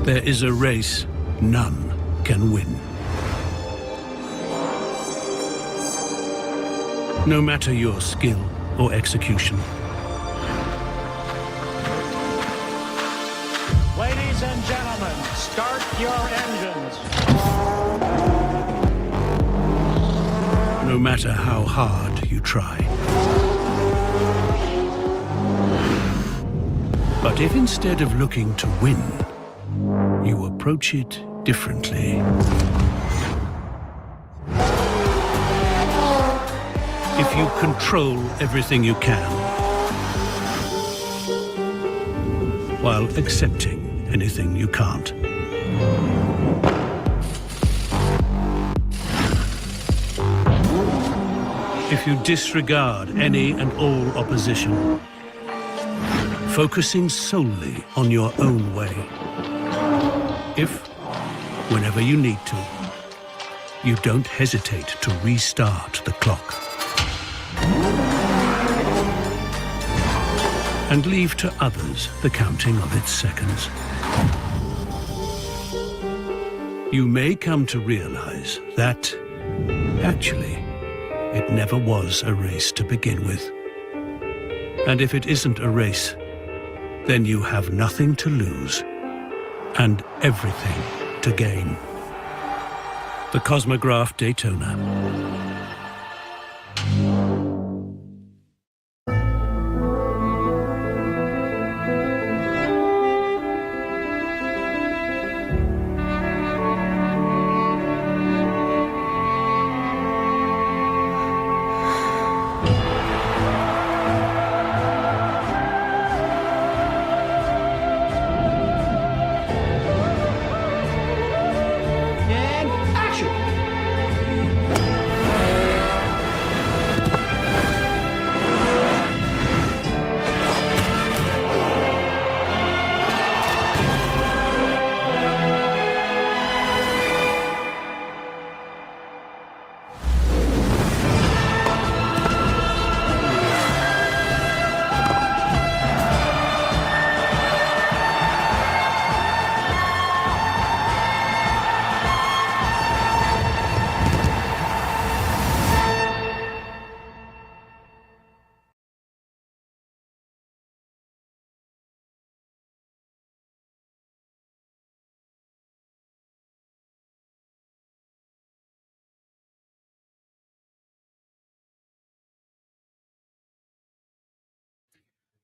There is a race none can win. No matter your skill or execution. Ladies and gentlemen, start your engines. No matter how hard you try. But if instead of looking to win, you approach it differently. If you control everything you can, while accepting anything you can't. If you disregard any and all opposition, focusing solely on your own way. If, whenever you need to, you don't hesitate to restart the clock. And leave to others the counting of its seconds. You may come to realize that, actually, it never was a race to begin with. And if it isn't a race, then you have nothing to lose and everything to gain. The Cosmograph Daytona.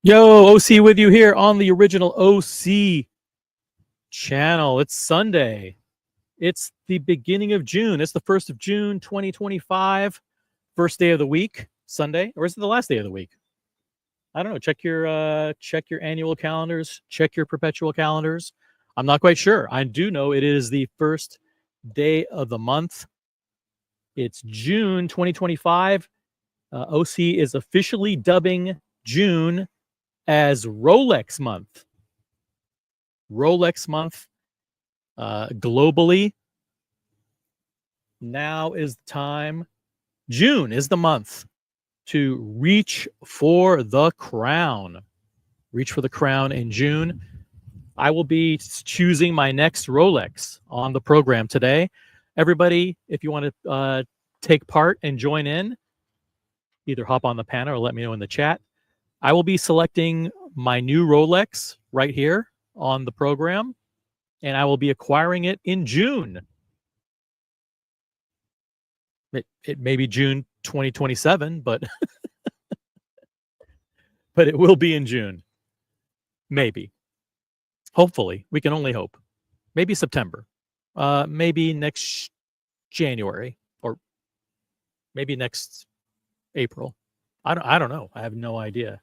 Yo, OC with you here on the original OC channel. It's Sunday. It's the beginning of June. It's the 1st of June, 2025. First day of the week, Sunday. Or is it the last day of the week? I don't know. Check your annual calendars. Check your perpetual calendars. I'm not quite sure. I do know it is the first day of the month. It's June 2025. OC is officially dubbing June as Rolex month. Rolex month globally. Now is the time. June is the month to reach for the crown. Reach for the crown in June. I will be choosing my next Rolex on the program today. Everybody, if you want to take part and join in, either hop on the panel or let me know in the chat. I will be selecting my new Rolex right here on the program, and I will be acquiring it in June. It may be June 2027, but but it will be in June. Maybe. Hopefully. We can only hope. Maybe September. Maybe next January, or maybe next April. I don't know. I have no idea.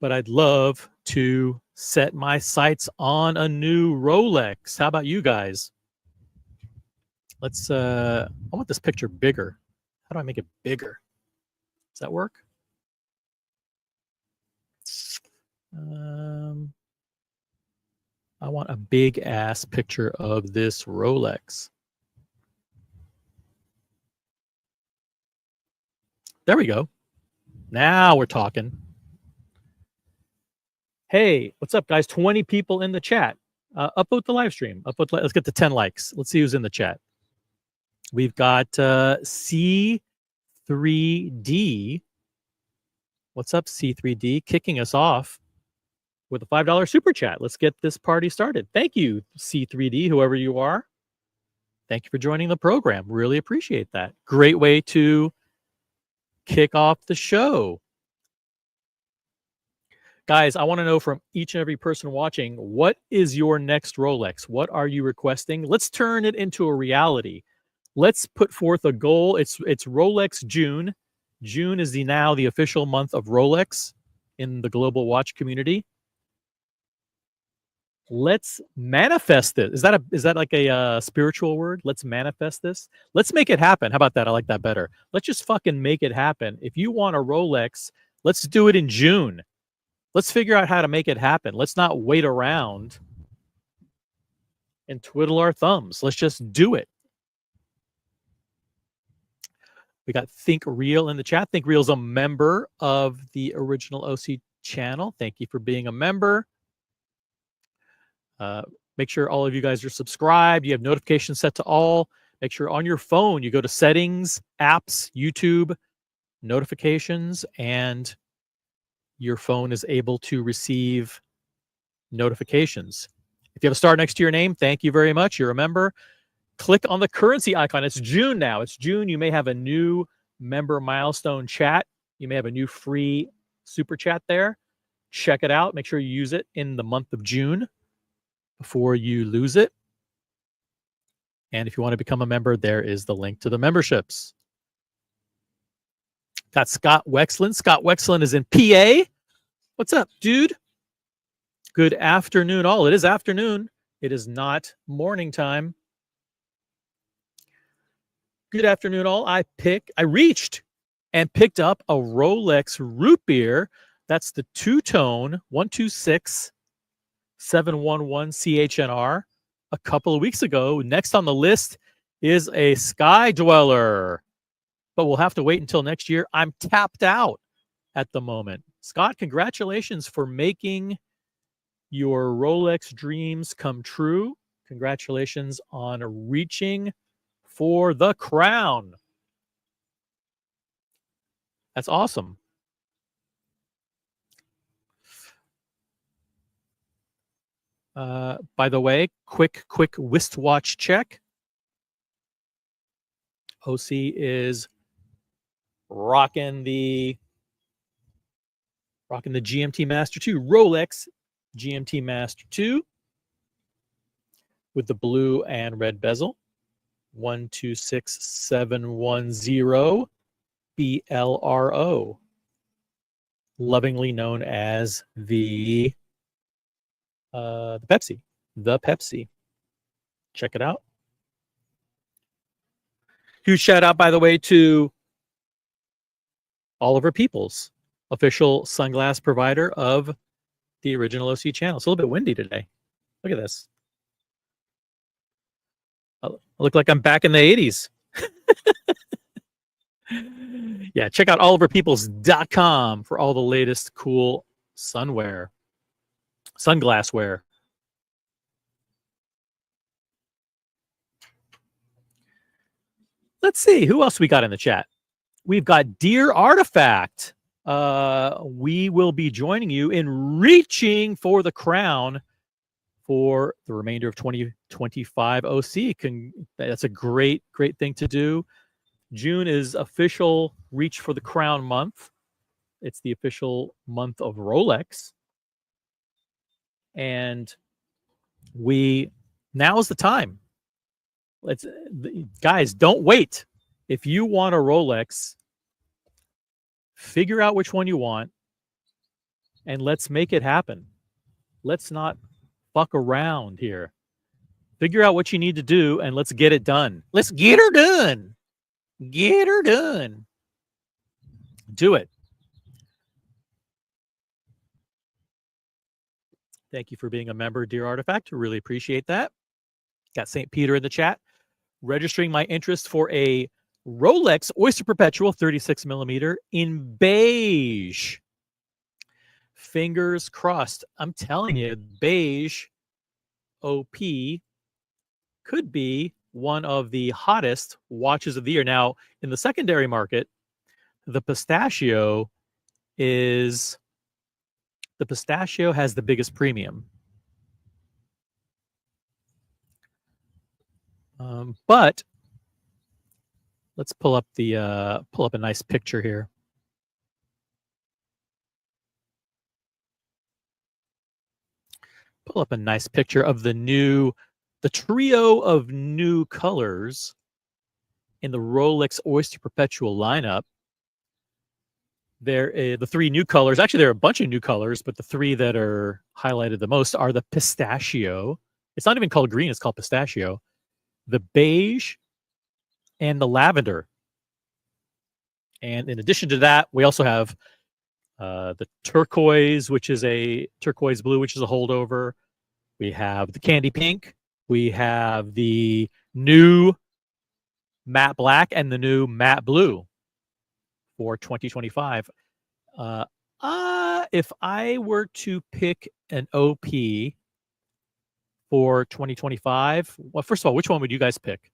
But I'd love to set my sights on a new Rolex. How about you guys? Let's I want this picture bigger. How do I make it bigger? Does that work? I want a big ass picture of this Rolex. There we go. Now we're talking. Hey, what's up, guys? 20 people in the chat. Upvote the live stream. Let's get to 10 likes. Let's see who's in the chat. We've got C3D. What's up, C3D? Kicking us off with a $5 super chat. Let's get this party started. Thank you, C3D, whoever you are. Thank you for joining the program. Really appreciate that. Great way to kick off the show. Guys, I want to know from each and every person watching, what is your next Rolex? What are you requesting? Let's turn it into a reality. Let's put forth a goal. It's Rolex June. June is now the official month of Rolex in the global watch community. Let's manifest it. Is that like a spiritual word? Let's manifest this. Let's make it happen. How about that? I like that better. Let's just fucking make it happen. If you want a Rolex, let's do it in June. Let's figure out how to make it happen. Let's not wait around and twiddle our thumbs. Let's just do it. We got Think Real in the chat. Think Real's a member of the original OC channel. Thank you for being a member. Make sure all of you guys are subscribed. You have notifications set to all. Make sure on your phone you go to Settings, Apps, YouTube, Notifications, and your phone is able to receive notifications. If you have a star next to your name, thank you very much. You're a member. Click on the currency icon. It's June now. It's June. You may have a new member milestone chat. You may have a new free super chat there. Check it out. Make sure you use it in the month of June before you lose it. And if you want to become a member, there is the link to the memberships. Got Scott Wexland. Scott Wexland is in PA. What's up, dude? Good afternoon, all. It is afternoon. It is not morning time. Good afternoon, all. I reached and picked up a Rolex root beer. That's the two-tone 126711 CHNR a couple of weeks ago. Next on the list is a Sky Dweller, but we'll have to wait until next year. I'm tapped out at the moment. Scott, congratulations for making your Rolex dreams come true. Congratulations on reaching for the crown. That's awesome. By the way, quick wristwatch check. OC is rocking the GMT Master 2, Rolex GMT Master 2 with the blue and red bezel. 126710 BLRO, lovingly known as the Pepsi. The Pepsi. Check it out. Huge shout out, by the way, to Oliver Peoples, official sunglass provider of the original OC channel. It's a little bit windy today. Look at this. I look like I'm back in the 80s. Yeah, check out oliverpeoples.com for all the latest cool sunglass wear. Let's see who else we got in the chat. We've got Dear Artifact. We will be joining you in reaching for the crown for the remainder of 2025 OC. That's a great thing to do. June is official Reach for the Crown month. It's the official month of Rolex. And now is the time. Guys, don't wait. If you want a Rolex, figure out which one you want and let's make it happen. Let's not fuck around here. Figure out what you need to do and let's get it done. Let's get her done. Get her done. Do it. Thank you for being a member, Dear Artifact. Really appreciate that. Got St. Peter in the chat. Registering my interest for a Rolex Oyster Perpetual 36 millimeter in beige. Fingers crossed. I'm telling you, beige OP could be one of the hottest watches of the year. Now, in the secondary market, the pistachio has the biggest premium. But let's pull up a nice picture here. Pull up a nice picture of the trio of new colors in the Rolex Oyster Perpetual lineup. The three new colors, actually there are a bunch of new colors, but the three that are highlighted the most are the pistachio. It's not even called green, it's called pistachio. The beige and the lavender. And in addition to that, we also have the turquoise, which is a turquoise blue, which is a holdover. We have the candy pink. We have the new matte black and the new matte blue for 2025. If I were to pick an OP for 2025, well, first of all, which one would you guys pick?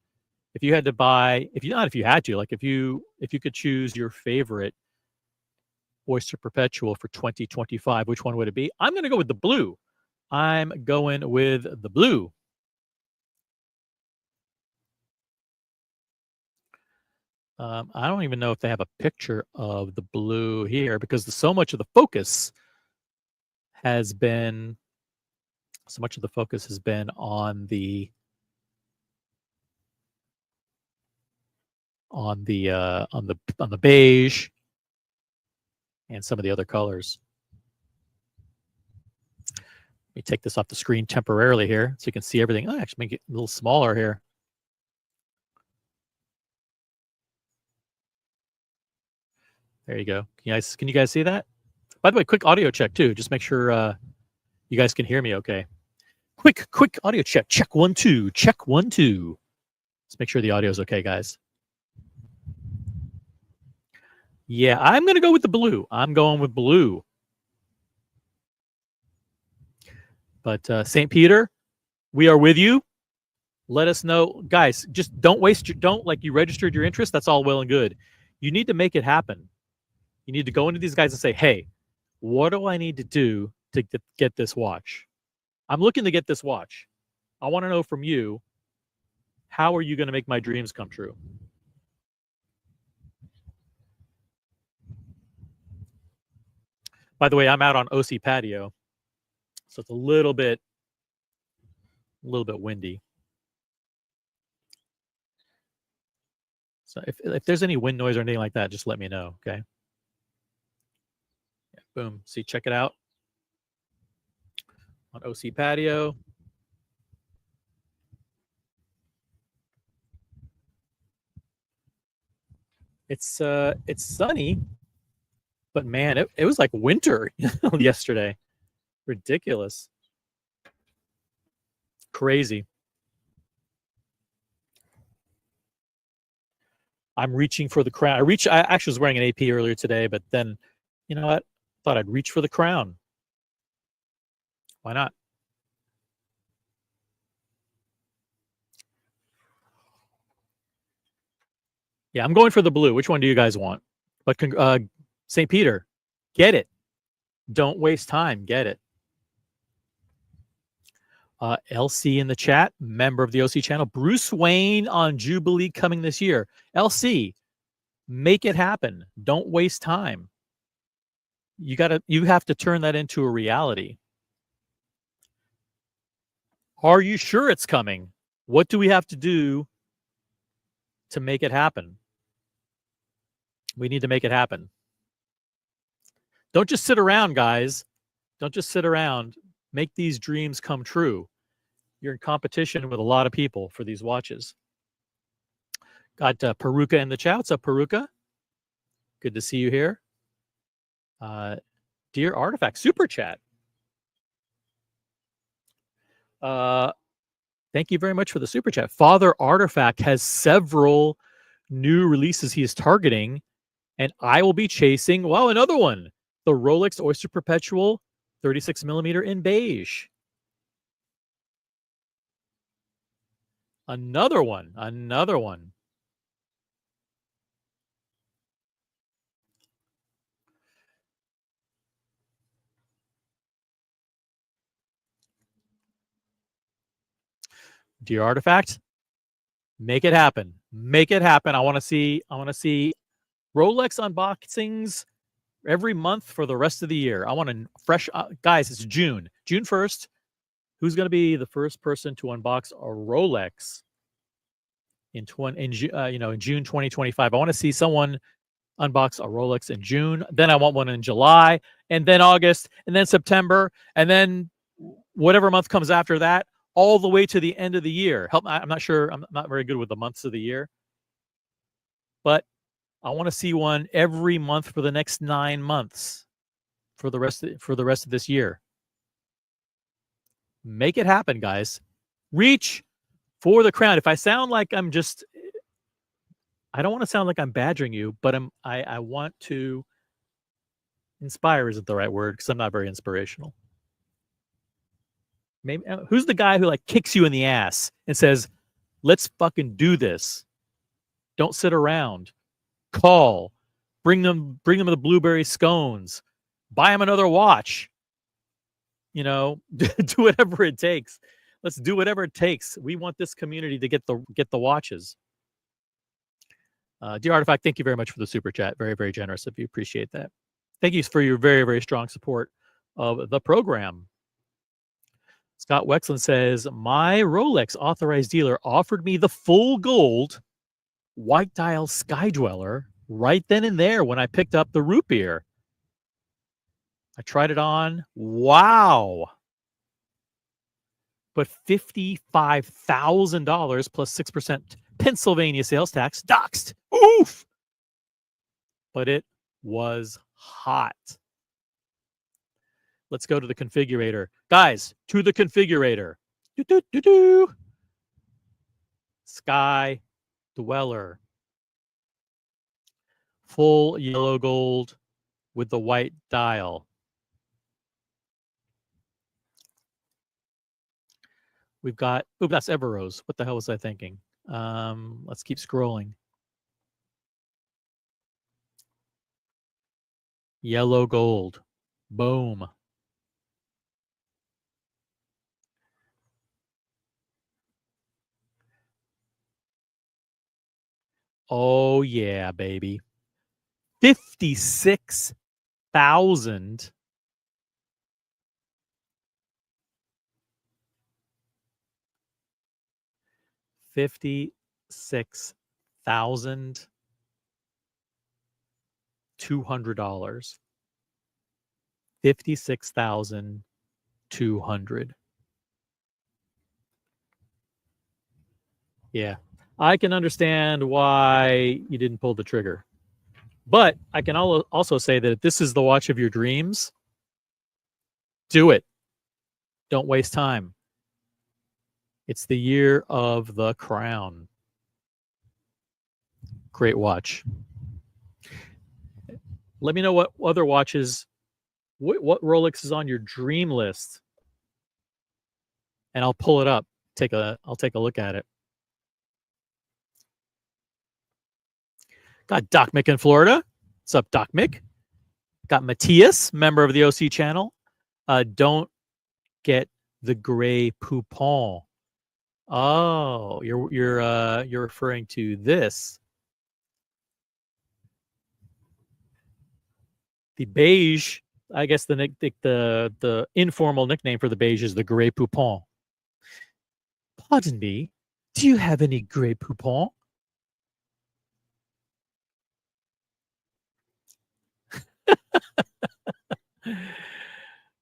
If you had to buy, if you had to, like if you could choose your favorite Oyster Perpetual for 2025, which one would it be? I'm going to go with the blue. I'm going with the blue. I don't even know if they have a picture of the blue here because so much of the focus has been on the beige and some of the other colors. Let me take this off the screen temporarily here so you can see everything. Oh, actually make it a little smaller here. There you go. Can you guys see that? By the way, quick audio check too. Just make sure you guys can hear me okay. Quick audio check. Check 1 2. Check 1 2. Let's make sure the audio is okay, guys. Yeah, I'm going to go with the blue. I'm going with blue. But St. Peter, we are with you. Let us know. Guys, just don't you registered your interest. That's all well and good. You need to make it happen. You need to go into these guys and say, hey, what do I need to do to get this watch? I'm looking to get this watch. I want to know from you, how are you going to make my dreams come true? By the way, I'm out on OC patio, so it's a little bit windy. So if there's any wind noise or anything like that, just let me know, okay? Yeah, boom. See, check it out on OC patio. It's sunny, but man, it was like winter yesterday. Ridiculous. Crazy. I'm reaching for the crown. I actually was wearing an AP earlier today, but then, you know what? Thought I'd reach for the crown. Why not? Yeah, I'm going for the blue. Which one do you guys want? But St. Peter, get it. Don't waste time. Get it. LC in the chat, member of the OC channel. Bruce Wayne on Jubilee coming this year. LC, make it happen. Don't waste time. You have to turn that into a reality. Are you sure it's coming? What do we have to do to make it happen? We need to make it happen. Don't just sit around, guys. Don't just sit around. Make these dreams come true. You're in competition with a lot of people for these watches. Got Peruka in the chat. What's up, Peruka? Good to see you here. Dear Artifact, super chat. Thank you very much for the super chat. Father Artifact has several new releases he is targeting, and I will be chasing, well, another one. The Rolex Oyster Perpetual 36mm in beige. Another one. Another one. Dear Artifact, make it happen. Make it happen. I want to see Rolex unboxings every month for the rest of the year. I want a fresh guys, it's June. June 1st. Who's going to be the first person to unbox a Rolex in June 2025? I want to see someone unbox a Rolex in June. Then I want one in July, and then August, and then September, and then whatever month comes after that, all the way to the end of the year. I'm not sure. I'm not very good with the months of the year, but I want to see one every month for the next 9 months for the rest of this year. Make it happen, guys. Reach for the crown. If I sound like I don't want to sound like I'm badgering you, but I want to inspire isn't the right word because I'm not very inspirational. Maybe who's the guy who like kicks you in the ass and says, "Let's fucking do this. Don't sit around. Call. Bring them the blueberry scones. Buy them another watch. Do whatever it takes. Let's do whatever it takes. We want this community to get the watches." Dear Artifact, thank you very much for the super chat. Very, very generous of you. Appreciate that. Thank you for your very, very strong support of the program. Scott Wexland says, my Rolex authorized dealer offered me the full gold white dial Sky Dweller right then and there when I picked up the root beer. I tried it on. Wow. But $55,000 plus 6% Pennsylvania sales tax doxed. Oof. But it was hot. Let's go to the configurator. Guys, to the configurator. Sky Dweller. Full yellow gold with the white dial. We've got, that's Everose. What the hell was I thinking? Let's keep scrolling. Yellow gold. Boom. Oh yeah, baby. 56,000. $56,200. $56,200. Yeah. I can understand why you didn't pull the trigger. But I can also say that if this is the watch of your dreams, do it. Don't waste time. It's the year of the crown. Great watch. Let me know what other watches, what Rolex is on your dream list. And I'll pull it up. I'll take a look at it. Got Doc Mick in Florida. What's up, Doc Mick? Got Matthias, member of the OC channel. Don't get the gray poupon. Oh, you're referring to this. The beige, I guess the informal nickname for the beige is the gray poupon. Pardon me, do you have any gray poupon?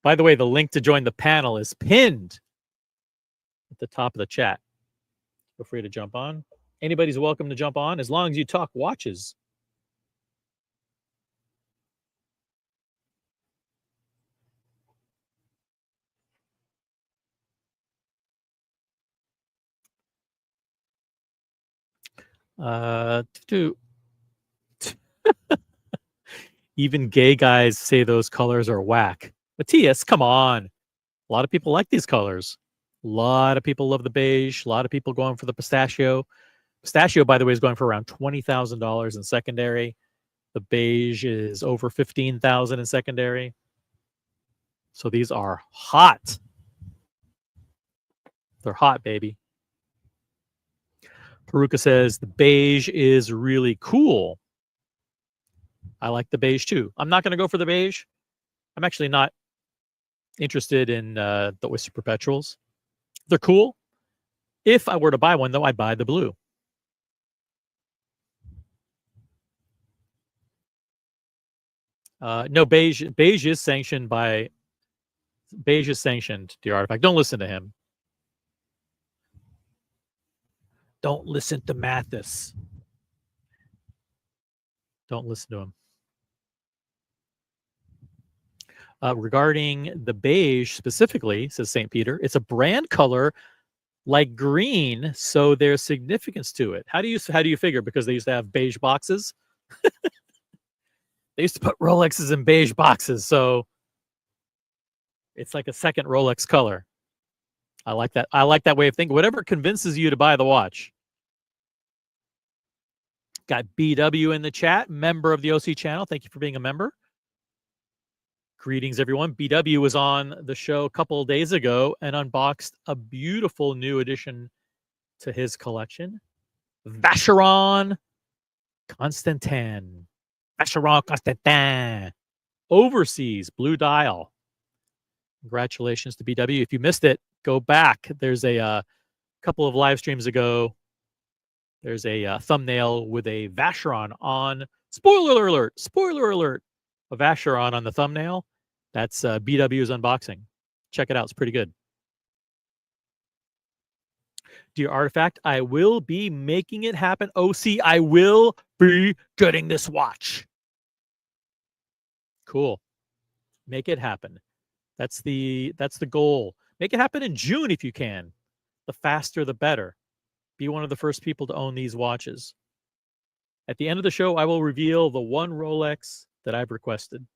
By the way, the link to join the panel is pinned at the top of the chat. Feel free to jump on. Anybody's welcome to jump on as long as you talk watches. Even gay guys say those colors are whack. Matthias, come on. A lot of people like these colors. A lot of people love the beige. A lot of people going for the pistachio. Pistachio, by the way, is going for around $20,000 in secondary. The beige is over $15,000 in secondary. So these are hot. They're hot, baby. Haruka says the beige is really cool. I like the beige too. I'm not going to go for the beige. I'm actually not interested in the Oyster Perpetuals. They're cool. If I were to buy one, though, I'd buy the blue. No, beige is sanctioned by... Beige is sanctioned, dear Artifact. Don't listen to him. Don't listen to Mathis. Don't listen to him. Regarding the beige specifically, says St. Peter, it's a brand color like green, so there's significance to it. How do you figure? Because they used to have beige boxes. They used to put Rolexes in beige boxes, so it's like a second Rolex color. I like that. I like that way of thinking. Whatever convinces you to buy the watch. Got BW in the chat, member of the OC channel. Thank you for being a member. Greetings, everyone. BW was on the show a couple of days ago and unboxed a beautiful new addition to his collection. Vacheron Constantin. Vacheron Constantin. Overseas blue dial. Congratulations to BW. If you missed it, go back. There's a couple of live streams ago. There's a thumbnail with a Vacheron on. Spoiler alert! Spoiler alert! A Vacheron on the thumbnail. That's BW's unboxing. Check it out. It's pretty good. Dear Artifact, I will be making it happen. OC, I will be getting this watch. Cool. Make it happen. That's the goal. Make it happen in June if you can. The faster, the better. Be one of the first people to own these watches. At the end of the show, I will reveal the one Rolex that I've requested.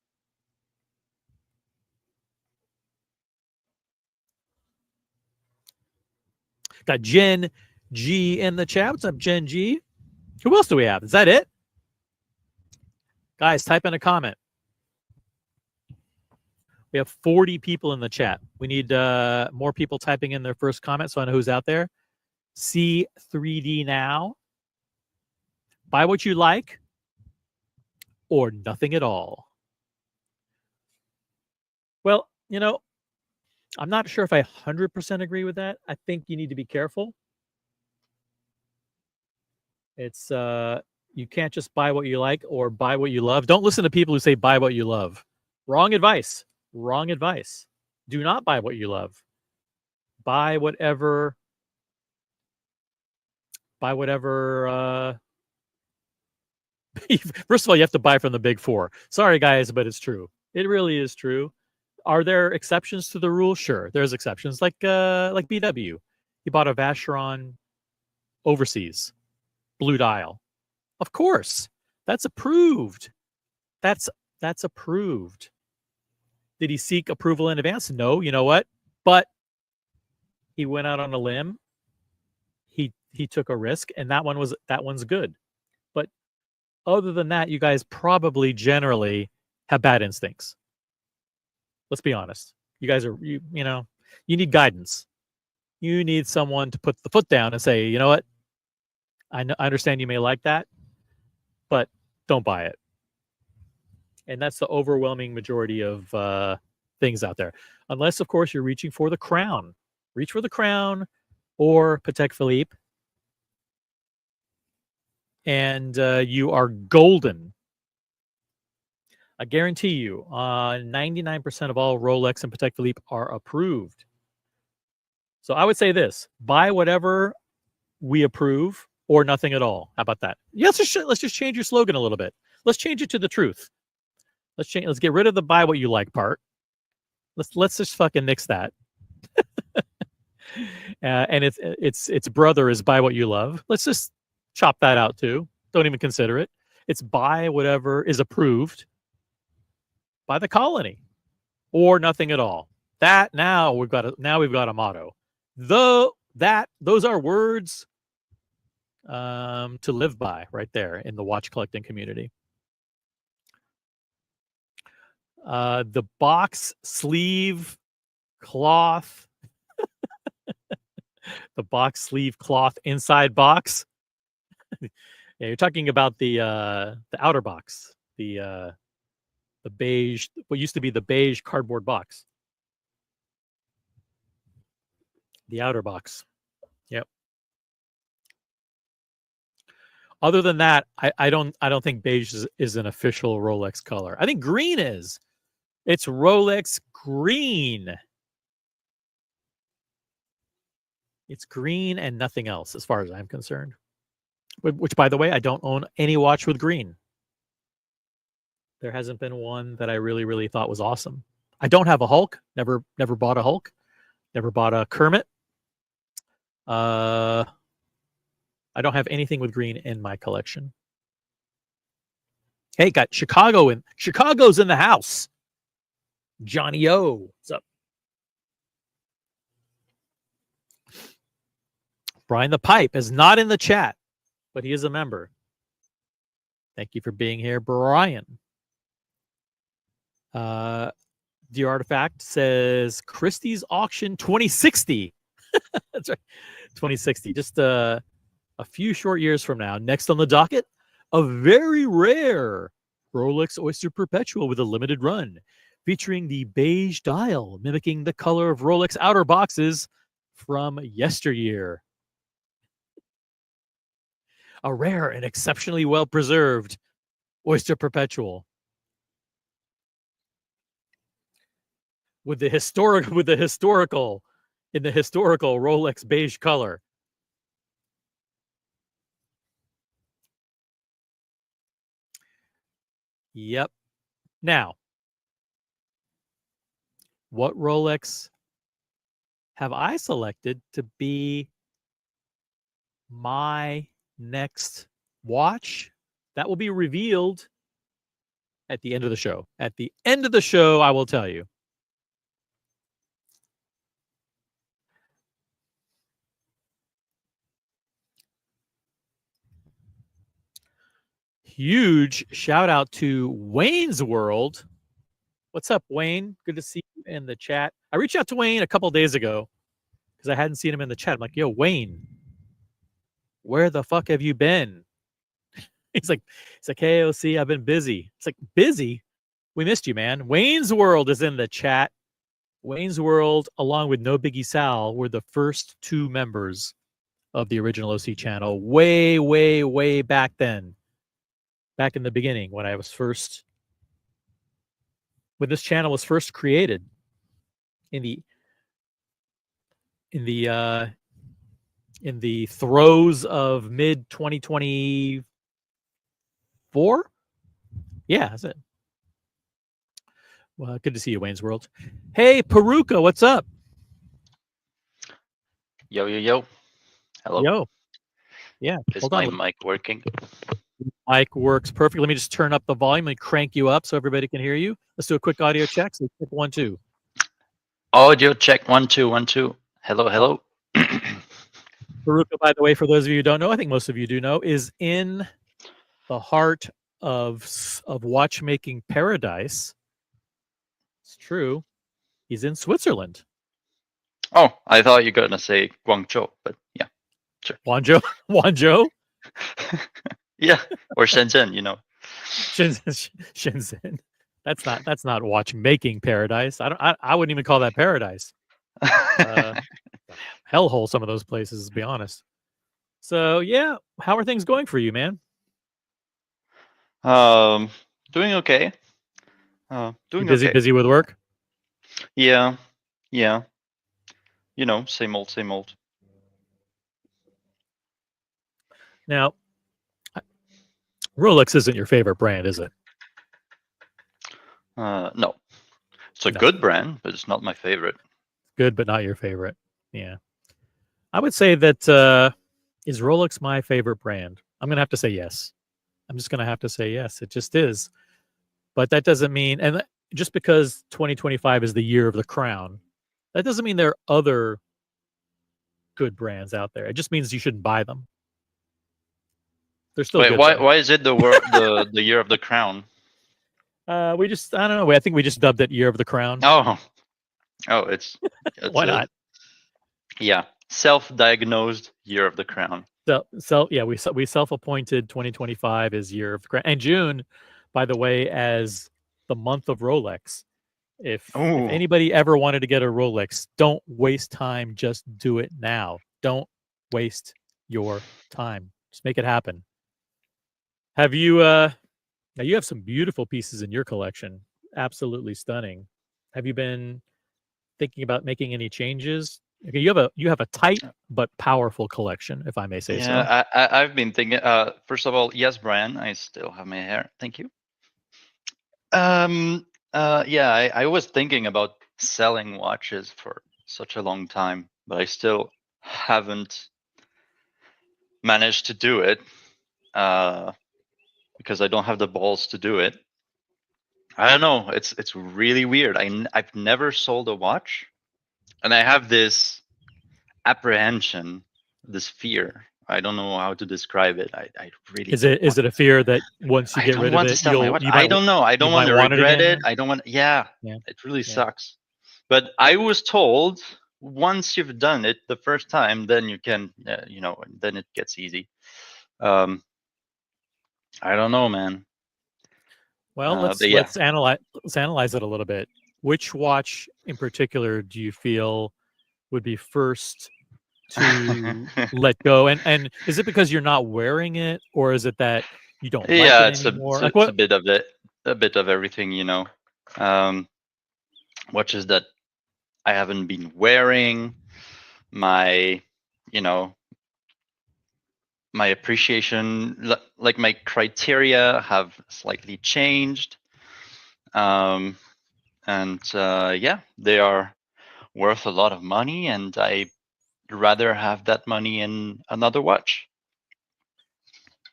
Got Jen G in the chat. What's up, Jen G? Who else do we have? Is that it? Guys, type in a comment. We have 40 people in the chat. We need more people typing in their first comment so I know who's out there. C3D now. Buy what you like or nothing at all. Well, you know, I'm not sure if I 100% agree with that. I think you need to be careful. It's you can't just buy what you like or buy what you love. Don't listen to people who say buy what you love. Wrong advice. Wrong advice. Do not buy what you love. Buy whatever. Buy whatever. First of all, you have to buy from the big four. Sorry, guys, but it's true. It really is true. Are there exceptions to the rule? Sure, there's exceptions. Like BW, he bought a Vacheron overseas, blue dial. Of course, that's approved. That's approved. Did he seek approval in advance? No. You know what? But he went out on a limb. He took a risk, and that one's good. But other than that, you guys probably generally have bad instincts. Let's be honest. You guys are you need guidance. You need someone to put the foot down and say, you know what? I understand you may like that, but don't buy it. And that's the overwhelming majority of things out there. Unless, of course, you're reaching for the crown. Reach for the crown or Patek Philippe. And you are golden. I guarantee you, 99% of all Rolex and Patek Philippe are approved. So I would say this: buy whatever we approve or nothing at all. How about that? Let's just change your slogan a little bit. Let's change it to the truth. Let's get rid of the buy what you like part. Let's just fucking nix that. And its brother is buy what you love. Let's just chop that out too. Don't even consider it. It's buy whatever is approved by the colony or nothing at all. That now we've got a motto. those are words to live by right there in the watch collecting community. The box sleeve cloth, the box sleeve cloth inside box. Yeah, you're talking about the outer box, the beige, what used to be the beige cardboard box, the outer box. Yep. Other than that, I don't think beige is an official Rolex color. I think green is. It's Rolex green. It's green and nothing else, as far as I'm concerned. Which, by the way, I don't own any watch with green. There hasn't been one that I really, really thought was awesome. I don't have a Hulk. Never bought a Hulk. Never bought a Kermit. I don't have anything with green in my collection. Hey, got Chicago's in the house. Johnny O, what's up? Brian the Pipe is not in the chat, but he is a member. Thank you for being here, Brian. The Artifact says Christie's auction 2060. That's right, 2060. Just a few short years from now. Next on the docket, a very rare Rolex Oyster Perpetual with a limited run, featuring the beige dial, mimicking the color of Rolex outer boxes from yesteryear. A rare and exceptionally well preserved Oyster Perpetual with the historical in the historical Rolex beige color. Yep. Now, what Rolex have I selected to be my next watch? That will be revealed at the end of the show. At the end of the show, I will tell you. Huge shout out to Wayne's World. What's up, Wayne? Good to see you in the chat. I reached out to Wayne a couple days ago because I hadn't seen him in the chat. I'm like, yo, Wayne, where the fuck have you been? He's like, hey, OC, I've been busy. It's like, busy? We missed you, man. Wayne's World is in the chat. Wayne's World, along with No Biggie Sal, were the first two members of the original OC channel way, way, way back then. Back in the beginning, when this channel was first created in the throes of mid 2024. Yeah, that's it. Well, good to see you, Wayne's World. Hey, Peruka, what's up? Yo, yo, yo. Hello. Yo. Yeah. Is my mic working? Mic works perfect. Let me just turn up the volume and crank you up so everybody can hear you. Let's do a quick audio check. So check 1, 2. Audio check 1, 2, 1, 2. Hello, hello. Peruka, by the way, for those of you who don't know, I think most of you do know, is in the heart of watchmaking paradise. It's true. He's in Switzerland. Oh, I thought you were gonna say Guangzhou, but yeah, sure. Guangzhou? Yeah, or Shenzhen, you know. Shenzhen. That's not watchmaking paradise. I wouldn't even call that paradise. Hellhole, some of those places, to be honest. So yeah, how are things going for you, man? Doing okay. Doing okay. Busy with work? Yeah. You know, same old, same old. Now, Rolex isn't your favorite brand, is it? No. It's a good brand, but it's not my favorite. Good, but not your favorite. Yeah. I would say that is Rolex my favorite brand? I'm going to have to say yes. I'm just going to have to say yes. It just is. But that doesn't mean, and just because 2025 is the year of the crown, that doesn't mean there are other good brands out there. It just means you shouldn't buy them. They're still Wait, good. why is it the year of the crown? I don't know. I think we just dubbed it Year of the Crown. Oh, it's Why not? Yeah, self-diagnosed year of the crown. We self-appointed 2025 as Year of the Crown, and June, by the way, as the month of Rolex. If anybody ever wanted to get a Rolex, don't waste time. Just do it now. Don't waste your time. Just make it happen. Have you? Now you have some beautiful pieces in your collection. Absolutely stunning. Have you been thinking about making any changes? Okay, you have a tight but powerful collection, if I may say so. Yeah, I've been thinking. First of all, yes, Brian, I still have my hair. Thank you. Yeah, I was thinking about selling watches for such a long time, but I still haven't managed to do it because I don't have the balls to do it. I don't know. It's really weird. I've never sold a watch, and I have this apprehension, this fear. I don't know how to describe it. I really is it a fear that once you get rid of it, I don't know. I don't want to regret it. I don't want. Yeah, it really sucks. But I was told once you've done it the first time, then you can, then it gets easy. I don't know, man. Well, let's analyze it a little bit. Which watch in particular do you feel would be first to let go? And is it because you're not wearing it, or is it that you don't like it anymore? It's a bit of it, a bit of everything, watches that I haven't been wearing, my appreciation, like my criteria have slightly changed. And yeah, they are worth a lot of money, and I rather have that money in another watch.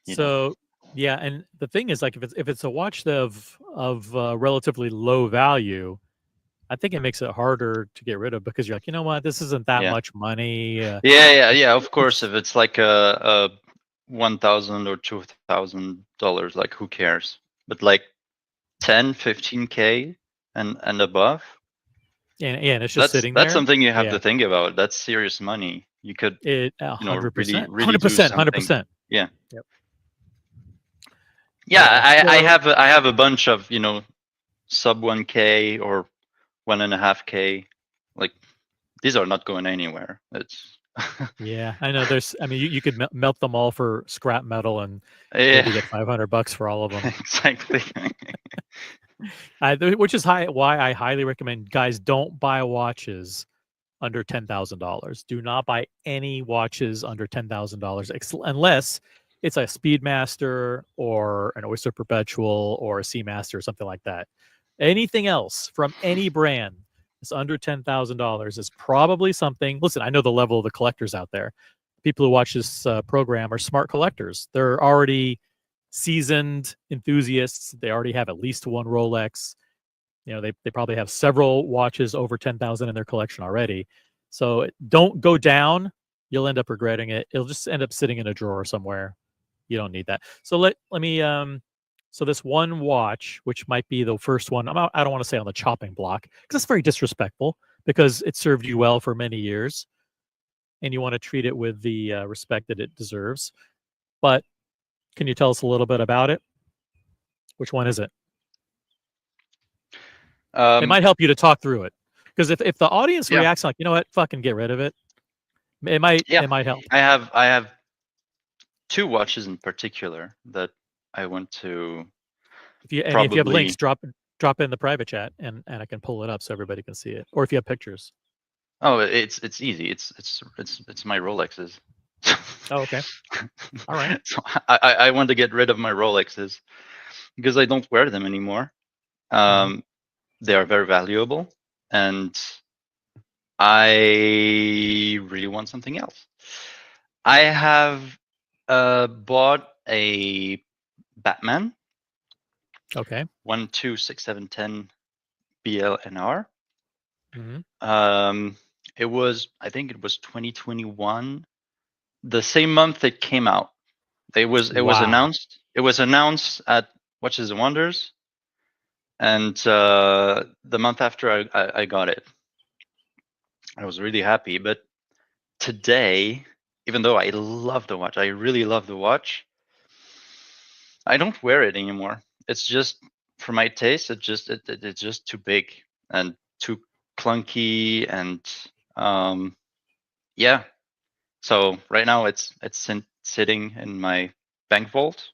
Yeah, and the thing is, like, if it's a watch of relatively low value, I think it makes it harder to get rid of because you're like, you know what, this isn't that much money. Yeah. Of course, if it's like a $1,000 or $2,000, like who cares? But like 10, 15K and above. And it's just sitting there. That's something you have to think about. That's serious money. You could, 100%, really 100%. Yeah. Yep. Yeah, I have a bunch of sub 1K or 1.5K. Like these are not going anywhere. It's yeah, I know. You could melt them all for scrap metal and maybe get $500 for all of them. Exactly. Which is why I highly recommend guys don't buy watches under $10,000. Do not buy any watches under $10,000 unless it's a Speedmaster or an Oyster Perpetual or a Seamaster or something like that. Anything else from any brand that's under $10,000 is probably something. Listen, I know the level of the collectors out there. People who watch this program are smart collectors. They're already seasoned enthusiasts. They already have at least one Rolex. They probably have several watches over 10,000 in their collection already. So don't go down. You'll end up regretting it. It'll just end up sitting in a drawer somewhere. You don't need that. So let me so this one watch, which might be the first one, I don't want to say on the chopping block because that's very disrespectful because it served you well for many years and you want to treat it with the respect that it deserves. But can you tell us a little bit about it? Which one is it? It might help you to talk through it because if the audience reacts like, you know what, fucking get rid of it, it might help. I have two watches in particular that I want to. If you have links, drop in the private chat and I can pull it up so everybody can see it. Or if you have pictures. Oh, it's easy. It's my Rolexes. Oh, okay. All right. So I want to get rid of my Rolexes because I don't wear them anymore. They are very valuable, and I really want something else. I have bought a Batman. Okay. 126710 BLNR. I think it was 2021, the same month it came out. It was announced. It was announced at Watches and Wonders, and the month after I got it. I was really happy. But today, even though I love the watch, I really love the watch, I don't wear it anymore. It's just, for my taste, it's just too big and too clunky, and yeah. So right now it's sitting in my bank vault.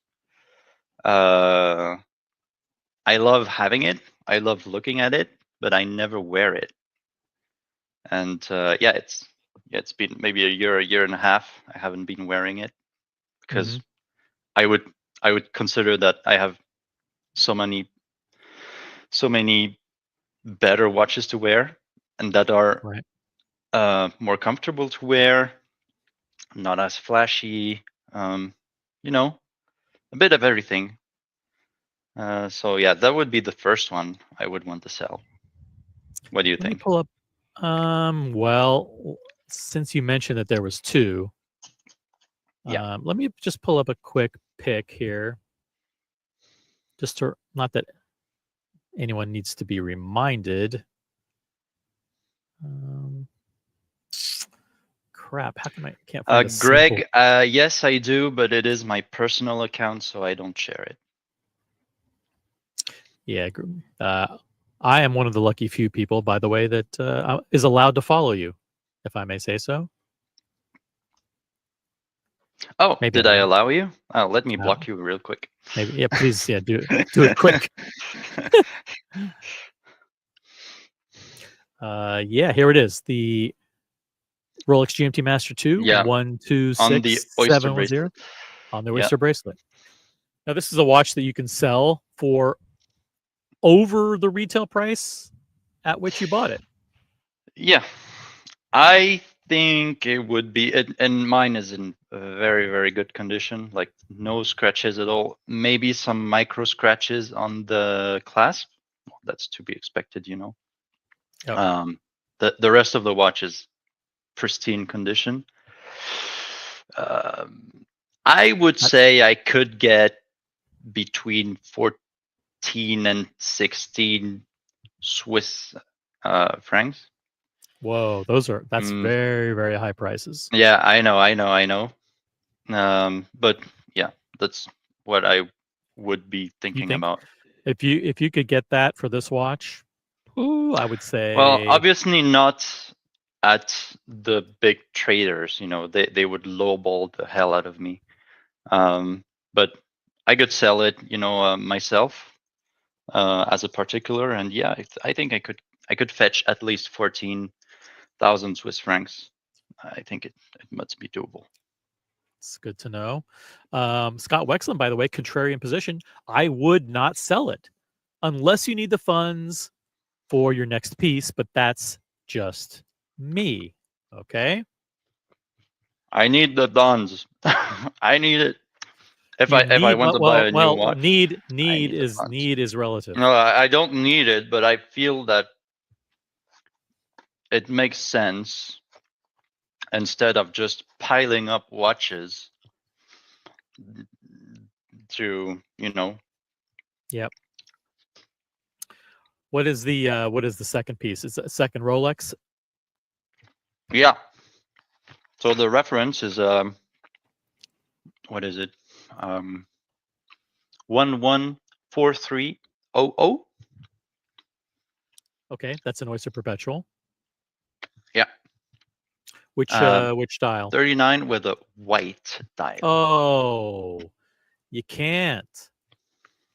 I love having it. I love looking at it, but I never wear it. And yeah, it's been maybe a year and a half. I haven't been wearing it because I would consider that I have so many better watches to wear, and that are more comfortable to wear, not as flashy, you know, a bit of everything. So yeah, that would be the first one I would want to sell. What do you think? Let me pull up. Well, since you mentioned that there was two, yeah, let me just pull up a quick pick here. Just to, not that anyone needs to be reminded. Crap, how come I can't find a Greg, yes, I do, but it is my personal account, so I don't share it. Yeah, I am one of the lucky few people, by the way, that is allowed to follow you, if I may say so. Oh, maybe did I allow you? Oh, let me block you real quick. Maybe, yeah, please, yeah, do it quick. Yeah, here it is. The Rolex GMT Master 2, 126710 on the Oyster bracelet. Now, this is a watch that you can sell for over the retail price at which you bought it. Yeah, I think it would be, and mine is in very, very good condition, like no scratches at all. Maybe some micro scratches on the clasp. That's to be expected, you know. Yep. The rest of the watch is pristine condition. I would say I could get between 14 and 16 Swiss francs. Whoa, that's very, very high prices. Yeah, I know. But yeah, that's what I would be thinking about. If you could get that for this watch, ooh, I would say. Well, obviously not at the big traders. You know, they would lowball the hell out of me. But I could sell it, you know, myself as a particular, and yeah, I think I could fetch at least 14,000 Swiss francs. I think it must be doable. It's good to know. Scott Wexland, by the way, contrarian position. I would not sell it unless you need the funds for your next piece, but that's just me. Okay. I need the bonds. I need it. If I want to buy a new watch. Need is relative. No, I don't need it, but I feel that it makes sense instead of just piling up watches to, you know. Yep. What is the second piece? Is it a second Rolex? Yeah. So the reference is what is it? 114300. Okay, that's an Oyster Perpetual. Yeah. Which dial? 39 with a white dial. Oh, you can't.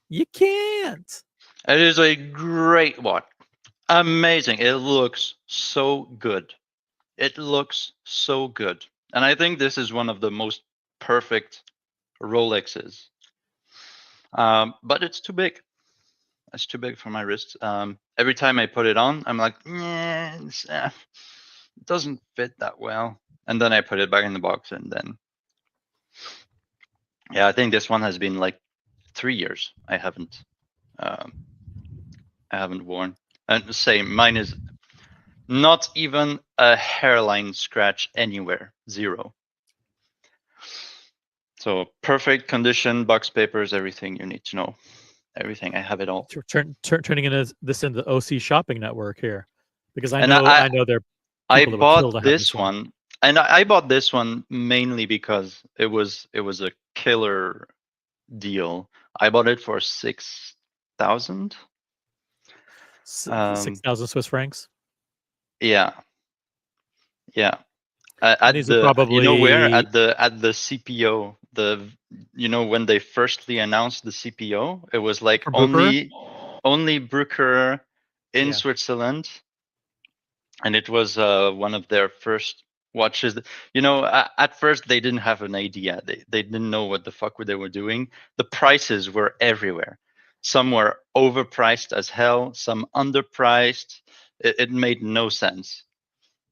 You can't. It is a great watch. Amazing. It looks so good. It looks so good. And I think this is one of the most perfect Rolexes. But it's too big. It's too big for my wrist. Every time I put it on, I'm like, it doesn't fit that well. And then I put it back in the box, and then, yeah, I think this one has been like 3 years. I haven't worn. And same, mine is Not even a hairline scratch anywhere. 0. So perfect condition, box papers, everything you need to know. Everything. I have it all. Turning this into the OC shopping network here, because I And know there are people that would kill to bought have this one, and I bought this one mainly because it was a killer deal. I bought it for 6,000. 6,000 Swiss francs. Yeah. At these the are probably, you know where, at the CPO, when they firstly announced the CPO, it was like only Brucker in Switzerland, and it was one of their first watches. At first they didn't have an idea. They didn't know what the fuck they were doing. The prices were everywhere. Some were overpriced as hell, some underpriced. It made no sense.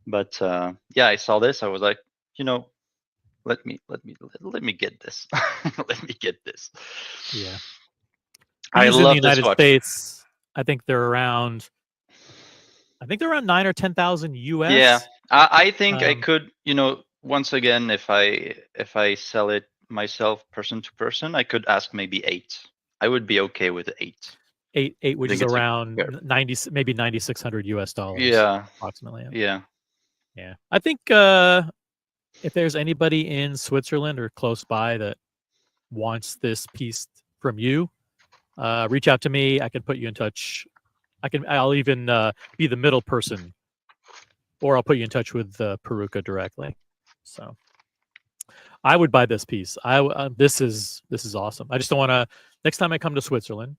But yeah, I saw this. I was like, let me get this. Let me get this. Yeah. I These love in the United this watch. States, I think they're around 9 or 10,000 US. Yeah, I think I could, once again, if I sell it myself, person to person, I could ask maybe 8. I would be okay with 8. 8, which is around 90, maybe $9,600 US. Yeah, approximately. Yeah. I think if there's anybody in Switzerland or close by that wants this piece from you, reach out to me. I can put you in touch. I'll even be the middle person, or I'll put you in touch with Peruka directly. So I would buy this piece. This is awesome. I just don't want to. Next time I come to Switzerland,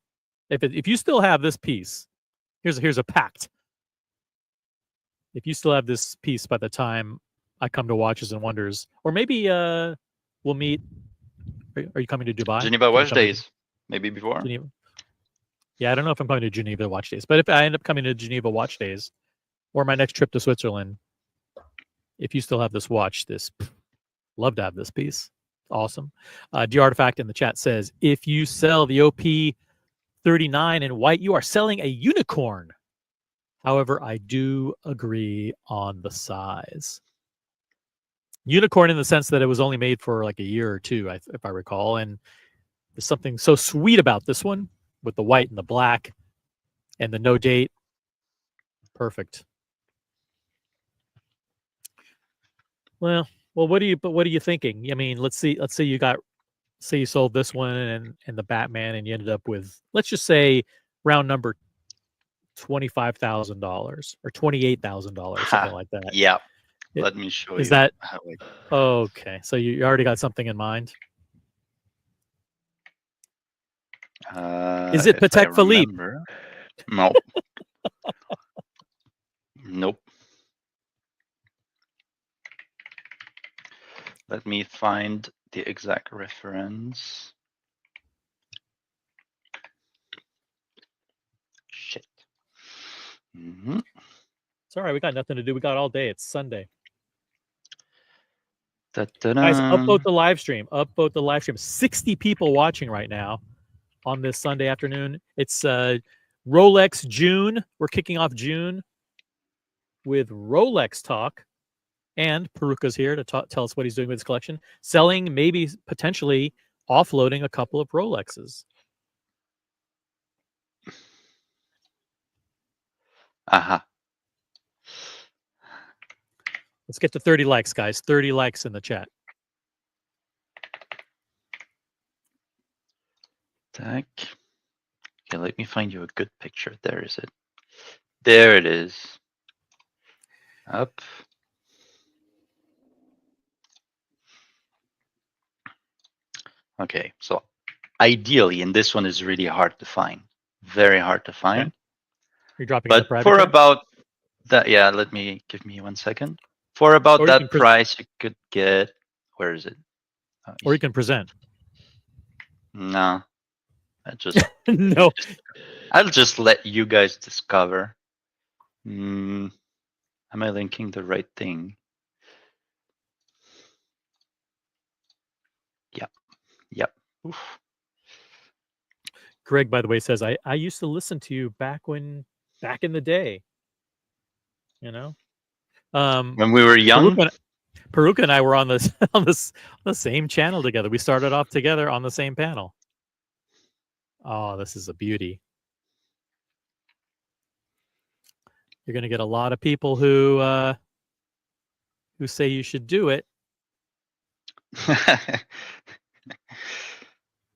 if you still have this piece, here's a pact. If you still have this piece by the time I come to Watches and Wonders, or maybe we'll meet. Are you coming to Dubai? Geneva Watch Days, maybe before. Geneva. Yeah, I don't know if I'm coming to Geneva Watch Days, but if I end up coming to Geneva Watch Days, or my next trip to Switzerland, if you still have this watch, love to have this piece. Awesome. The Artifact in the chat says, if you sell the OP39 in white, you are selling a unicorn. However, I do agree on the size. Unicorn in the sense that it was only made for like a year or two, if I recall. And there's something so sweet about this one with the white and the black and the no date. Perfect. Well, what are you thinking? I mean, let's say you sold this one and the Batman, and you ended up with, let's just say, round number $25,000 or $28,000, something like that. Yeah. Let me show you. Is that okay? So you already got something in mind. Is it Patek Philippe? No. Nope. Let me find the exact reference. Shit. Sorry, we got nothing to do. We got all day. It's Sunday. Da-da-da. Guys, upvote the live stream. Upvote the live stream. 60 people watching right now on this Sunday afternoon. It's Rolex June. We're kicking off June with Rolex talk. And Peruka's here to tell us what he's doing with his collection. Selling, maybe potentially offloading a couple of Rolexes. Uh-huh. Let's get to 30 likes, guys. 30 likes in the chat. Okay, let me find you a good picture. There is it. There it is. Up. Okay, so ideally, and this one is really hard to find. Very hard to find. Okay. You're dropping but the for about that, yeah, give me 1 second. For about that price, you could get, where is it? Or you can present. No. No. I'll just let you guys discover. Am I linking the right thing? Yep. Oof. Greg, by the way, says, I used to listen to you back in the day. You know, When we were young. Peruka and I were on this the same channel together. We started off together on the same panel. Oh, this is a beauty. You're going to get a lot of people who say you should do it.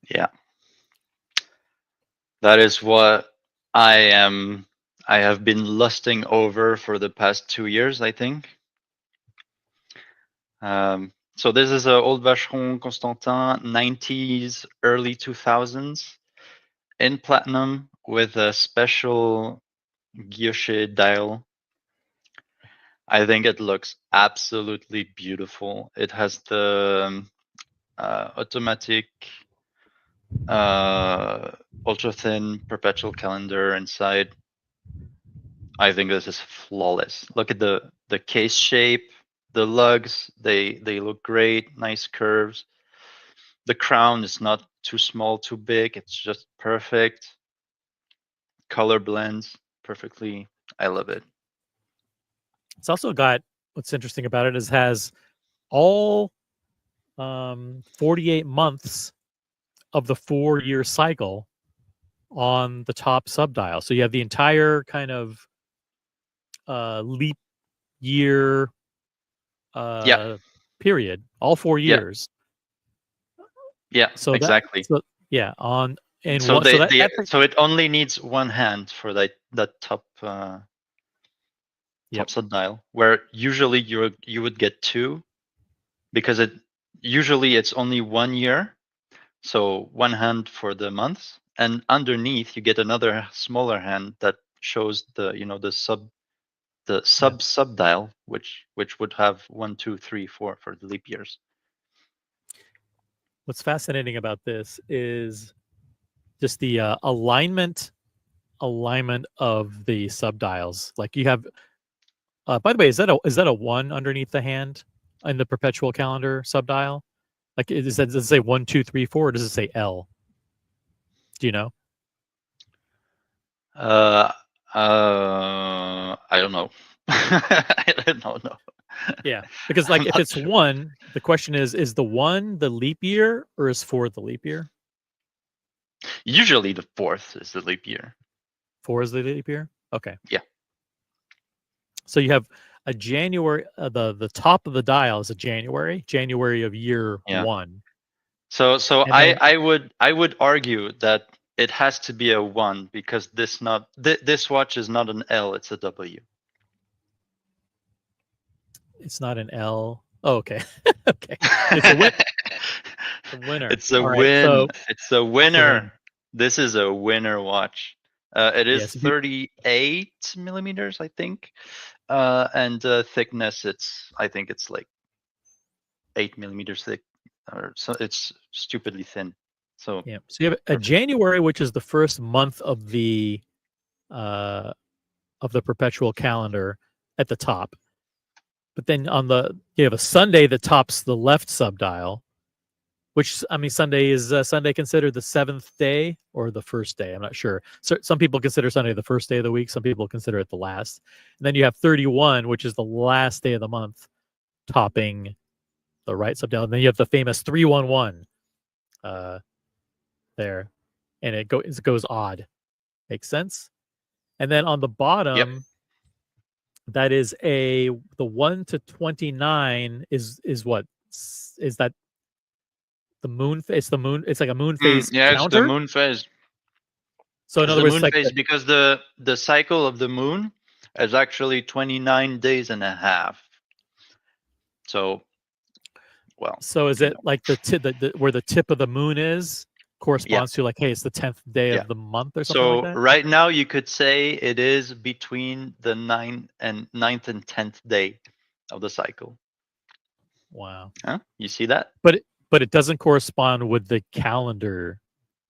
Yeah. That is what I have been lusting over for the past 2 years, I think. So this is a Old Vacheron Constantin 90s, early 2000s in platinum with a special guilloche dial. I think it looks absolutely beautiful. It has the automatic ultra thin perpetual calendar inside. I think this is flawless. Look at the case shape, the lugs, they look great, nice curves. The crown is not too small, too big, it's just perfect. Color blends perfectly. I love it. It's also got, what's interesting about it is has all 48 months of the 4-year cycle on the top subdial. So you have the entire kind of leap year period, all 4 years. Yeah, so exactly. On and so, one, so it only needs one hand for that top top subdial, where usually you would get two, because usually it's only 1 year, so one hand for the months, and underneath you get another smaller hand that shows the subdial, which would have 1, 2, 3, 4 for the leap years. What's fascinating about this is just the alignment of the subdials. Like you have, by the way, is that a 1 underneath the hand in the perpetual calendar subdial? Like, does it say 1, 2, 3, 4, or does it say L? Do you know? I don't know. I don't know. Yeah, because like if it's 1, the question is the 1 the leap year or is 4 the leap year? Usually the 4th is the leap year. 4 is the leap year? Okay. Yeah. So you have a January, the top of the dial is a January of year 1. So I would argue that it has to be a 1, because this watch is not an L, it's a W. It's not an L. Oh, okay. Okay. It's a win. It's a winner. It's a win. So it's a winner. This is a winner watch. It is 38 millimeters, I think. And thickness, I think it's like 8 millimeters thick, or so. It's stupidly thin. So yeah. So you have a January, which is the first month of the perpetual calendar at the top. But then you have a Sunday that tops the left subdial, which, I mean, Sunday considered the 7th day or the first day? I'm not sure. So some people consider Sunday the first day of the week. Some people consider it the last. And then you have 31, which is the last day of the month, topping the right subdial. And then you have the famous 311 there, and it goes odd. Makes sense? And then on the bottom, that is the 1 to 29 is what? Is that the moon? It's the moon. It's like a moon phase counter. It's the moon phase. So in other words, moon phase, because the cycle of the moon is actually 29 days and a half. So, well. So is it like where the tip of the moon is corresponds to, like, hey, it's the 10th day of the month or something like that? So right now you could say it is between the 9th and 10th day of the cycle. Wow. Huh? You see that? But it doesn't correspond with the calendar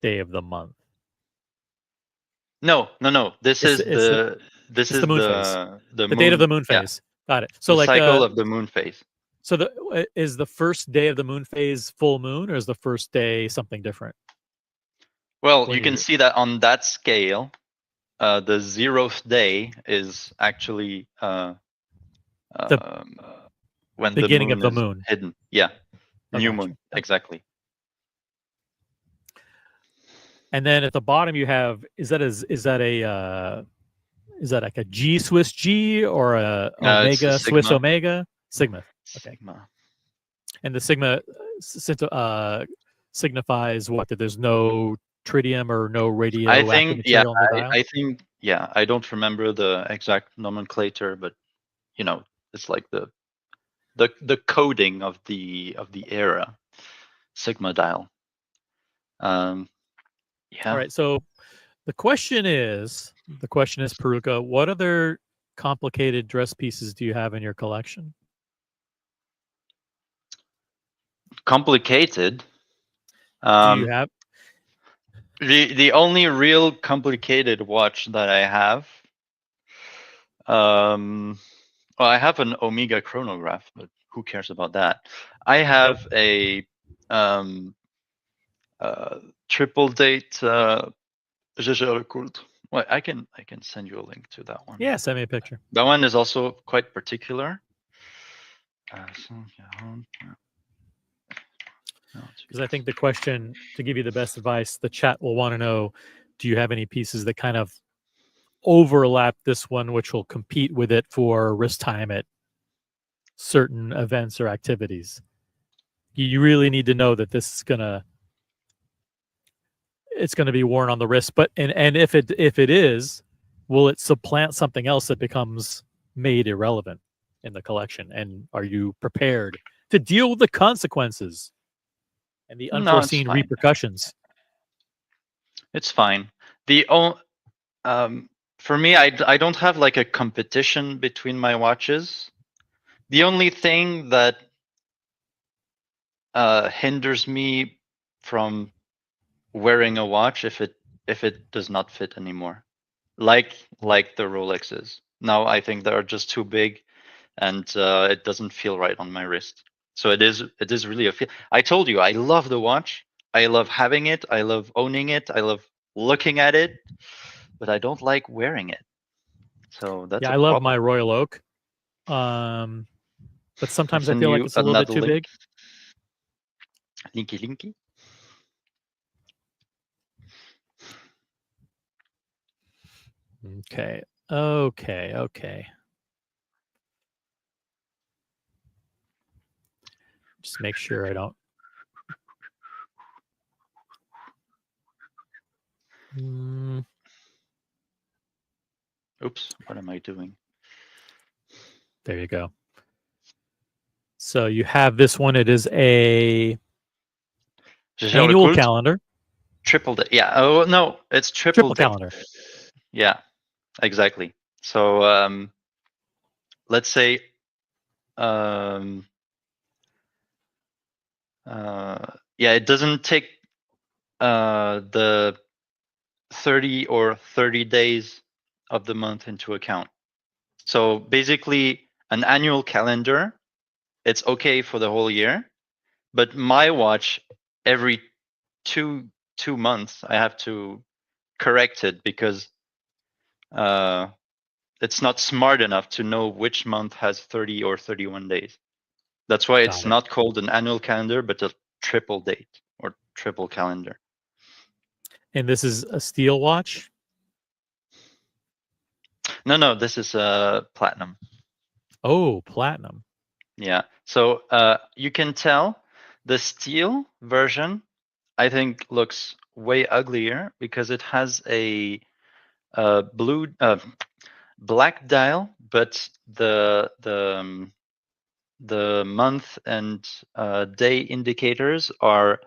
day of the month. No. This is the moon phase. The date of the moon phase. Got it. So the cycle of the moon phase. So is the first day of the moon phase full moon, or is the first day something different? Well, you can see that on that scale. the 0th day is actually when the beginning moon of the is moon. hidden. Yeah, new gotcha. moon, exactly. And then at the bottom you have, is that like a G Swiss G or a It's a Omega Swiss Sigma. Omega? Sigma. Okay. Sigma. And the Sigma signifies what? That there's no tritium or no radioactive material on the dial? I think, yeah, I don't remember the exact nomenclature, but you know, it's like the coding of the era. Sigma dial. Yeah. All right. So the question is, Peruka, what other complicated dress pieces do you have in your collection? Complicated. Do you have the only real complicated watch that I have? Well, I have an Omega chronograph, but who cares about that? I have a triple date. Well, I can send you a link to that one. Yeah, send me a picture. That one is also quite particular. Because I think the question, to give you the best advice, the chat will want to know, do you have any pieces that kind of overlap this one, which will compete with it for wrist time at certain events or activities? You really need to know that this is it's gonna be worn on the wrist. But and if it is, will it supplant something else that becomes made irrelevant in the collection? And are you prepared to deal with the consequences and the unforeseen repercussions? It's fine. For me, I don't have like a competition between my watches. The only thing that hinders me from wearing a watch if it does not fit anymore, like the Rolexes. Now I think they are just too big, and it doesn't feel right on my wrist. So it is really a feel. I told you, I love the watch. I love having it. I love owning it. I love looking at it, but I don't like wearing it. So that's I love my Royal Oak, but sometimes I feel like it's a little bit too big. Linky. Okay. Just make sure I don't. Oops, what am I doing? There you go. So you have this one. It is a annual calendar. Triple day. Yeah. Oh no, it's triple calendar. Yeah, exactly. So let's say it doesn't take the 30 days of the month into account. So basically, an annual calendar, it's okay for the whole year, but my watch, every two months, I have to correct it because it's not smart enough to know which month has 30 or 31 days. That's why it's not called an annual calendar, but a triple date or triple calendar. And this is a steel watch? No, this is platinum. Oh, platinum. Yeah. So you can tell the steel version, I think, looks way uglier because it has a black dial, but the month and day indicators are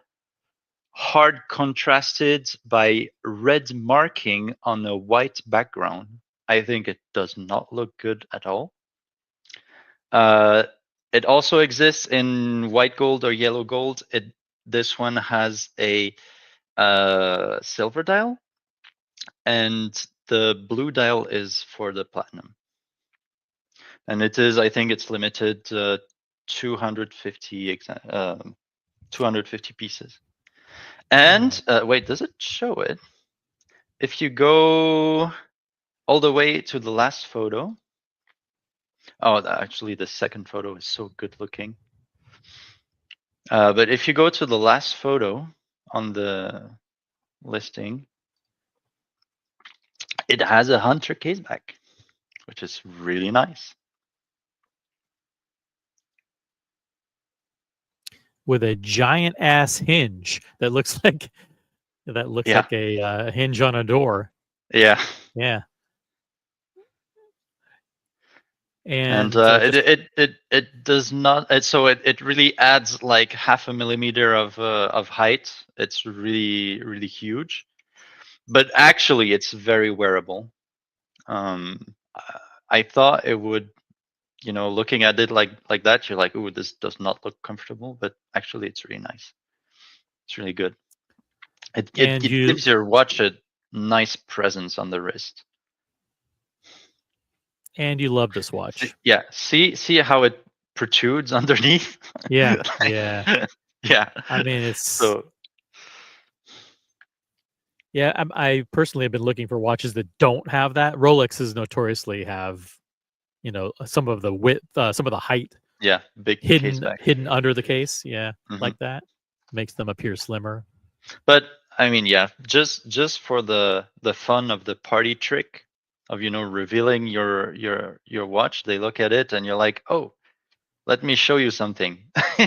hard contrasted by red marking on a white background. I think it does not look good at all. It also exists in white gold or yellow gold. This one has a silver dial, and the blue dial is for the platinum. And it is, I think it's limited 250 pieces. And wait, does it show it? If you go all the way to the last photo. Oh, actually, the second photo is so good looking. But if you go to the last photo on the listing, it has a Hunter caseback, which is really nice. With a giant ass hinge that looks like like a hinge on a door. Yeah. Yeah. And it does not. So it really adds like 0.5 millimeter of height. It's really huge, but actually it's very wearable. I thought it would, looking at it like that, you're like, oh, this does not look comfortable, but actually it's really nice. It's really good. It gives your watch a nice presence on the wrist. And you love this watch. Yeah. See how it protrudes underneath? Yeah. Yeah. Yeah. I mean, it's so. Yeah, I personally have been looking for watches that don't have that. Rolexes notoriously have, some of the width, some of the height. Yeah, big hidden under the case. Yeah, like that makes them appear slimmer. But I mean, yeah, just for the fun of the party trick of revealing your watch, they look at it and you're like, oh, let me show you something.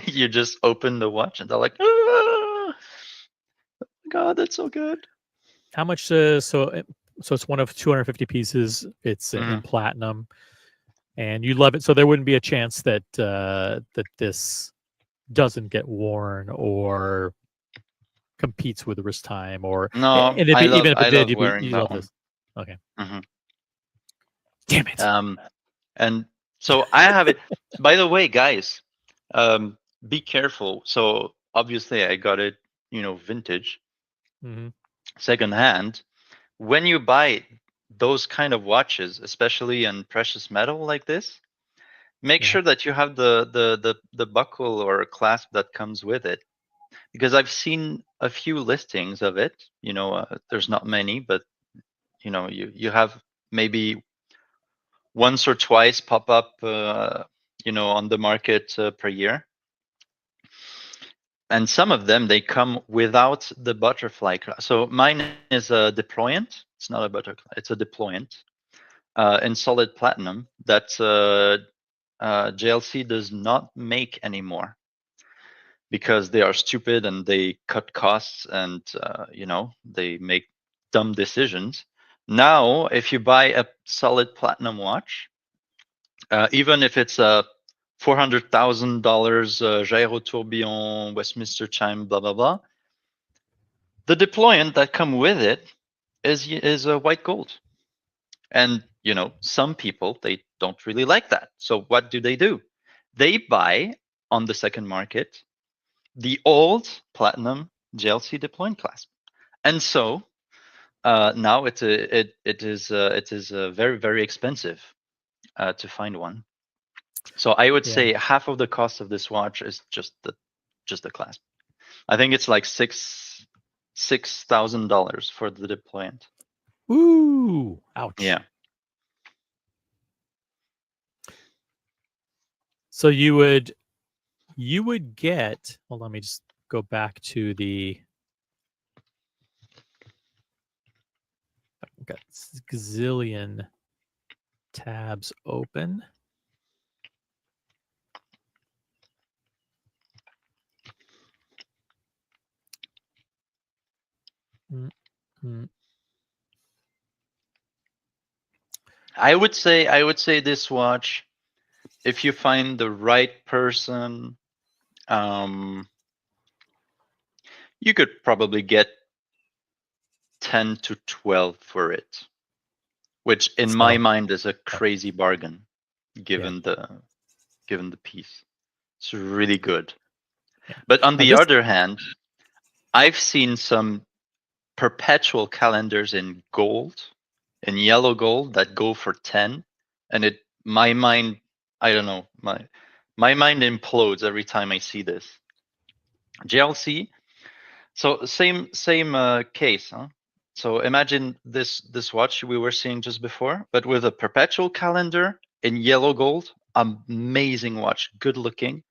You just open the watch and they're like, oh God, that's so good. How much? So it's one of 250 pieces. It's in platinum, and you love it. So there wouldn't be a chance that that this doesn't get worn or competes with wrist time, or no. And even if it did, you love this. Okay. Damn it. And so I have it. By the way, guys, be careful. So obviously I got it, vintage, secondhand. When you buy those kind of watches, especially in precious metal like this, make sure that you have the buckle or clasp that comes with it, because I've seen a few listings of it. There's not many, but you have maybe once or twice pop up, on the market per year. And some of them, they come without the butterfly clasp. So mine is a deployant. It's not a butterfly. It's a deployant in solid platinum that JLC does not make anymore because they are stupid and they cut costs and they make dumb decisions. Now, if you buy a solid platinum watch, even if it's a $400,000 gyro tourbillon, Westminster chime, blah blah blah, the deployant that come with it is a white gold, and some people, they don't really like that. So what do? They buy on the second market the old platinum JLC deployant clasp, and so now it is very, very expensive to find one. So I would say half of the cost of this watch is just the clasp. I think it's like $6,000 for the deployant. Ooh, ouch. Yeah. So you would get. Hold on, let me just go back to the. I've got gazillion tabs open. I would say this watch, if you find the right person, you could probably get 10 to 12 for it, which in my mind is a crazy bargain given the piece. It's really good. But on the other hand, I've seen some perpetual calendars in gold, in yellow gold, that go for 10, and my mind, I don't know, my mind implodes every time I see this. JLC, so same case, huh? So imagine this watch we were seeing just before, but with a perpetual calendar in yellow gold. Amazing watch, good looking.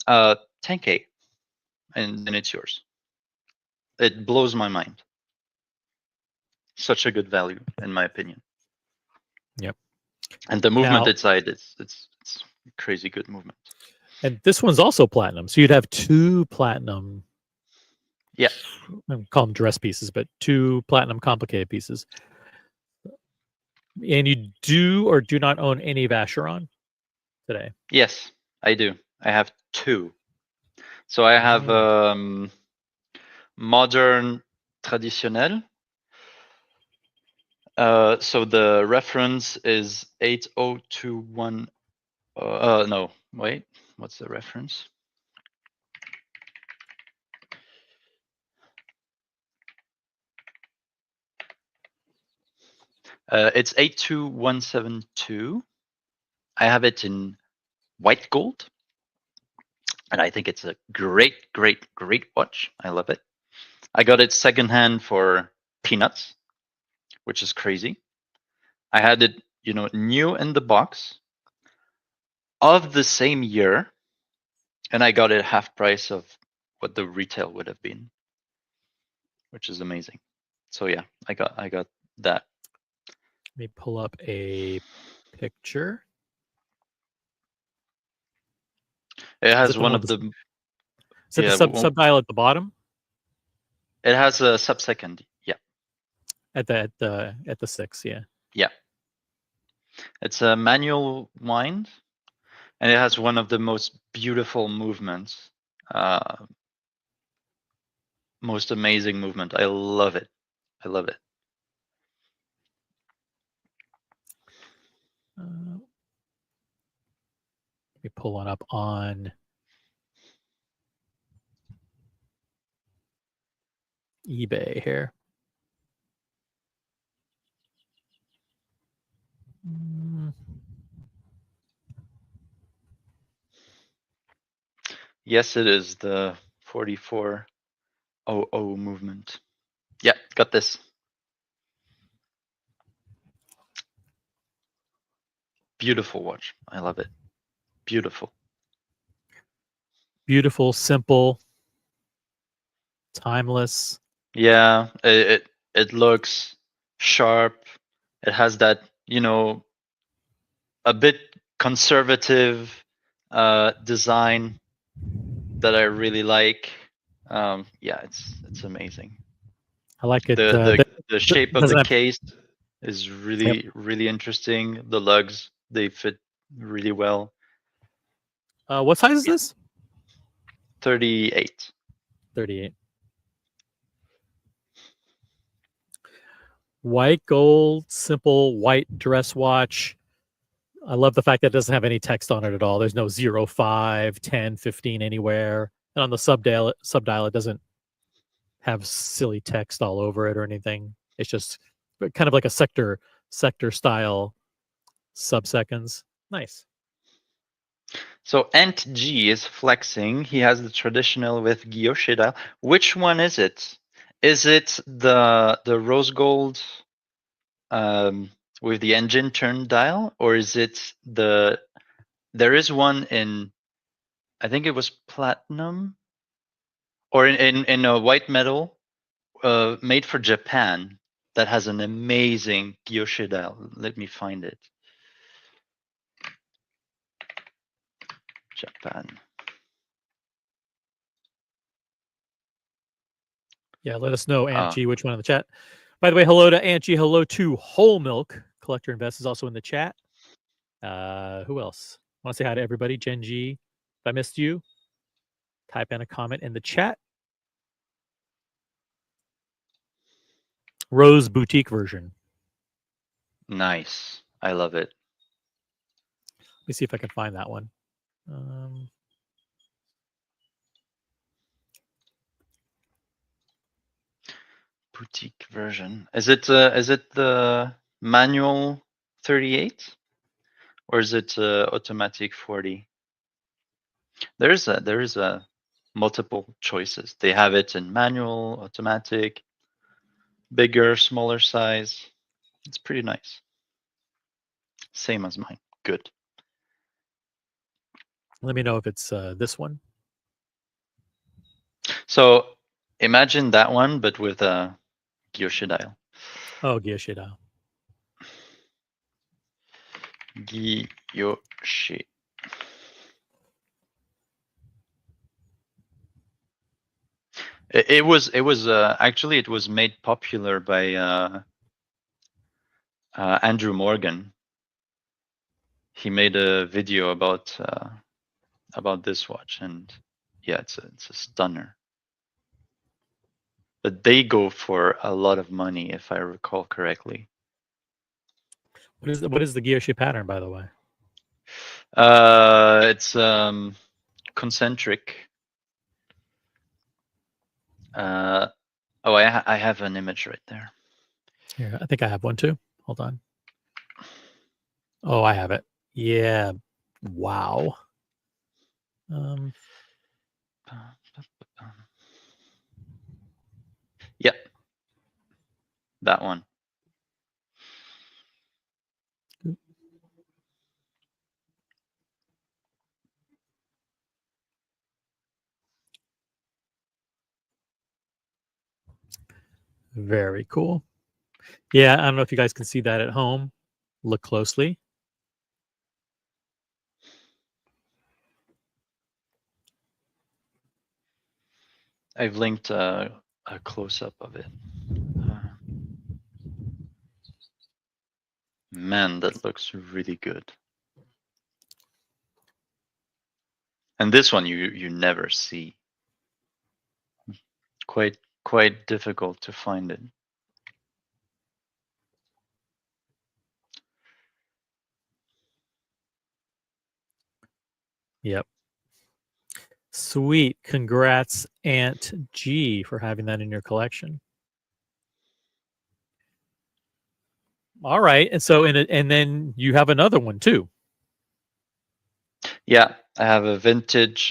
10K, and then it's yours. It blows my mind. Such a good value, in my opinion. Yep. And the movement Now, inside, it's crazy good movement. And this one's also platinum, so you'd have 2 platinum. Yeah. I call them dress pieces, but 2 platinum complicated pieces. And you do or do not own any Vacheron today? Yes, I do. I have 2. So I have modern traditionnel. So the reference is 8021. No, wait. What's the reference? It's 82172. I have it in white gold, and I think it's a great watch. I love it. I got it secondhand for peanuts, which is crazy. I had it, new in the box of the same year, and I got it half price of what the retail would have been, which is amazing. So yeah, I got that. Let me pull up a picture. It has one of the. Is it the sub-dial at the bottom? It has a sub-second. Yeah. At the 6, yeah. Yeah. It's a manual wind, and it has one of the most beautiful movements. Most amazing movement. I love it. I love it. Let me pull one up on eBay here. Yes, it is the 4400 movement. Yeah, got this. Beautiful watch. I love it. Beautiful. Beautiful, simple, timeless. Yeah, it looks sharp. It has that, a bit conservative design that I really like. Yeah, it's amazing. I like it. The shape of the case is really, Yep. really interesting. The lugs, they fit really well. What size is this? 38. 38. White gold, simple white dress watch. I love the fact that it doesn't have any text on it at all. There's no 0, 5, 10, 15 anywhere. And on the subdial, it doesn't have silly text all over it or anything. It's just kind of like a sector style sub-seconds. Nice. So Ant G is flexing. He has the traditional with guilloche dial. Which one is it? Is it the rose gold with the engine turn dial, or is it there is one in, I think it was platinum, or in a white metal made for Japan that has an amazing guilloche dial. Let me find it. Japan. Yeah, let us know, Aunt G, which one in the chat. By the way, hello to Aunt G. Hello to Whole Milk. Collector Invest is also in the chat. Who else? Want to say hi to everybody. Jen G. If I missed you, type in a comment in the chat. Rose Boutique version. Nice. I love it. Let me see if I can find that one. Boutique version. Is it the manual 38, or is it automatic 40? There is a multiple choices. They have it in manual, automatic. bigger, smaller size. It's pretty nice. Same as mine. Good. Let me know if it's this one. So imagine that one, but with a guilloche dial. Oh, guilloche dial. Guilloche. It was actually it was made popular by Andrew Morgan. He made a video about this watch, and yeah, it's a stunner. But they go for a lot of money, if I recall correctly. What is the guilloche pattern, by the way? It's concentric. Oh, I have an image right there. Here, I think I have one too. Hold on. Oh, I have it. Yeah. Wow. Yep. That one. Very cool. Yeah, I don't know if you guys can see that at home. Look closely. I've linked a close-up of it. Man, that looks really good. And this one you never see. Quite difficult to find it. Yep. Sweet. Congrats, Aunt G, for having that in your collection. All right. And so and then you have another one too. Yeah, I have a vintage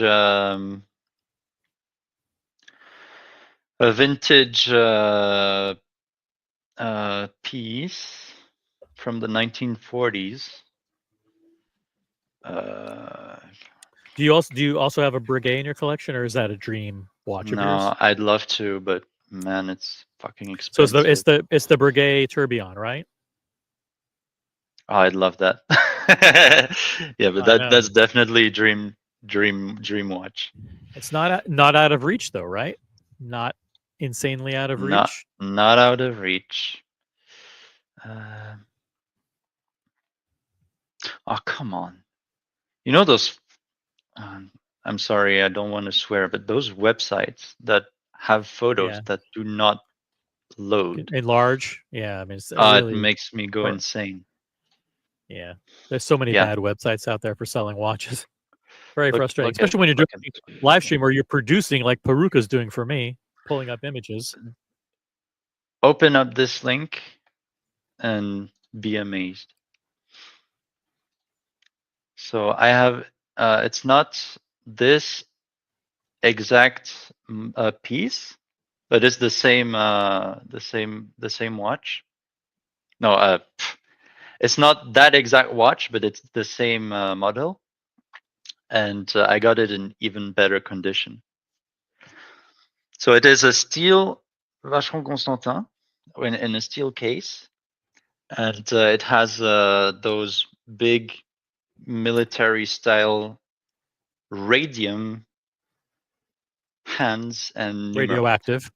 piece from the 1940s. Do you also have a Breguet in your collection, or is that a dream watch of yours? No, I'd love to, but man, it's fucking expensive. So it's the Breguet Tourbillon, right? Oh, I'd love that. Yeah, but that's definitely dream watch. It's not out of reach though, right? Not insanely out of reach. Not out of reach. Oh, come on. You know those I'm sorry, I don't want to swear, but those websites that have photos that do not load. Enlarge. Yeah, I mean, it's it makes me go insane. Yeah, there's so many bad websites out there for selling watches. Very frustrating, especially when you're doing live stream or you're producing like Peruka's doing for me, pulling up images. Open up this link and be amazed. So I have, it's not this exact piece, but it's the same watch. No, it's not that exact watch, but it's the same model, and I got it in even better condition. So it is a steel Vacheron Constantin in a steel case, and it has those big military style radium hands and radioactive.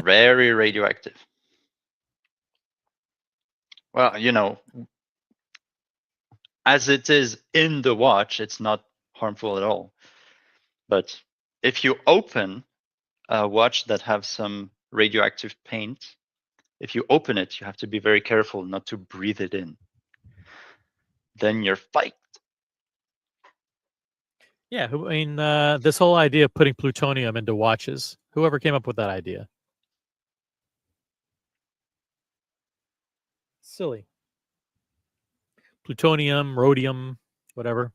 Very radioactive. Well, you know, as it is in the watch, it's not harmful at all. But if you open a watch that have some radioactive paint, if you open it, you have to be very careful not to breathe it in. Then you're fucked. Yeah, I mean, this whole idea of putting plutonium into watches, whoever came up with that idea? Silly. Plutonium, rhodium, whatever.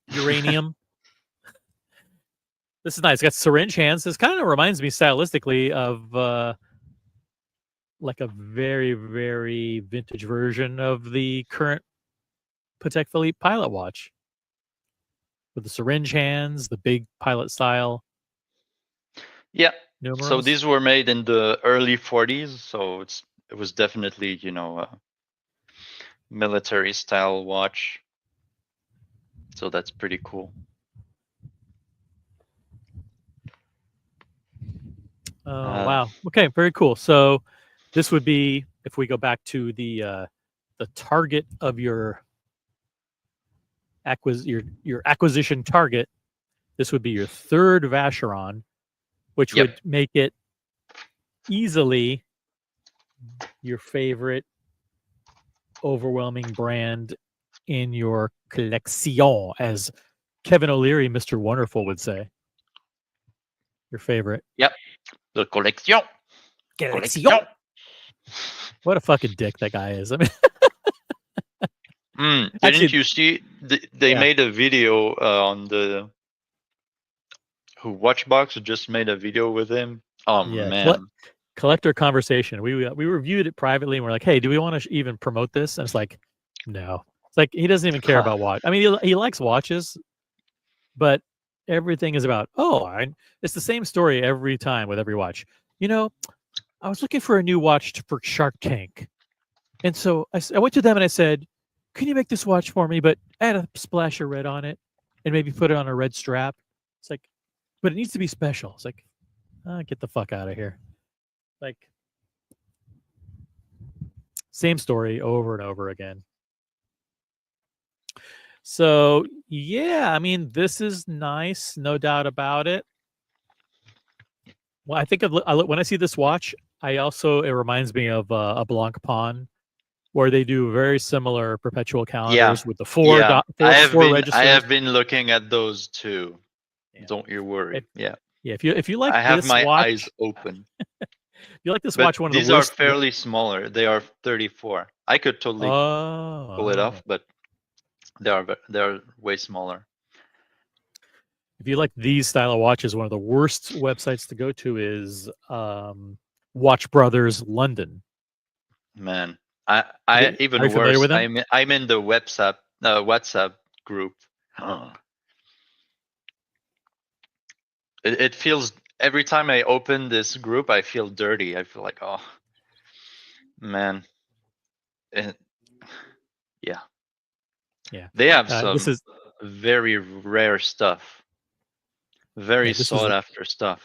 Uranium. This is nice. It's got syringe hands. This kind of reminds me stylistically of like a very, very vintage version of the current Patek Philippe pilot watch with the syringe hands, the big pilot style. Yeah. Numerals. So these were made in the early 40s. So it was definitely, you know, a military style watch. So that's pretty cool. Wow. Okay, very cool. So this would be, if we go back to the target of your acquisition target, this would be your third Vacheron, which would make it easily your favorite overwhelming brand in your collection, as Kevin O'Leary, Mr. Wonderful, would say. Your favorite. Yep. The collection. Collection. What a fucking dick that guy is. I mean, didn't you see? They made a video on the Watchbox just made a video with him. Oh man. Collector Conversation. We reviewed it privately and we're like, hey, do we want to even promote this? And it's like, no. It's like he doesn't even care about watch. I mean, he likes watches, but everything is about, it's the same story every time with every watch. You know, I was looking for a new watch for Shark Tank. And so I went to them and I said, can you make this watch for me? But add a splash of red on it and maybe put it on a red strap. It's like, but it needs to be special. It's like, get the fuck out of here. Like, same story over and over again. So, yeah, I mean, this is nice. No doubt about it. Well, I think when I see this watch, it reminds me of a Blanc Pawn, where they do very similar perpetual calendars with the four registers. I have been looking at those too. Yeah. Don't you worry. If you like, I have my eyes open. If you like this watch, these are fairly smaller. They are 34. I could totally pull it off, but they're way smaller. If you like these style of watches, one of the worst websites to go to is Watch Brothers London. Man, I even worse. I'm in the WhatsApp group. It feels, every time I open this group, I feel dirty. I feel like, oh man. Yeah. They have some very rare stuff. Very sought after stuff.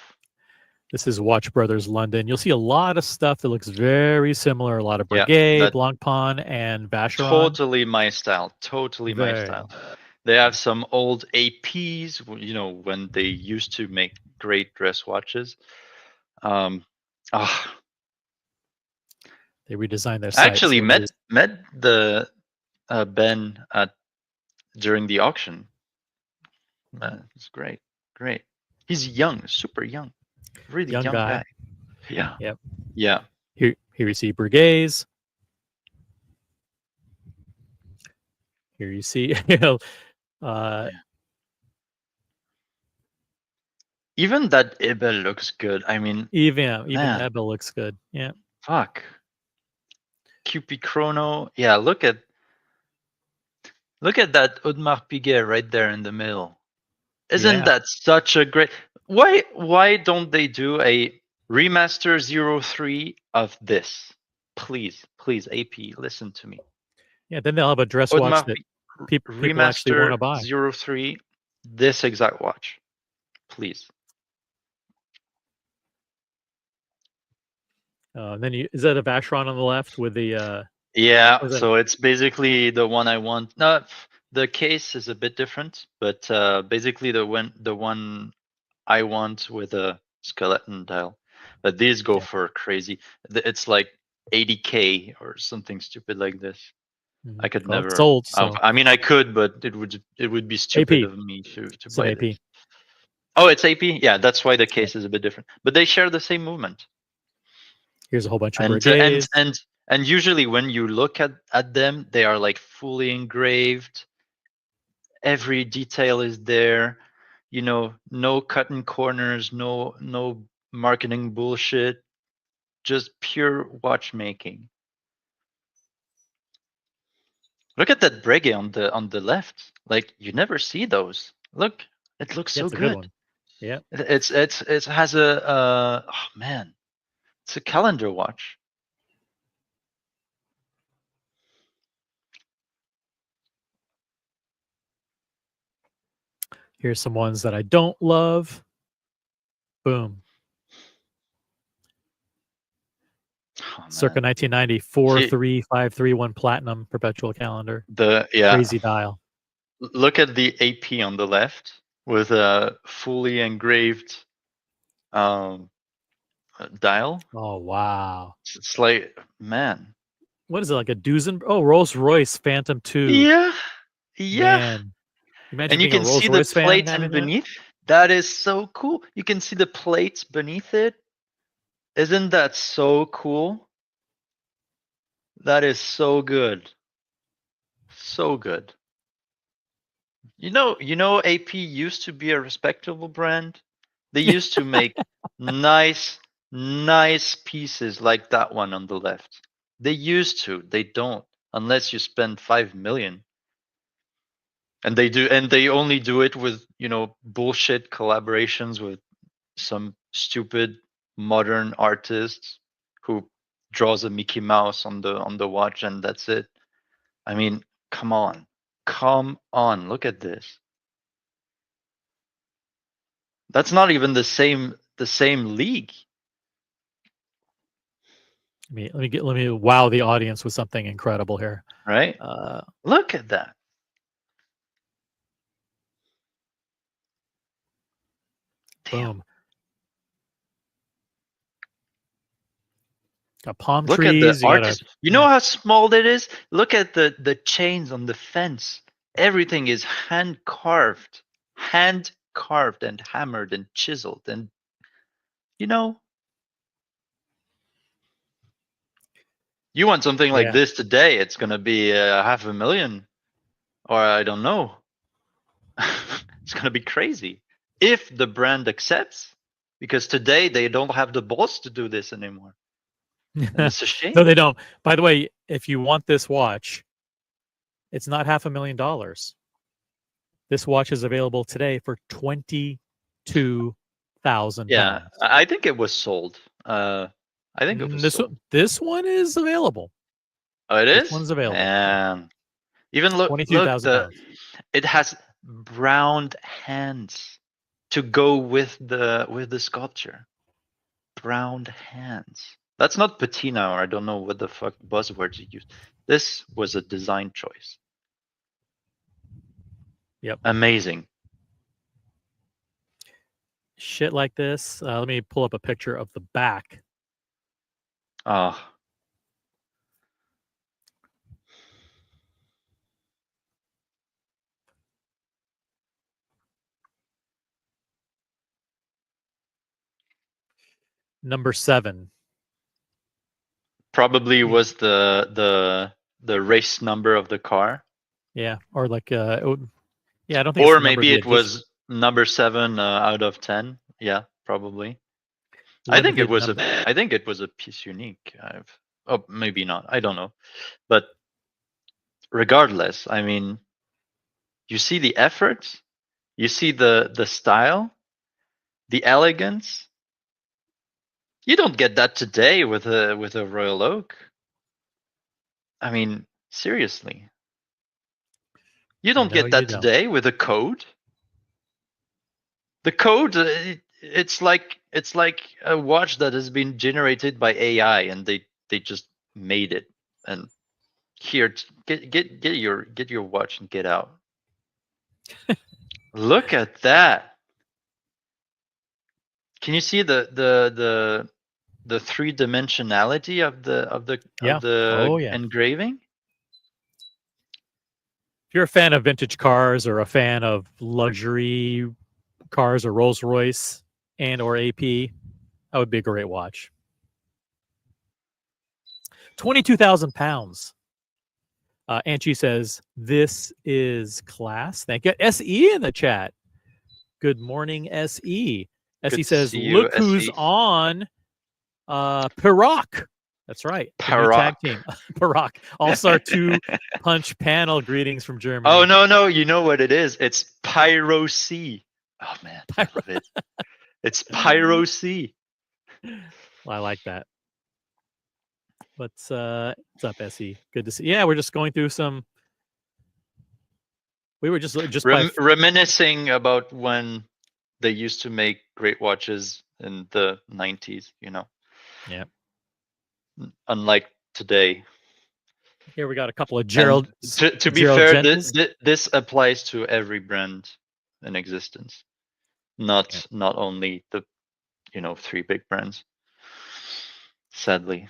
This is Watch Brothers London. You'll see a lot of stuff that looks very similar. A lot of Breguet, Blanc Pawn, and Vacheron. Totally my style. Totally my style. They have some old APs, you know, when they used to make great dress watches. They redesigned their site. Actually, met the Ben during the auction. It's great. He's young, super young, really young guy. Yeah. Yep. Yeah. Here you see Breguets. Here you see, even that Ebel looks good. I mean, even Ebel looks good. Yeah. Fuck. QP Chrono. Yeah. Look at that Audemars Piguet right there in the middle. Isn't that such a great? Why don't they do a remaster 03 of this? Please, AP, listen to me. Yeah, then they'll have a dress watch that people actually want to buy. 03, this exact watch, please. Then is that a Vacheron on the left with the? Yeah, so it's basically the one I want. No, the case is a bit different, but basically the one I want with a skeleton dial. But these go for crazy. It's like 80K or something stupid like this. I could never. It's old, so. I mean, I could, but it would be stupid of me to buy AP. This. Oh, it's AP. Yeah, that's why the case is a bit different. But they share the same movement. Here's a whole bunch of Breguets. And usually when you look at them, they are like fully engraved. Every detail is there. You know, no cutting corners, no marketing bullshit. just pure watchmaking. Look at that breguet on the left. Like, you never see those. Look, it looks so good. good. One. Yeah. It has a oh man, it's a calendar watch. Here's some ones that I don't love. Boom. Oh, Circa 1990, 43531 platinum perpetual calendar. Crazy dial. Look at the AP on the left with a fully engraved dial. Oh wow. It's like, man. What is it, like a Duesenberg? Oh, Rolls-Royce Phantom 2. Yeah. Man. Imagine And you being can a see the Rolls-Royce fan plates having underneath. That is so cool. You can see the plates beneath it. Isn't that so cool? That is so good. So good. You know, AP used to be a respectable brand. They used to make nice pieces like that one on the left. They used to. They don't, unless you spend 5 million. And they do, and they only do it with, you know, bullshit collaborations with some stupid modern artists who draws a Mickey Mouse on the watch, and that's it. I mean, come on. Look at this. That's not even the same league. Let me wow the audience with something incredible here. Right? Look at that. Boom. Got palm Look trees. at the artist. You know how small that is? Look at the chains on the fence. Everything is hand carved and hammered and chiseled. And, you know, you want something like this today, it's going to be $500,000, or I don't know. It's going to be crazy if the brand accepts, because today they don't have the balls to do this anymore. And it's a shame. No, they don't. By the way, if you want this watch, it's not $500,000. This watch is available today for £22,000. Yeah, I think it was sold. I think it was sold. This one is available. Oh, it is? This one's available. And even look, it has browned hands to go with the sculpture. Browned hands. That's not patina, or I don't know what the fuck buzzwords you use. This was a design choice. Yep. Amazing. Shit like this. Let me pull up a picture of the back. Oh. Number 7. Probably was the race number of the car. Yeah, or like I don't think. Or maybe it was number 7 out of 10. Yeah, probably. I think it was a piece unique. Oh, maybe not. I don't know. But regardless, I mean, you see the effort, you see the style, the elegance. You don't get that today with a Royal Oak. I mean, seriously. You don't get that today with a code. The code, it's like a watch that has been generated by AI, and they just made it. And here, get your watch and get out. Look at that. Can you see the 3-dimensionality of the engraving? If you're a fan of vintage cars or a fan of luxury cars or Rolls-Royce and or AP, that would be a great watch. 22,000 pounds. Angie says, this is class. Thank you. SE in the chat. Good morning, SE. SE says, look who's on. Pirok. That's right. The new tag Pirok. team. Pirok. All-Star 2 punch panel. Greetings from Germany. Oh, no. You know what it is? It's Pyro C. Oh, man. I love it. It's Pyro C. Well, I like that. What's up, SE? Good to see. Yeah, we're just going through some. We were just reminiscing about when they used to make great watches in the 90s, you know. Yeah. Unlike today. Here we got a couple of Gerald. To be fair, this applies to every brand in existence, not only the 3 big brands. Sadly.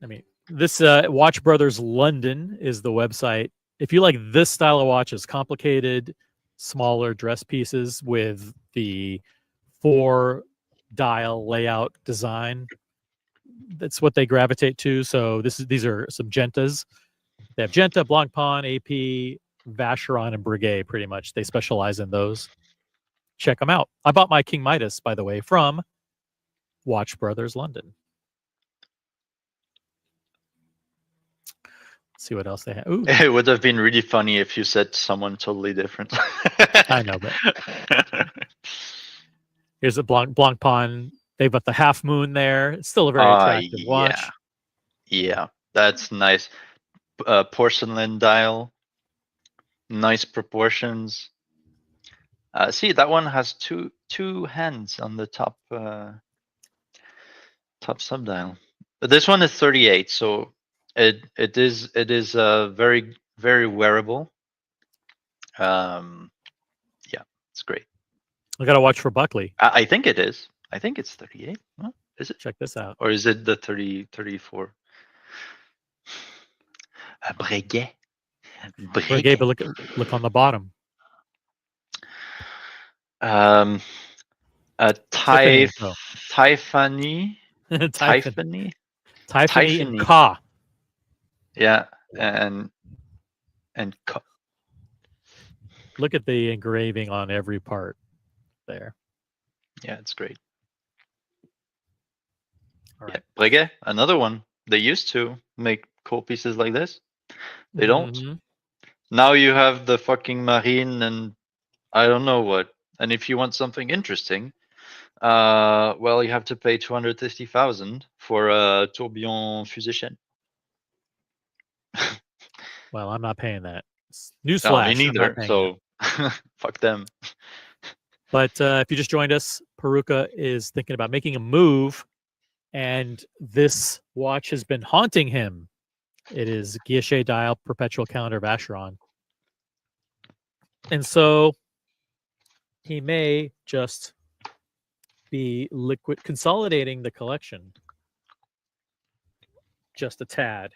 I mean, this Watch Brothers London is the website. If you like this style of watches, complicated, smaller dress pieces with the 4-dial layout design, that's what they gravitate to. So these are some Gentas. They have Genta, Blancpain, AP, Vacheron, and Breguet. Pretty much, they specialize in those. Check them out. I bought my King Midas, by the way, from Watch Brothers London. See what else they have. Ooh. It would have been really funny if you said someone totally different. I know, but here's a Blancpain. They've got the half moon there. It's still a very attractive watch. Yeah, that's nice. Porcelain dial, nice proportions. See, that one has two hands on the top subdial. But this one is 38, so it is very, very wearable. Yeah, it's great. I got to watch for Buckley. I think it is. I think it's 38. Huh? Is it? Check this out. Or is it the 34? Breguet. Breguet, but look on the bottom. Tiffany. Tiffany and Ka. Yeah, and Ka. Look at the engraving on every part there. Yeah, it's great. All right. Yeah, Breguet, another one. They used to make cool pieces like this. They don't. Now you have the fucking Marine and I don't know what. And if you want something interesting, well, you have to pay 250,000 for a tourbillon fusée. Well, I'm not paying that. Newsflash. No, me neither. So fuck them. But if you just joined us, Peruka is thinking about making a move, and this watch has been haunting him. It is Guilloche dial perpetual calendar Vacheron. And so he may just be consolidating the collection just a tad.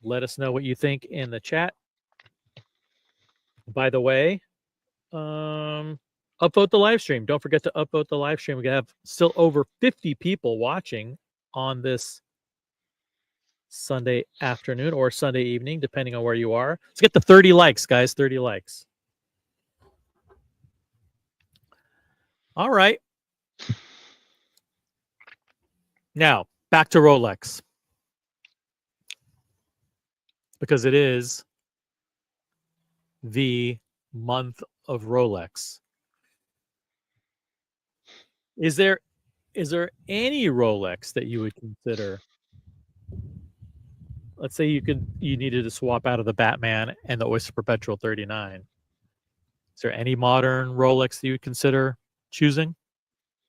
Let us know what you think in the chat. By the way, upvote the live stream. Don't forget to upvote the live stream. We have still over 50 people watching on this Sunday afternoon or Sunday evening, depending on where you are. Let's get to 30 likes, guys. 30 likes. All right. Now, back to Rolex. Because it is the month of Rolex. Is there any Rolex that you would consider? Let's say you needed to swap out of the Batman and the Oyster Perpetual 39. Is there any modern Rolex that you would consider choosing?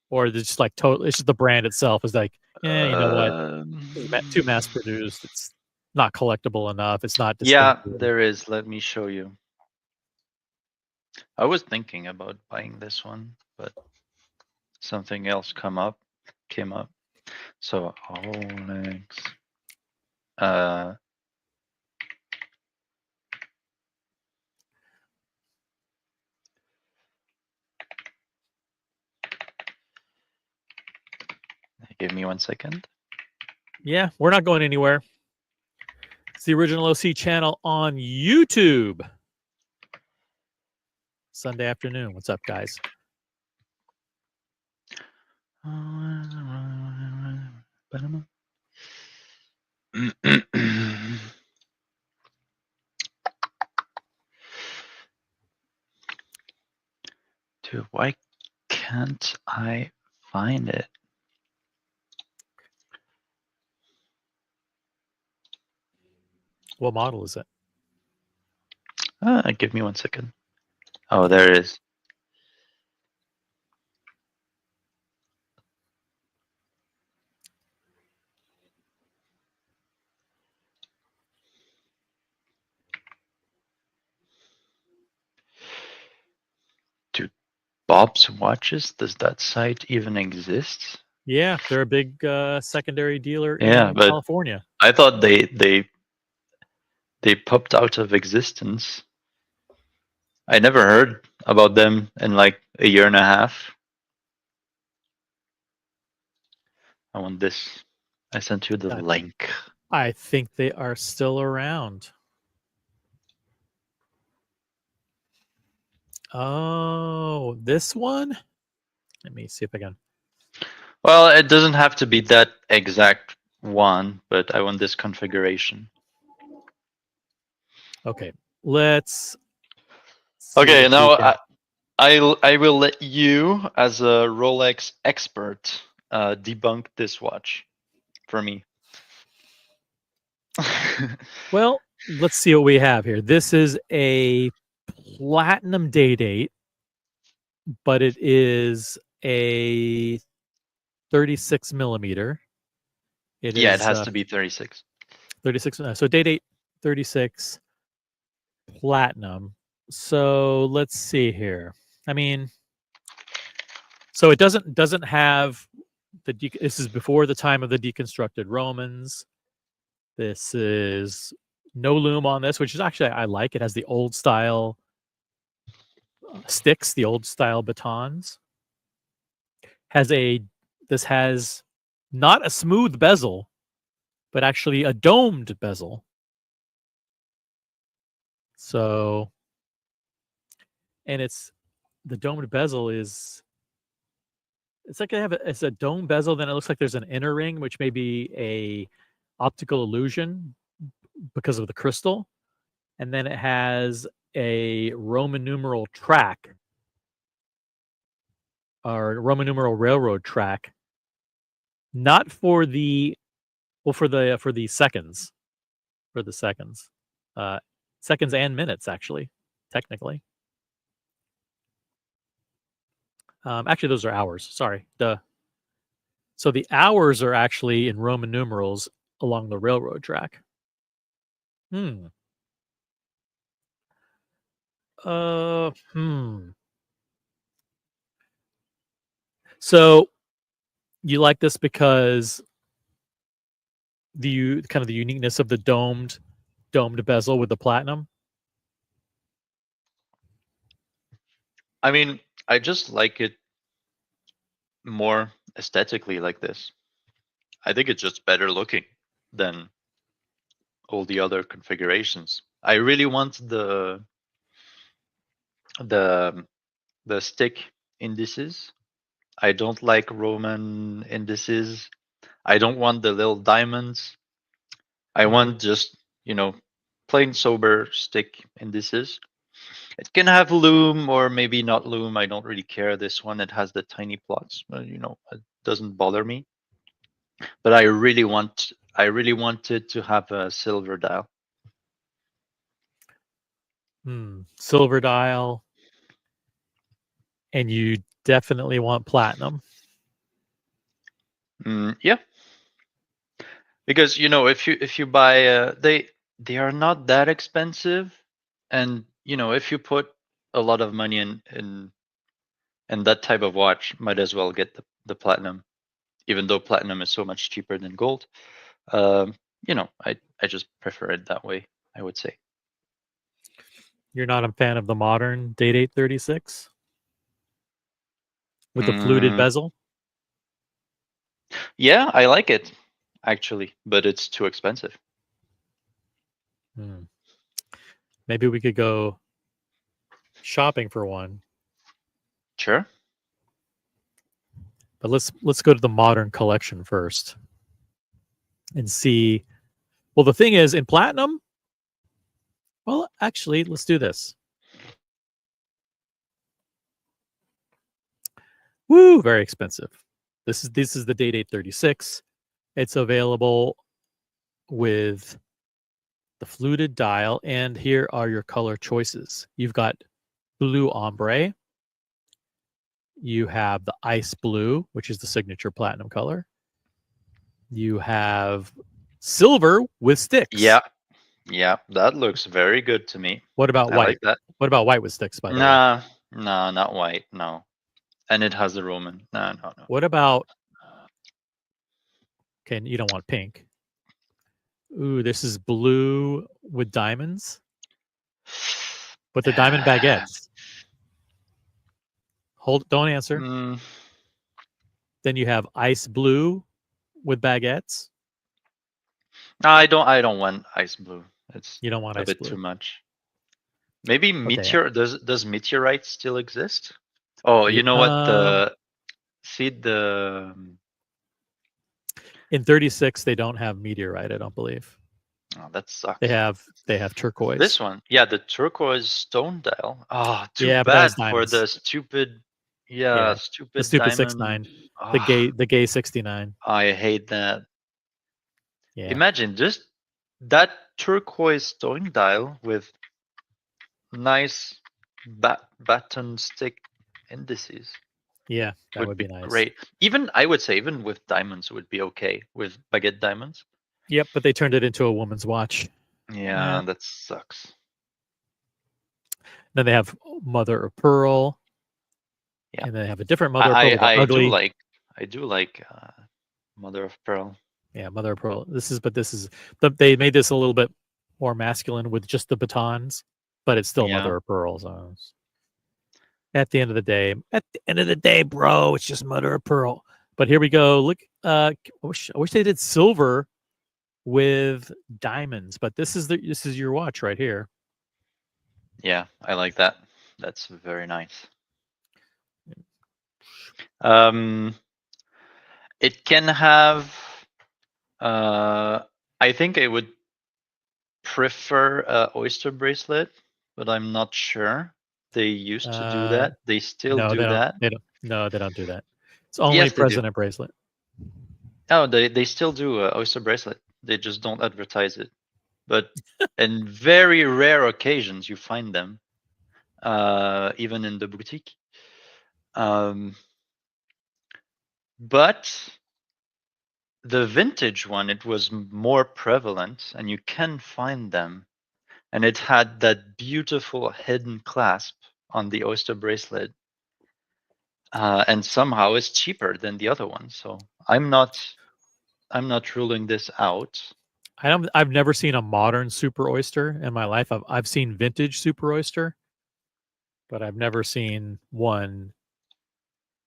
Or is it just like it's just the brand itself is like, you know what? It's too mass produced. It's not collectible enough. It's not. Yeah, there is. Let me show you. I was thinking about buying this one, but something else came up. So Rolex. Give me 1 second. Yeah, we're not going anywhere. It's the original OC channel on YouTube. Sunday afternoon. What's up, guys? Dude, why can't I find it? What model is it? Give me 1 second. Oh, there it is. Dude, Bob's Watches? Does that site even exist? Yeah, they're a big secondary dealer Yeah, in but California. I thought they popped out of existence. I never heard about them in like a year and a half. I want this. I sent you the link. I think they are still around. Oh, this one? Let me see if I can. Well, it doesn't have to be that exact one, but I want this configuration. Okay, let's. Okay, now I will let you, as a Rolex expert, debunk this watch for me. Well, let's see what we have here. This is a platinum day-date, but it is a 36 millimeter. It yeah, is, it has to be 36. 36. So day-date 36 platinum. So let's see here. I mean, so it doesn't have the. This is before the time of the deconstructed Romans. This is no loom on this, which is actually I like. It has the old style sticks, the old style batons. This has not a smooth bezel, but actually a domed bezel. So, and the domed bezel is, it's like it's a dome bezel. Then it looks like there's an inner ring, which may be a optical illusion because of the crystal. And then it has a Roman numeral track or Roman numeral railroad track, not for the, well, for the seconds, seconds and minutes, actually, technically. Actually, those are hours. Sorry. So the hours are actually in Roman numerals along the railroad track. So you like this because the kind of the uniqueness of the domed bezel with the platinum? I mean, I just like it more aesthetically like this. I think it's just better looking than all the other configurations. I really want the stick indices. I don't like Roman indices. I don't want the little diamonds. I want just, plain sober stick indices. It can have loom or maybe not loom. I don't really care. This one, it has the tiny plots. It doesn't bother me. But I really wanted to have a silver dial. Silver dial. And you definitely want platinum. Yeah. Because if you buy they are not that expensive, and if you put a lot of money in that type of watch, might as well get the platinum, even though platinum is so much cheaper than gold. I just prefer it that way, I would say. You're not a fan of the modern Date 36 with the fluted bezel? Yeah, I like it actually, but it's too expensive. Maybe we could go shopping for one. Sure. But let's go to the modern collection first and see. Well, the thing is, in platinum, well, actually, let's do this. Woo, very expensive. This is the Date 836. It's available with the fluted dial, and here are your color choices. You've got blue ombre. You have the ice blue, which is the signature platinum color. You have silver with sticks. Yeah. Yeah, that looks very good to me. What about I white? like that. What about white with sticks, by the way? Nah, not white. No. And it has the Roman. No. What about... Okay, you don't want pink. Ooh, this is blue with diamonds. But they're diamond baguettes. Don't answer. Then you have ice blue with baguettes. No, I don't want ice blue. You don't want a ice bit blue. too much. Maybe Okay. meteor. Does meteorite still exist? Oh, you know what? In 36, they don't have meteorite, I don't believe. Oh, that sucks. They have turquoise. This one, yeah, the turquoise stone dial. Oh, too Yeah, but bad that's for diamonds. the stupid. Yeah, stupid. the stupid diamond. 6.9. The gay 69. I hate that. Yeah. Imagine just that turquoise stone dial with nice baton stick indices. Yeah, that would be nice. Great. Even I would say even with diamonds would be okay, with baguette diamonds. Yep, but they turned it into a woman's watch. Yeah, that sucks. Then they have mother of pearl. Yeah. And they have a different mother of pearl. I do like mother of pearl. Yeah, mother of pearl. They made this a little bit more masculine with just the batons, but it's still mother of pearl. So at the end of the day, bro, it's just mother of pearl. But here we go. Look, I wish they did silver with diamonds, but this is your watch right here. Yeah, I like that. That's very nice. It can have. I think I would prefer oyster bracelet, but I'm not sure. They used to do that. They still do that. They don't do that. It's only president bracelet. Oh, they still do oyster bracelet. They just don't advertise it. But in very rare occasions, you find them, even in the boutique. But the vintage one, it was more prevalent, and you can find them. And it had that beautiful hidden clasp on the oyster bracelet. And somehow it's cheaper than the other one. So I'm not ruling this out. I've never seen a modern super oyster in my life. I've seen vintage super oyster, but I've never seen one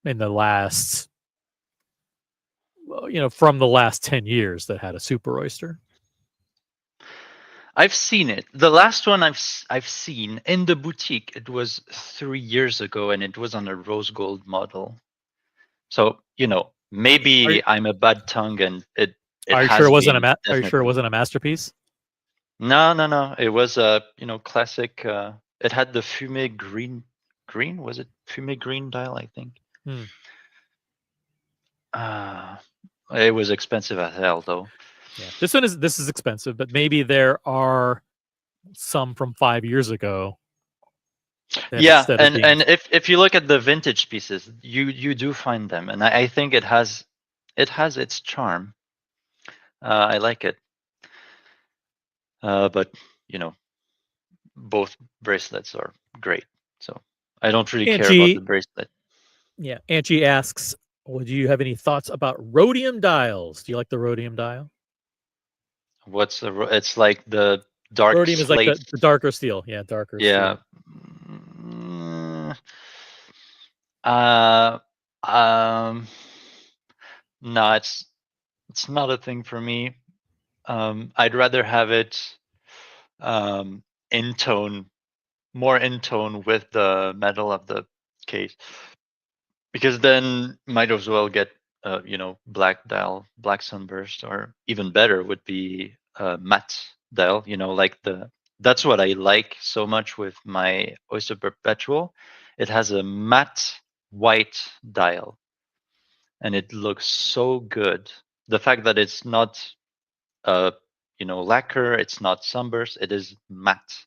in the last, from the last 10 years that had a super oyster. I've seen it. The last one I've seen in the boutique, it was 3 years ago, and it was on a rose gold model. So maybe I'm a bad tongue, and it. Are you sure it wasn't a masterpiece? No. It was a classic. It had the fumé green. Was it fumé green dial? I think. It was expensive as hell, though. Yeah, this is expensive, but maybe there are some from 5 years ago. Yeah, and if you look at the vintage pieces, you do find them, and I think it has its charm. I like it, but both bracelets are great, so I don't really care about the bracelet. Yeah, Angie asks, well, do you have any thoughts about rhodium dials? Do you like the rhodium dial? What's it's like the dark rhodium slate. Is like the darker steel. Yeah, darker steel. No, it's not a thing for me. I'd rather have it in tone more in tone with the metal of the case, because then might as well get black dial, black sunburst, or even better would be matte dial. That's what I like so much with my Oyster Perpetual. It has a matte white dial, and it looks so good. The fact that it's not lacquer, it's not sunburst, it is matte,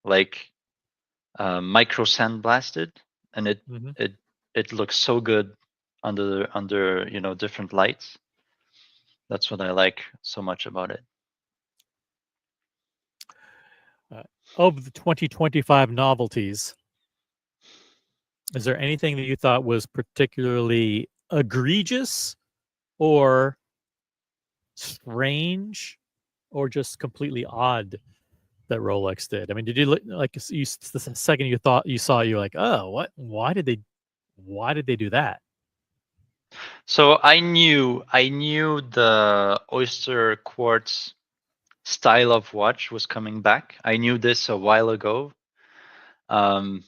like micro sandblasted, and it looks so good under different lights. That's what I like so much about it. Of the 2025 novelties, is there anything that you thought was particularly egregious or strange or just completely odd that Rolex did? I mean, did you look like the second you saw it, you're like, oh, what? Why did they do that? So I knew the Oyster Quartz style of watch was coming back. I knew this a while ago. But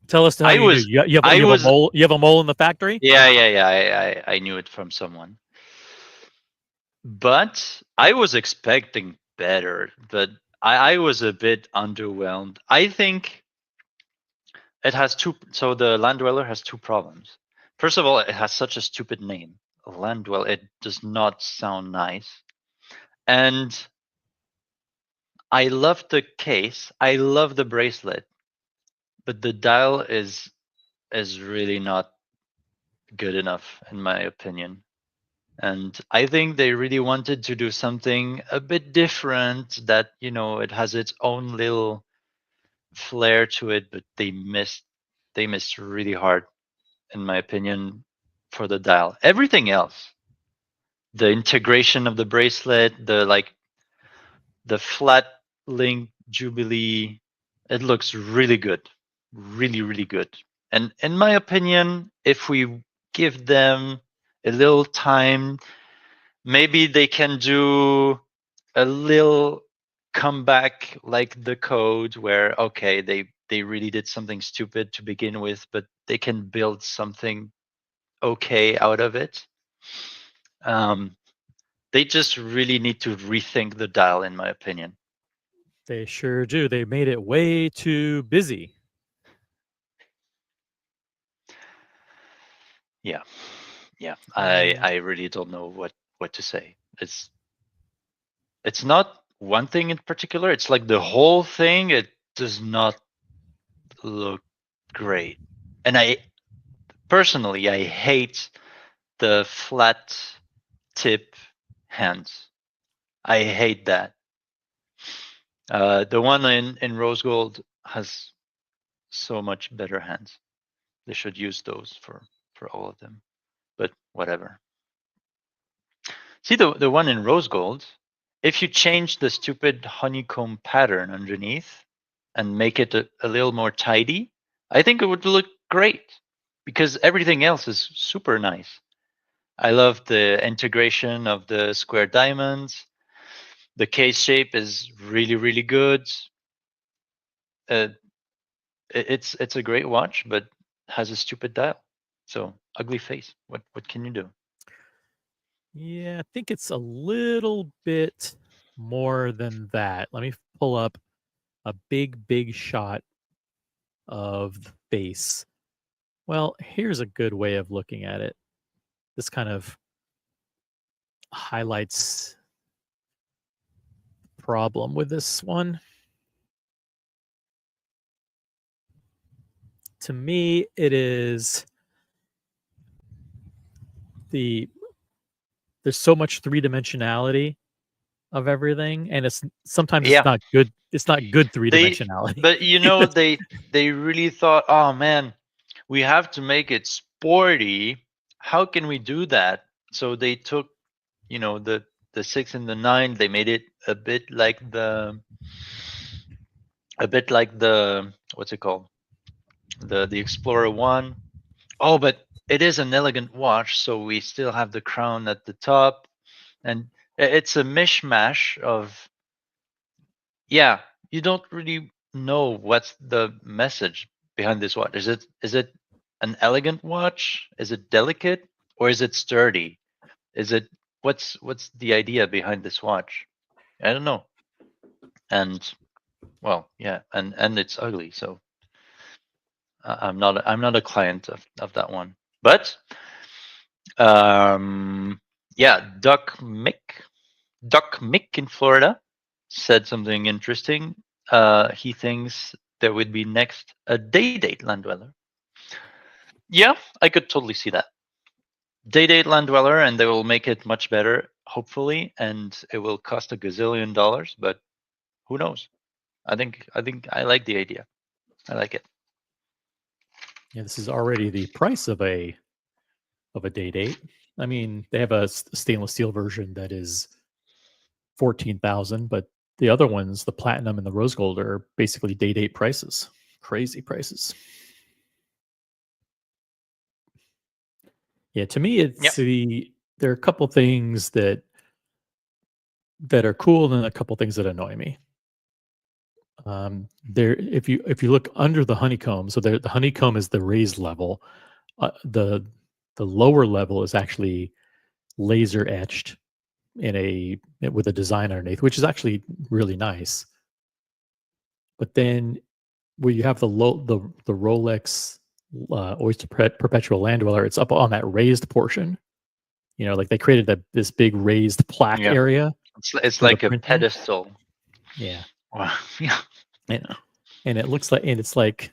tell us how you knew. You have a mole. You have a mole in the factory. Yeah. I knew it from someone. But I was expecting better. But I was a bit underwhelmed. I think it has two. So the Land Dweller has two problems. First of all, it has such a stupid name, Land Dweller. It does not sound nice. And I love the case. I love the bracelet, but the dial is really not good enough, in my opinion. And I think they really wanted to do something a bit different, that it has its own little flair to it, but they missed really hard, in my opinion, for the dial. Everything else, the integration of the bracelet, the flat link Jubilee, it looks really good, really good. And in my opinion, if we give them a little time, maybe they can do a little comeback, like the Code, where okay, they really did something stupid to begin with, but they can build something okay out of it. They just really need to rethink the dial, in my opinion. They sure do. They made it way too busy. Yeah. I really don't know what to say. It's not one thing in particular. It's like the whole thing. It does not look great. And I personally hate the flat tip hands. I hate that. The one in rose gold has so much better hands. They should use those for all of them. But whatever. See the one in rose gold, if you change the stupid honeycomb pattern underneath and make it a little more tidy, I think it would look great, because everything else is super nice. I love the integration of the square diamonds. The case shape is really good. It's a great watch, but has a stupid dial. So ugly face. What can you do? Yeah, I think it's a little bit more than that. Let me pull up a big shot of the face. Well, here's a good way of looking at it. This kind of highlights the problem with this one. To me, it is there's so much three-dimensionality of everything, and it's sometimes it's not good. It's not good three-dimensionality. But they really thought, oh man, we have to make it sporty. How can we do that? So they took, the 6 and the 9. They made it a bit like the what's it called? The Explorer 1. Oh, but it is an elegant watch, so we still have the crown at the top, and it's a mishmash of yeah, you don't really know what's the message behind this watch. Is it an elegant watch? Is it delicate, or is it sturdy? Is it what's the idea behind this watch? I don't know. And well, yeah, and it's ugly. So I'm not a client of that one. But yeah, Duck Mick in Florida said something interesting. He thinks there would be next a day-date land dweller. Yeah, I could totally see that. Day-date land dweller, and they will make it much better, hopefully, and it will cost $1 gazillion, but who knows? I think I like the idea. I like it. Yeah, this is already the price of a day-date. I mean, they have a stainless steel version that is 14,000, but the other ones, the platinum and the rose gold, are basically day-date prices. Crazy prices. Yeah, to me, it's there are a couple things that are cool, and a couple things that annoy me. There, if you look under the honeycomb, so the honeycomb is the raised level. The lower level is actually laser etched with a design underneath, which is actually really nice. But then where you have the Rolex Oyster Perpetual Land Dweller, it's up on that raised portion. You know, like they created this big raised plaque area. It's like a pedestal. Yeah. Wow. Yeah. And it looks like, and it's like,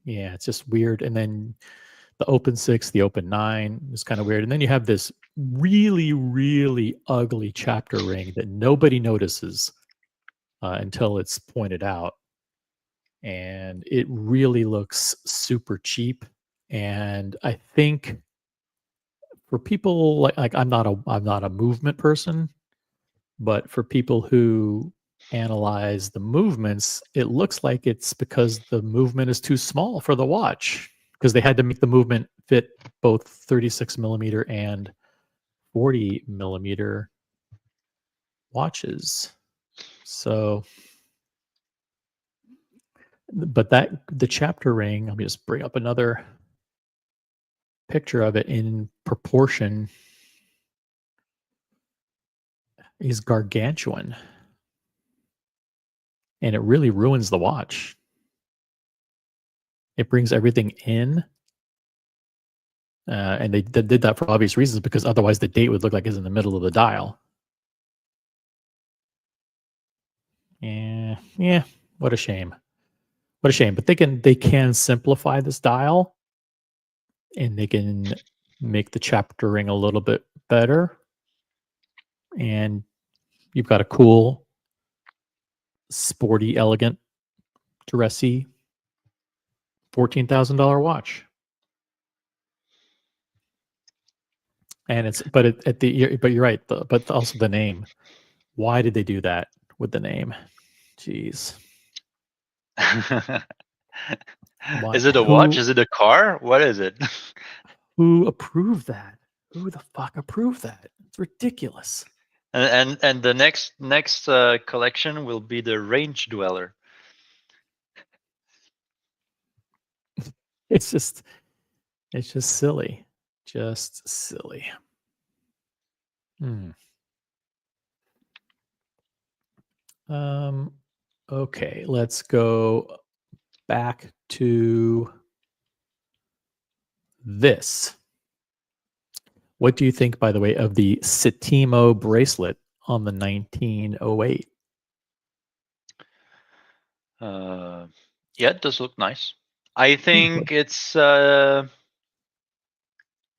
yeah, it's just weird. And then the Open 6, the Open 9 is kind of weird. And then you have this really, really ugly chapter ring that nobody notices until it's pointed out. And it really looks super cheap. And I think for people like I'm not a movement person, but for people who analyze the movements, it looks like it's because the movement is too small for the watch, because they had to make the movement fit both 36 millimeter and 40 millimeter watches. So, but the chapter ring, let me just bring up another picture of it in proportion, is gargantuan. And it really ruins the watch. It brings everything in. And they did that for obvious reasons, because otherwise the date would look like it's in the middle of the dial. Yeah, what a shame. What a shame. But they can simplify this dial, and they can make the chapter ring a little bit better. And you've got a cool, sporty, elegant, dressy $14,000 watch. And but you're right. But also the name. Why did they do that with the name? Jeez. Is it a watch? Is it a car? What is it? Who approved that? Who the fuck approved that? It's ridiculous. And the next collection will be the Range Dweller. It's just silly. Just silly. Okay, let's go back to this. What do you think, by the way, of the Setimo bracelet on the 1908? Yeah, it does look nice. I think it's a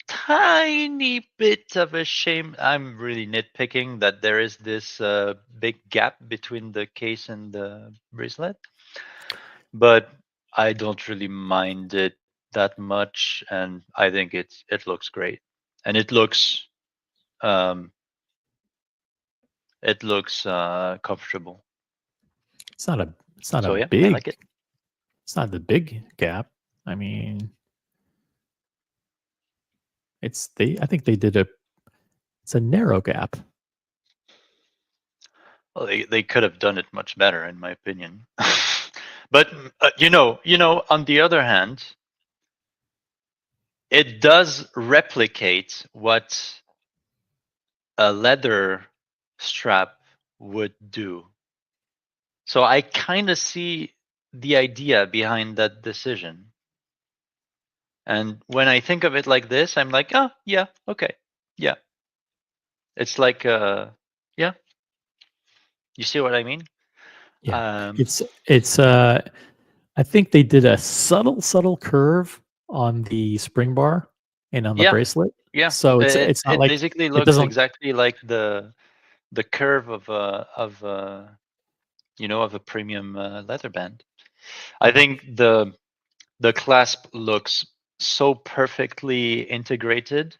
tiny bit of a shame. I'm really nitpicking that there is this big gap between the case and the bracelet, but I don't really mind it that much, and I think it looks great, and it looks comfortable. It's not a big. I like it. It's not the big gap. I mean, I think they did it's a narrow gap. Well, they could have done it much better, in my opinion. But you know, on the other hand, it does replicate what a leather strap would do. So I kind of see the idea behind that decision. And when I think of it like this, I'm like, oh, yeah, okay. Yeah. It's like, yeah. You see what I mean? Yeah. It's I think they did a subtle curve on the spring bar and on the bracelet. Yeah. So it's not it like basically it looks doesn't. exactly like the curve of a of a premium leather band. I think the clasp looks so perfectly integrated.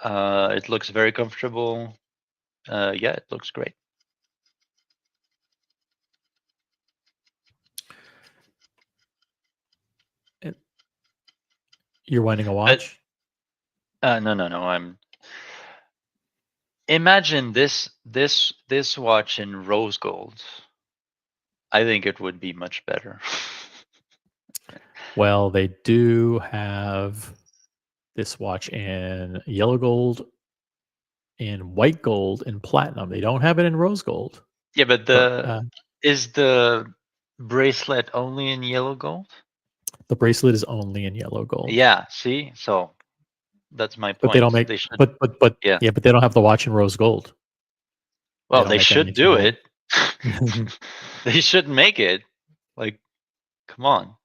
It looks very comfortable. Yeah, it looks great. You're wanting a watch? No. I'm. Imagine this watch in rose gold. I think it would be much better. Well, they do have this watch in yellow gold, in white gold, and platinum. They don't have it in rose gold. Yeah, but is the bracelet only in yellow gold? The bracelet is only in yellow gold. Yeah, see? So that's my point. But they don't make but yeah, but they don't have the watch in rose gold. Well, they should do it. They should make it. Like, come on.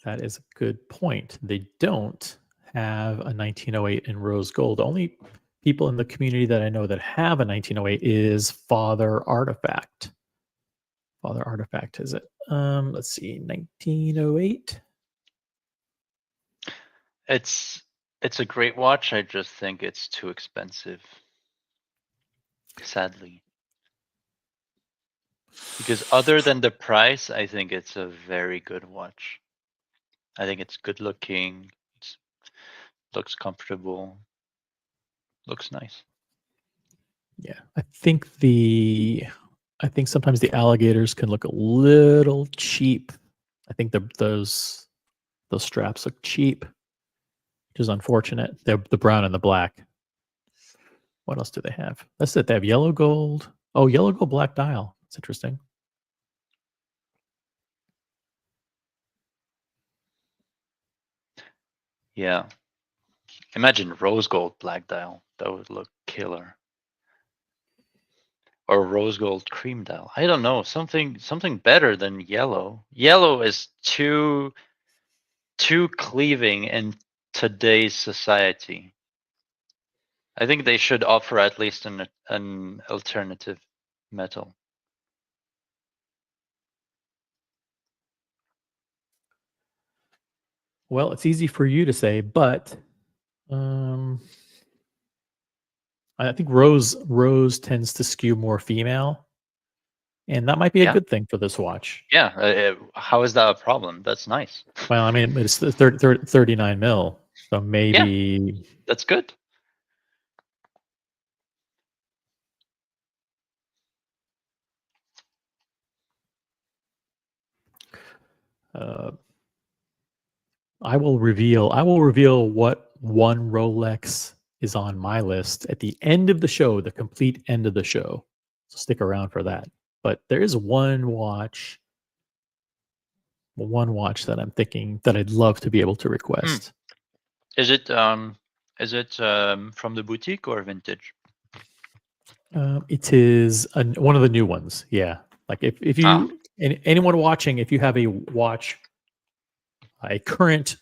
That is a good point. They don't have a 1908 in rose gold. The only people in the community that I know that have a 1908 is Father Artifact. Father Artifact is it? Let's see, 1908. It's a great watch. I just think it's too expensive. Sadly. Because other than the price, I think it's a very good watch. I think it's good looking. It looks comfortable. Looks nice. Yeah, I think sometimes the alligators can look a little cheap. I think those straps look cheap, which is unfortunate. They're the brown and the black. What else do they have? That's it. They have yellow gold. Oh, yellow gold black dial. That's interesting. Yeah. Imagine rose gold black dial. That would look killer. Or rose gold cream dial. I don't know. Something better than yellow. Yellow is too cleaving in today's society. I think they should offer at least an alternative metal. Well, it's easy for you to say, but I think rose tends to skew more female, and that might be a good thing for this watch. Yeah, how is that a problem? That's nice. Well, I mean, it's 39 mil, so maybe that's good. I will reveal what one Rolex is on my list at the end of the show, the complete end of the show. So stick around for that. But there is one watch that I'm thinking that I'd love to be able to request. Is it from the boutique or vintage? It is one of the new ones. Yeah. Like if you anyone watching, if you have a watch, a current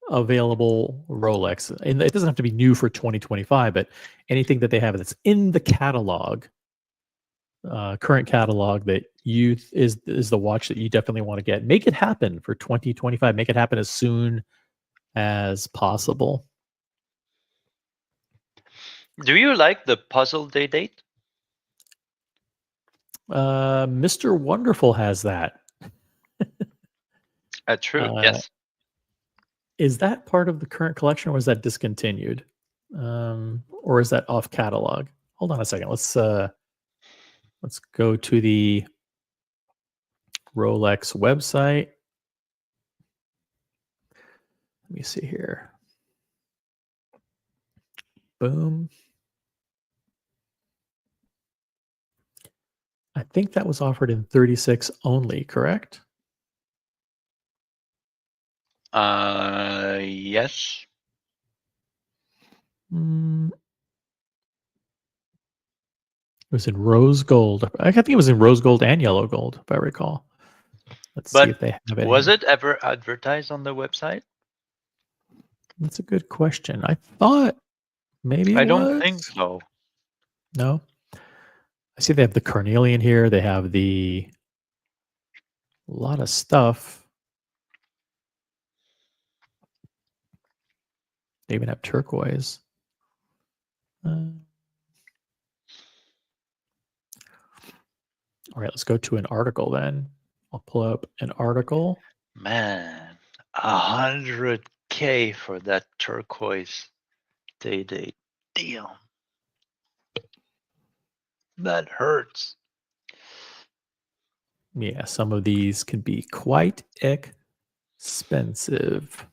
available Rolex, and it doesn't have to be new for 2025, but anything that they have that's in the catalog, current catalog that is the watch that you definitely want to get. Make it happen for 2025. Make it happen as soon as possible. Do you like the puzzle day date? Mr. Wonderful has that. True. Yes. Is that part of the current collection, or is that discontinued? Or is that off catalog? Hold on a second. Let's go to the Rolex website. Let me see here. Boom. I think that was offered in 36 only, correct? Yes. It was in rose gold. I think it was in rose gold and yellow gold, if I recall. Let's see if they have it. Was it ever advertised on the website? That's a good question. I thought maybe it was. I don't think so. No. I see they have the carnelian here. They have a lot of stuff. They even have turquoise. All right, let's go to an article then. I'll pull up an article. Man, 100K for that turquoise day. Damn. That hurts. Yeah, some of these can be quite expensive.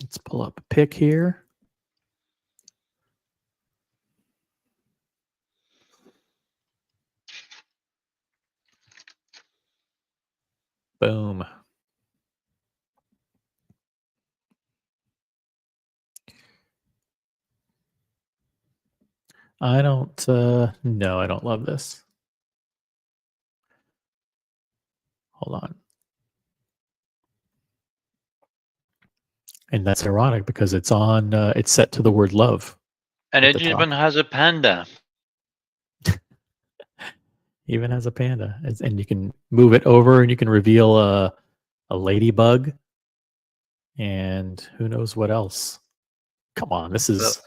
Let's pull up a pic here. Boom. I don't, no, I don't love this. Hold on. And that's ironic because it's on, it's set to the word love. And it even has a panda. Even has a panda. And you can move it over and you can reveal a ladybug. And who knows what else. Come on, this is...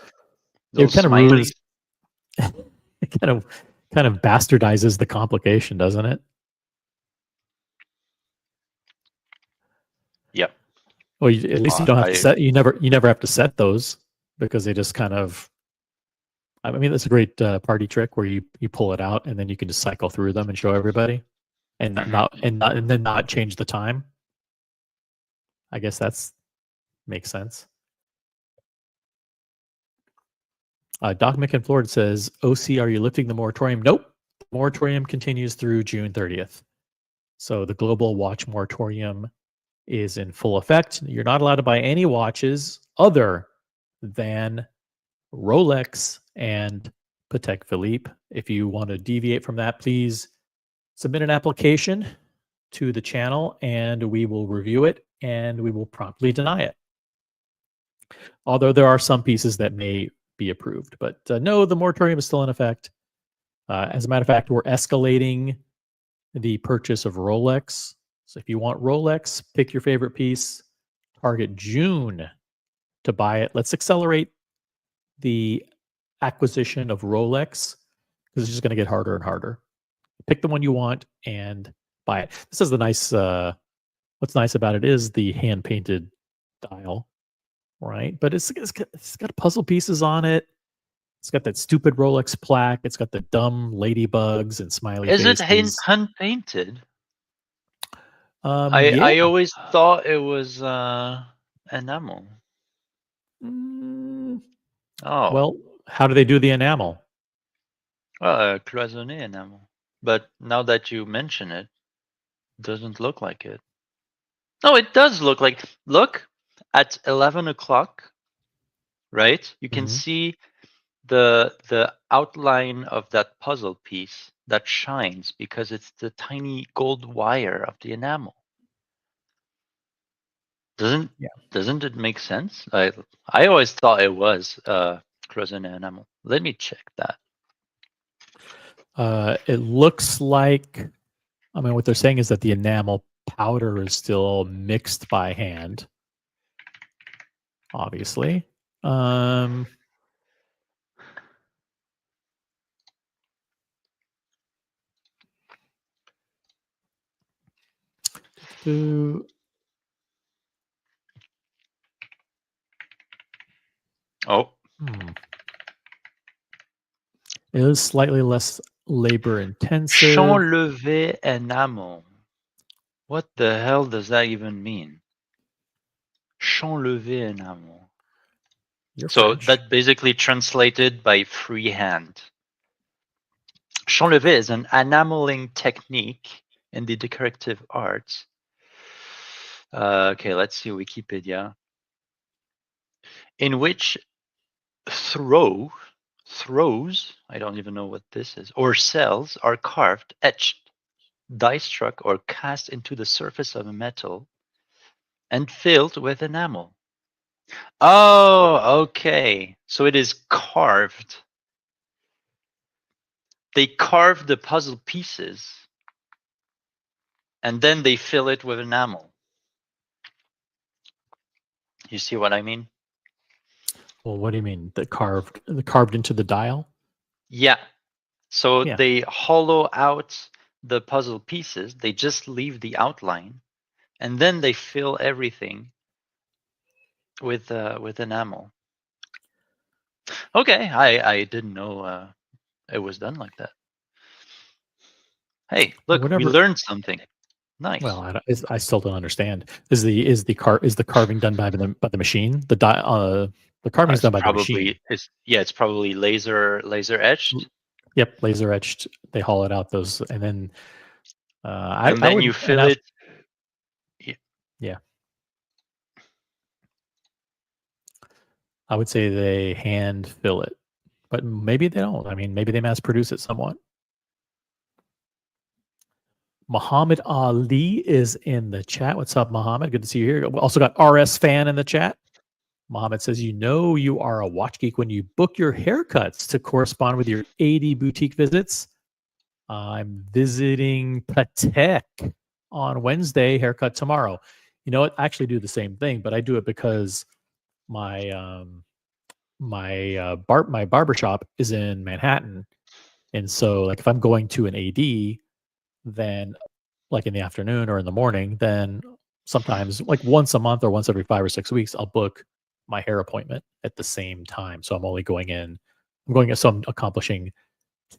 Those kind of ruins, it kind of bastardizes the complication, doesn't it? Yep. Well, at least you don't have to set. You never have to set those because they just kind of... I mean, that's a great party trick where you pull it out and then you can just cycle through them and show everybody, and then not change the time. I guess that's makes sense. Doc McInflord says, OC, are you lifting the moratorium? Nope. The moratorium continues through June 30th. So the global watch moratorium is in full effect. You're not allowed to buy any watches other than Rolex and Patek Philippe. If you want to deviate from that, please submit an application to the channel and we will review it and we will promptly deny it. Although there are some pieces that may be approved, but no, the moratorium is still in effect. As a matter of fact, we're escalating the purchase of Rolex. So if you want Rolex, pick your favorite piece, target June to buy it. Let's accelerate the acquisition of Rolex because it's just going to get harder and harder. Pick the one you want and buy it. This is the nice, what's nice about it is the hand-painted dial, right? But it's got puzzle pieces on it. It's got that stupid Rolex plaque. It's got the dumb ladybugs and smiley faces. Is it hand-painted? Yeah. I always thought it was enamel. Oh. Well, how do they do the enamel? Well, cloisonné enamel. But now that you mention it, it doesn't look like it. No, it does look like... Look, at 11 o'clock, right? You can see the outline of that puzzle piece that shines because it's the tiny gold wire of the enamel. Doesn't it make sense? I always thought it was cloisonné enamel. Let me check that. It looks like, I mean, what they're saying is that the enamel powder is still mixed by hand, obviously. Oh. It is slightly less labor intensive. Champ levé enamel. What the hell does that even mean? Champ levé enamel. So French. that basically translated by freehand. Champ levé is an enameling technique in the decorative arts. Okay, let's see Wikipedia. In which throws, I don't even know what this is, or cells are carved, etched, die struck, or cast into the surface of a metal and filled with enamel. Oh, okay. So it is carved. They carve the puzzle pieces and then they fill it with enamel. You see what I mean? Well, what do you mean? The carved into the dial? Yeah. So Yeah. they hollow out the puzzle pieces. They just leave the outline, and then they fill everything with enamel. Okay, I didn't know it was done like that. Hey, look, we learned something. Nice. Well, I still don't understand. Is the carving done by the machine? The carving is done by the machine. It's probably laser etched. Yep, laser etched. They hollow it out those, and then you fill it. Yeah. I would say they hand fill it, but maybe they don't. I mean, maybe they mass produce it somewhat. Muhammad Ali is in the chat. What's up, Muhammad? Good to see you here. We also got RS Fan in the chat. Muhammad says, you know you are a watch geek when you book your haircuts to correspond with your 80 boutique visits. I'm visiting Patek on Wednesday, haircut tomorrow. You know what? I actually do the same thing, but I do it because my barbershop is in Manhattan. And so like if I'm going to an AD, then like in the afternoon or in the morning, then sometimes like once a month or once every 5 or 6 weeks, I'll book my hair appointment at the same time. So I'm only going in, so I'm accomplishing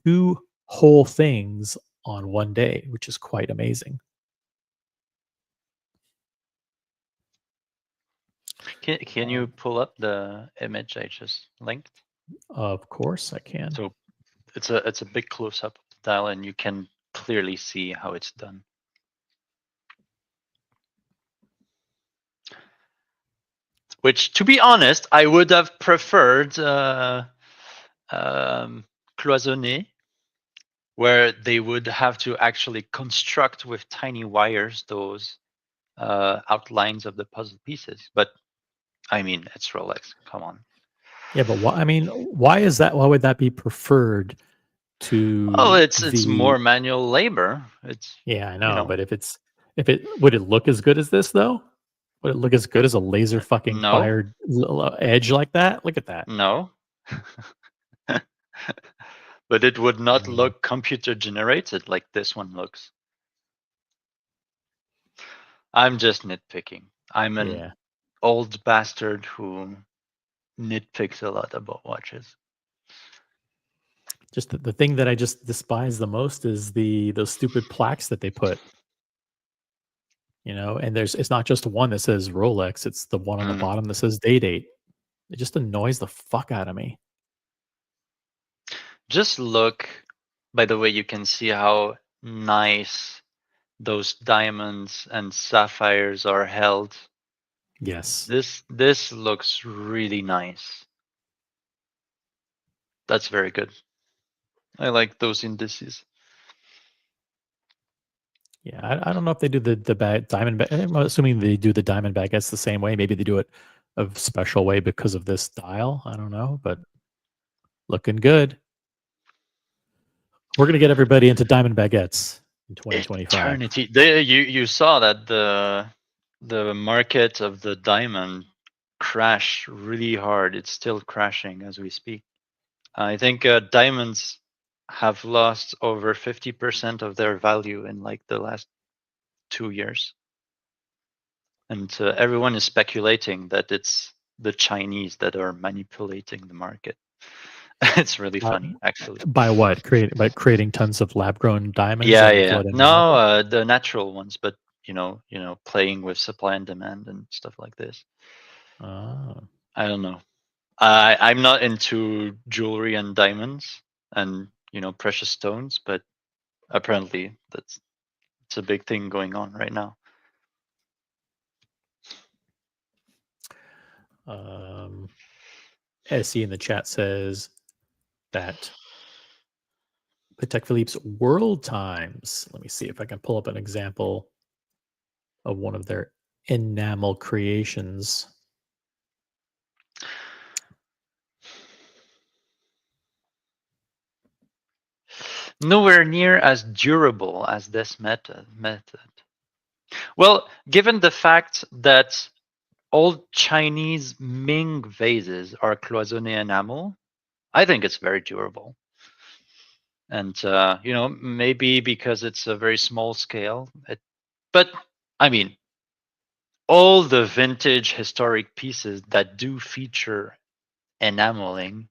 2 whole things on one day, which is quite amazing. Can you pull up the image I just linked? Of course I can. So it's a big close up of the dial, and you can clearly see how it's done. Which, to be honest, I would have preferred cloisonné, where they would have to actually construct with tiny wires those outlines of the puzzle pieces. But I mean, it's Rolex. Come on. Yeah, but why is that? Why would that be preferred to? Oh, it's more manual labor. Yeah, I know, but would it look as good as this though? Would it look as good as a laser fucking fired edge like that? Look at that. No. But it would not look computer generated like this one looks. I'm just nitpicking. I'm an old bastard who nitpicks a lot about watches. Just the thing that I just despise the most is those stupid plaques that they put. You know, and it's not just one that says Rolex, it's the one on the bottom that says date. It just annoys the fuck out of me. Just look, by the way, you can see how nice those diamonds and sapphires are held. Yes. This looks really nice. That's very good. I like those indices. Yeah, I don't know if they do the diamond. I'm assuming they do the diamond baguettes the same way. Maybe they do it a special way because of this dial. I don't know, but looking good. We're gonna get everybody into diamond baguettes in 2025. Eternity. You saw that the market of the diamond crashed really hard. It's still crashing as we speak. I think diamonds have lost over 50% of their value in like the last 2 years. And everyone is speculating that it's the Chinese that are manipulating the market. It's really funny, actually. By what? By creating tons of lab-grown diamonds? Yeah, and yeah. flooding the No, market? the natural ones, but playing with supply and demand and stuff like this. Ah. I don't know. I'm not into jewelry and diamonds and precious stones, but apparently it's a big thing going on right now. SE in the chat says that Patek Philippe's World Times. Let me see if I can pull up an example of one of their enamel creations. Nowhere near as durable as this method. Well, given the fact that old Chinese Ming vases are cloisonné enamel, I think it's very durable. And maybe because it's a very small scale, but I mean, all the vintage historic pieces that do feature enameling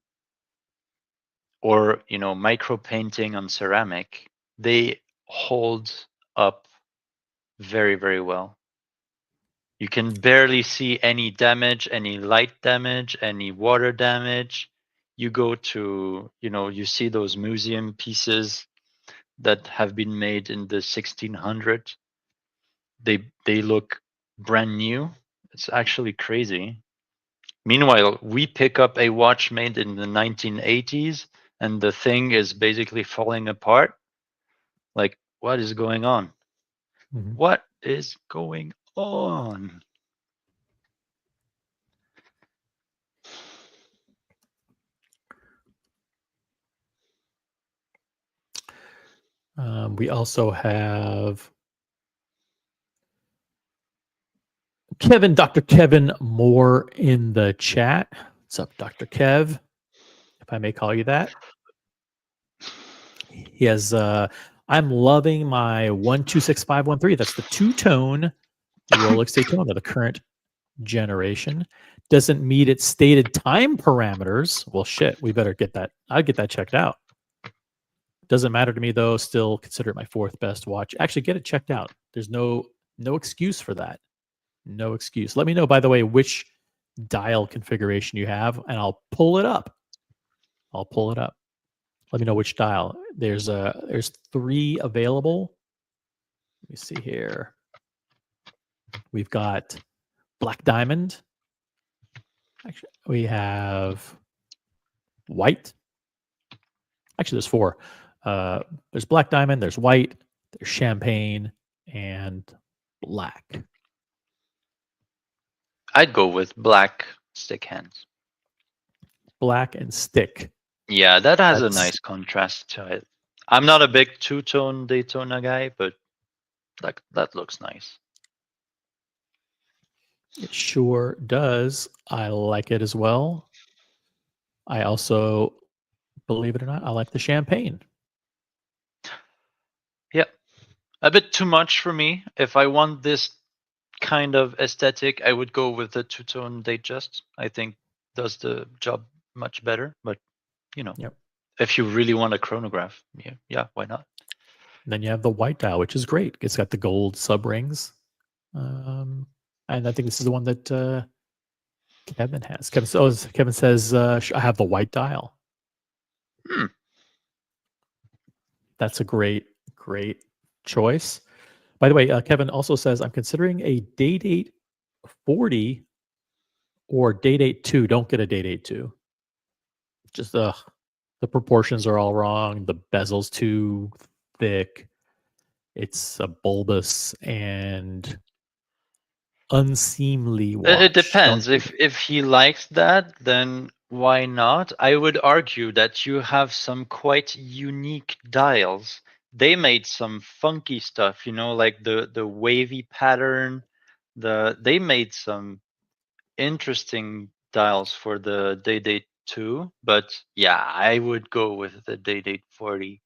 or micro painting on ceramic, they hold up very, very well. You can barely see any damage, any light damage, any water damage. You go to, you see those museum pieces that have been made in the 1600s. They look brand new. It's actually crazy. Meanwhile, we pick up a watch made in the 1980s and the thing is basically falling apart. Like, what is going on? Mm-hmm. What is going on? We also have Dr. Kevin Moore in the chat. What's up, Dr. Kev? If I may call you that. He has, I'm loving my 126513. That's the two-tone Rolex Daytona, the current generation. Doesn't meet its stated time parameters. Well, shit, we better get that. I'll get that checked out. Doesn't matter to me though. Still consider it my fourth best watch. Actually, get it checked out. There's no excuse for that. No excuse. Let me know, by the way, which dial configuration you have, and I'll pull it up. Let me know which dial. There's 3 available. Let me see here. We've got black diamond. Actually, we have white. Actually, there's 4. There's black diamond, there's white, there's champagne, and black. I'd go with black stick hands. Black and stick. Yeah, that has a nice contrast to it. I'm not a big two-tone Daytona guy, but that looks nice. It sure does. I like it as well. I also, believe it or not, I like the champagne. Yeah, a bit too much for me. If I want this kind of aesthetic, I would go with the two-tone Datejust. I think does the job much better. But Yep. if you really want a chronograph, yeah, why not? And then you have the white dial, which is great. It's got the gold sub rings. And I think this is the one that Kevin has. Kevin says, I have the white dial. That's a great choice. By the way, Kevin also says, I'm considering a Day-Date 40 or Day-Date 2. Don't get a Day-Date 2. Just the proportions are all wrong. The bezel's too thick. It's a bulbous and unseemly watch. It depends. If he likes that, then why not? I would argue that you have some quite unique dials. They made some funky stuff, like the wavy pattern. They made some interesting dials for the Day-Date 2, but yeah, I would go with the Day-Date 40.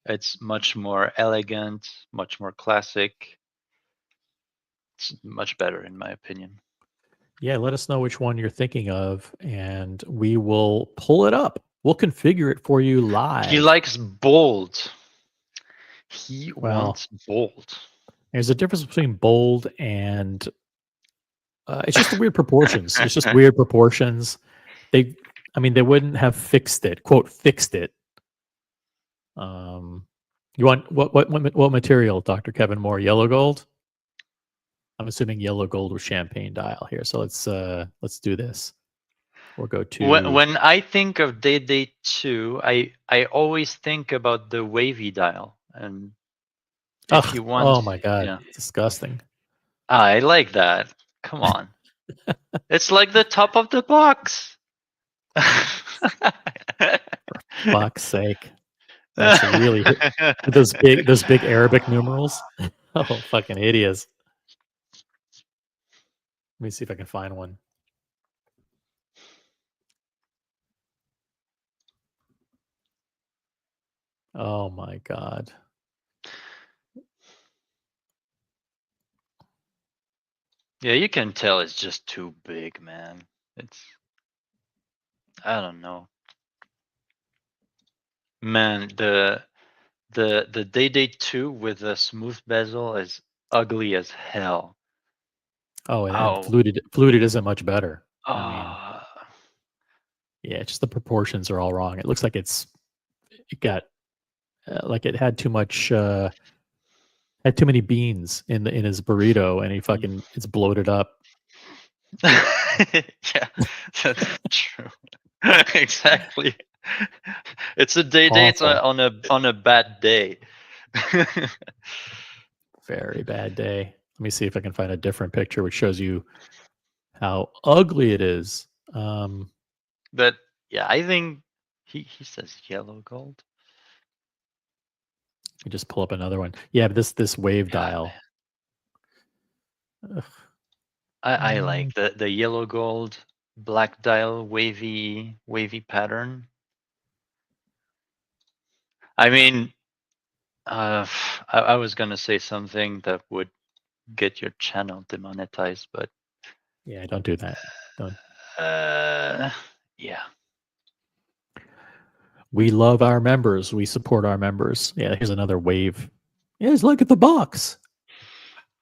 It's much more elegant, much more classic. It's much better in my opinion. Yeah, let us know which one you're thinking of, and we will pull it up. We'll configure it for you live. He likes bold. He Well, wants bold. There's a difference between bold and it's just the weird proportions. It's just weird proportions. They wouldn't have fixed it. Quote, fixed it. You want what material, Dr. Kevin Moore? Yellow gold? I'm assuming yellow gold with champagne dial here. So let's do this. We'll go to when I think of Day 2, I always think about the wavy dial. And if you want, oh my god, yeah. disgusting. I like that. Come on. It's like the top of the box. For fuck's sake. That's really those big Arabic numerals. Oh, fucking idiots. Let me see if I can find one. Oh my god. Yeah, you can tell it's just too big, man. I don't know. Man, the Day 2 with a smooth bezel is ugly as hell. Oh, and fluted isn't much better. I mean, Ah. yeah, just the proportions are all wrong. It looks like it got like it had too much had too many beans in his burrito, and it's bloated up. Yeah, that's true. Exactly. It's a Day on a bad day. Very bad day. Let me see if I can find a different picture which shows you how ugly it is. But yeah, I think he says yellow gold. Let me just pull up another one. Yeah, but this wave dial. I like the yellow gold black dial wavy pattern. I mean, I was gonna say something that would get your channel demonetized, but yeah, don't do that. Don't. Yeah. We love our members. We support our members. Yeah, here's another wave. Yes, look at the box.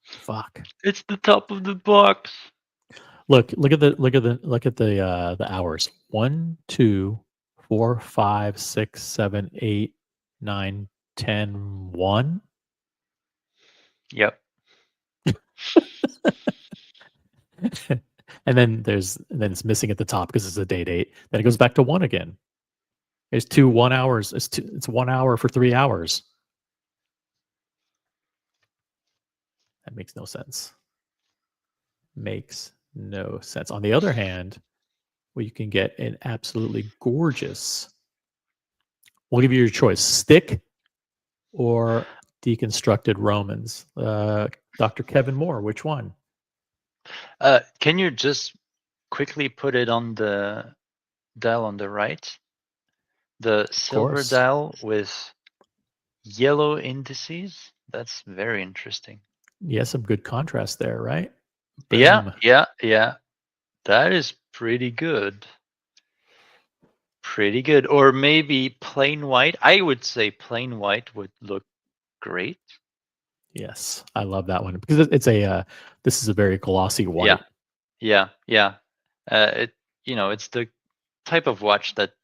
Fuck. It's the top of the box. Look at the hours. 1, 2, 4, 5, 6, 7, 8, 9, 10, 1. Yep. And then it's missing at the top because it's a date 8. Then it goes back to 1 again. There's 2 1 hours. It's 1 hour for 3 hours. That makes no sense. Makes no sense. On the other hand, well, you can get an absolutely gorgeous. We'll give you your choice: stick or deconstructed Romans. Dr. Kevin Moore, which one? Can you just quickly put it on the dial on the right? The silver dial with yellow indices. That's very interesting. Yeah, some good contrast there, right? Boom. Yeah. That is pretty good. Pretty good. Or maybe plain white. I would say plain white would look great. Yes, I love that one because it's this is a very glossy white. Yeah. It's the type of watch that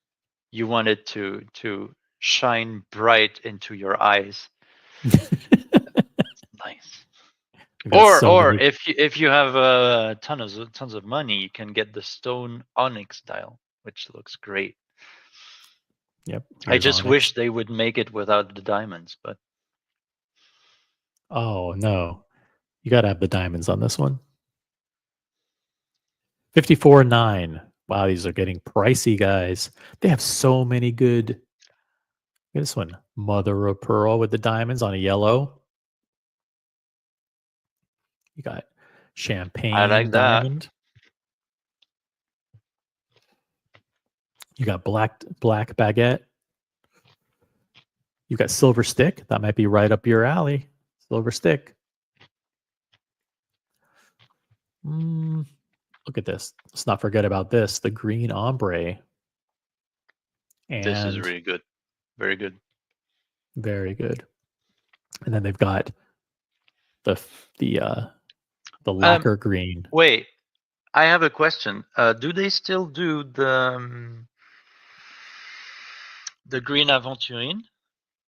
you want it to shine bright into your eyes. Nice. Or if you have tons of money, you can get the stone onyx dial, which looks great. Yep. I just wish they would make it without the diamonds, but oh no, you got to have the diamonds on this one. 54.9. Wow, these are getting pricey, guys. They have so many good. Look at this one, mother of pearl with the diamonds on a yellow. You got champagne diamond. You got black baguette. You got silver stick. That might be right up your alley. Silver stick. look at this. Let's not forget about this. The green ombre. And this is really good. Very good. Very good. And then they've got the lacquer green. Wait, I have a question. Do they still do the green aventurine,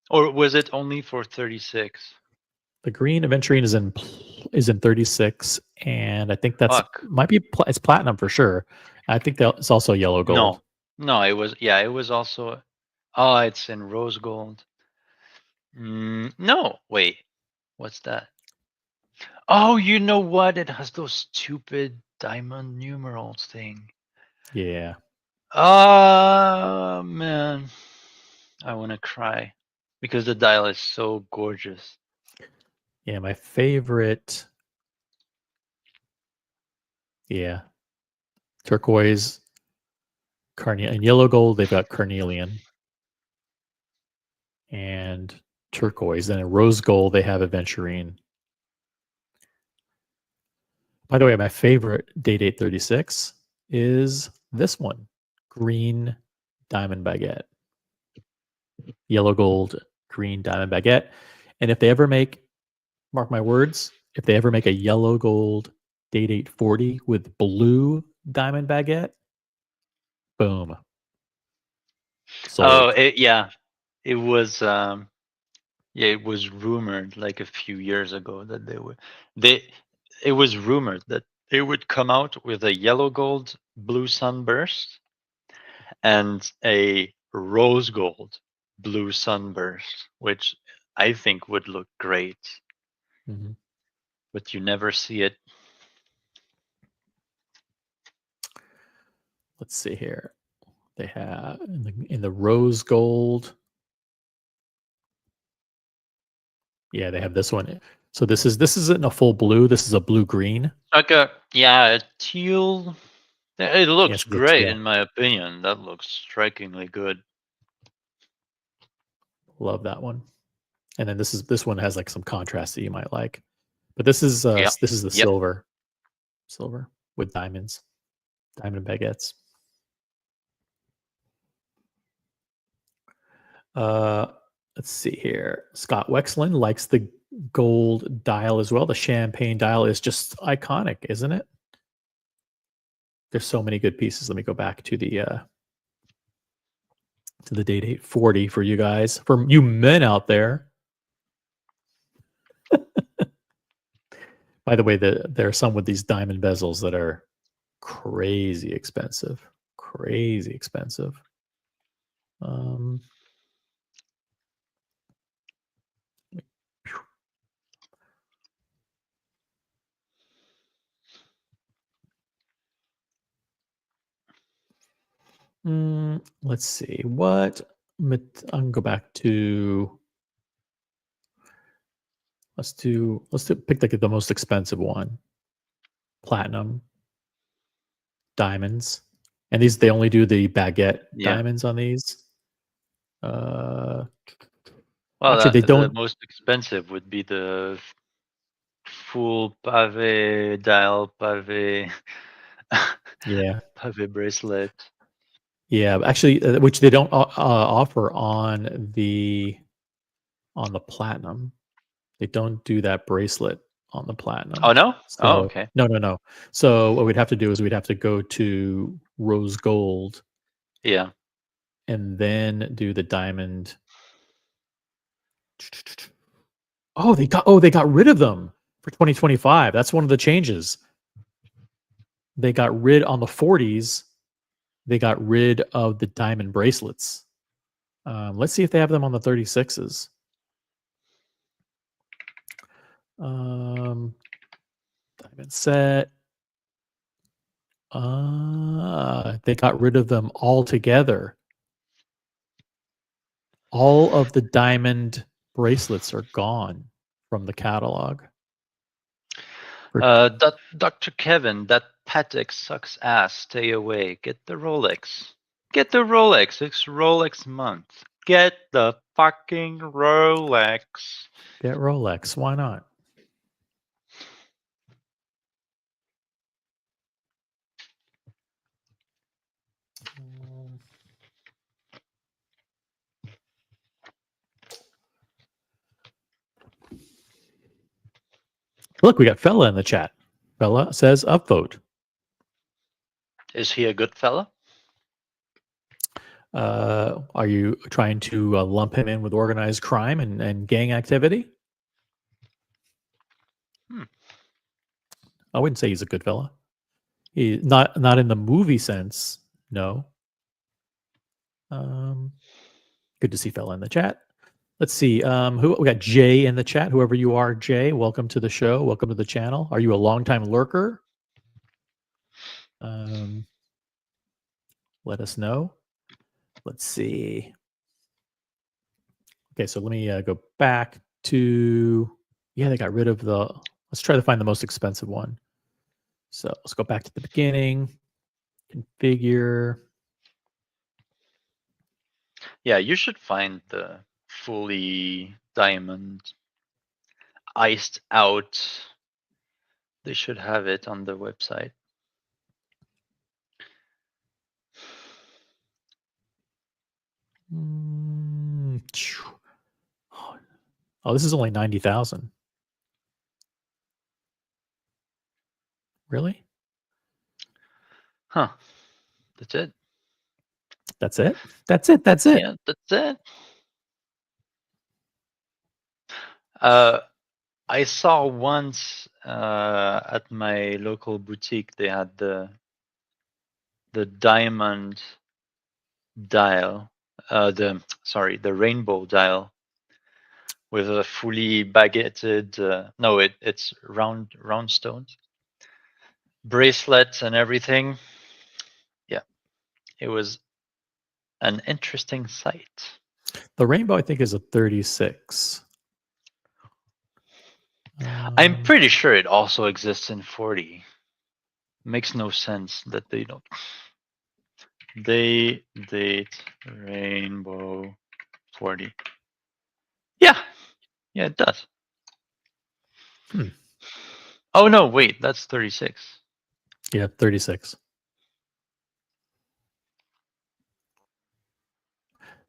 or was it only for 36? The green aventurine is in 36, and I think that's might be it's platinum for sure. I think it's also yellow gold. No, it was also. Oh, it's in rose gold. No, wait, what's that? Oh, you know what? It has those stupid diamond numerals thing. Yeah. Oh man, I want to cry because the dial is so gorgeous. Yeah, my favorite. Yeah, turquoise, carnelian, and yellow gold. They've got carnelian and turquoise. Then in rose gold, they have aventurine. By the way, my favorite Day-Date 36 is this one, green diamond baguette. Yellow gold, green diamond baguette. And if they ever make, mark my words, if they ever make a yellow gold Day-Date 40 with blue diamond baguette, boom. Sold. Oh, it was it was rumored like a few years ago that it was rumored that they would come out with a yellow gold blue sunburst and a rose gold blue sunburst, which I think would look great. Mm-hmm. But you never see it. Let's see here. They have in the rose gold. Yeah, they have this one. So this isn't a full blue. This is a blue green. Like a teal. It looks great in my opinion. That looks strikingly good. Love that one. And then this one has like some contrast that you might like. But this is the silver with diamonds, diamond baguettes. Let's see here. Scott Wexlin likes the gold dial as well. The champagne dial is just iconic, isn't it? There's so many good pieces. Let me go back to the Day-Date 40 for you guys, for you men out there. By the way, there are some with these diamond bezels that are crazy expensive. Crazy expensive. Let's see what I can go back to. Let's pick like the most expensive one. Platinum, diamonds, and they only do the baguette diamonds on these. Well, actually, they don't. The most expensive would be the full pavé dial, pavé. Yeah, pavé bracelet. Yeah, actually, which they don't offer on the platinum. They don't do that bracelet on the platinum. Oh no? So, okay. No. So what we'd have to do is we'd have to go to rose gold. Yeah. And then do the diamond. Oh, they got rid of them for 2025. That's one of the changes. They got rid on the 40s. They got rid of the diamond bracelets. Let's see if they have them on the 36s. Diamond set. They got rid of them altogether. All of the diamond bracelets are gone from the catalog. Dr. Kevin, that Patek sucks ass. Stay away. Get the Rolex. Get the Rolex. It's Rolex month. Get the fucking Rolex. Get Rolex. Why not? Look, we got Fella in the chat. Fella says upvote. Is he a good fella? Are you trying to lump him in with organized crime and gang activity? I wouldn't say he's a good fella. He not in the movie sense. No. Good to see Fella in the chat. Let's see. Who we got? Jay in the chat. Whoever you are, Jay, welcome to the show. Welcome to the channel. Are you a longtime lurker? Let us know. Let's see. Okay, so let me go back to. Yeah, they got rid of the. Let's try to find the most expensive one. So let's go back to the beginning. Configure. Yeah, you should find the fully diamond iced out. They should have it on the website. Oh, this is only 90,000. Really? Huh. That's it. That's it? That's it. That's it. Yeah, that's it. I saw once at my local boutique, they had the diamond dial, the rainbow dial with a fully baguetted, no, it's round stones, bracelets and everything. Yeah, it was an interesting sight. The rainbow, I think, is a 36. I'm pretty sure it also exists in 40. Makes no sense that they don't. Date rainbow 40. Yeah, it does. Oh no, wait, that's 36. Yeah, 36.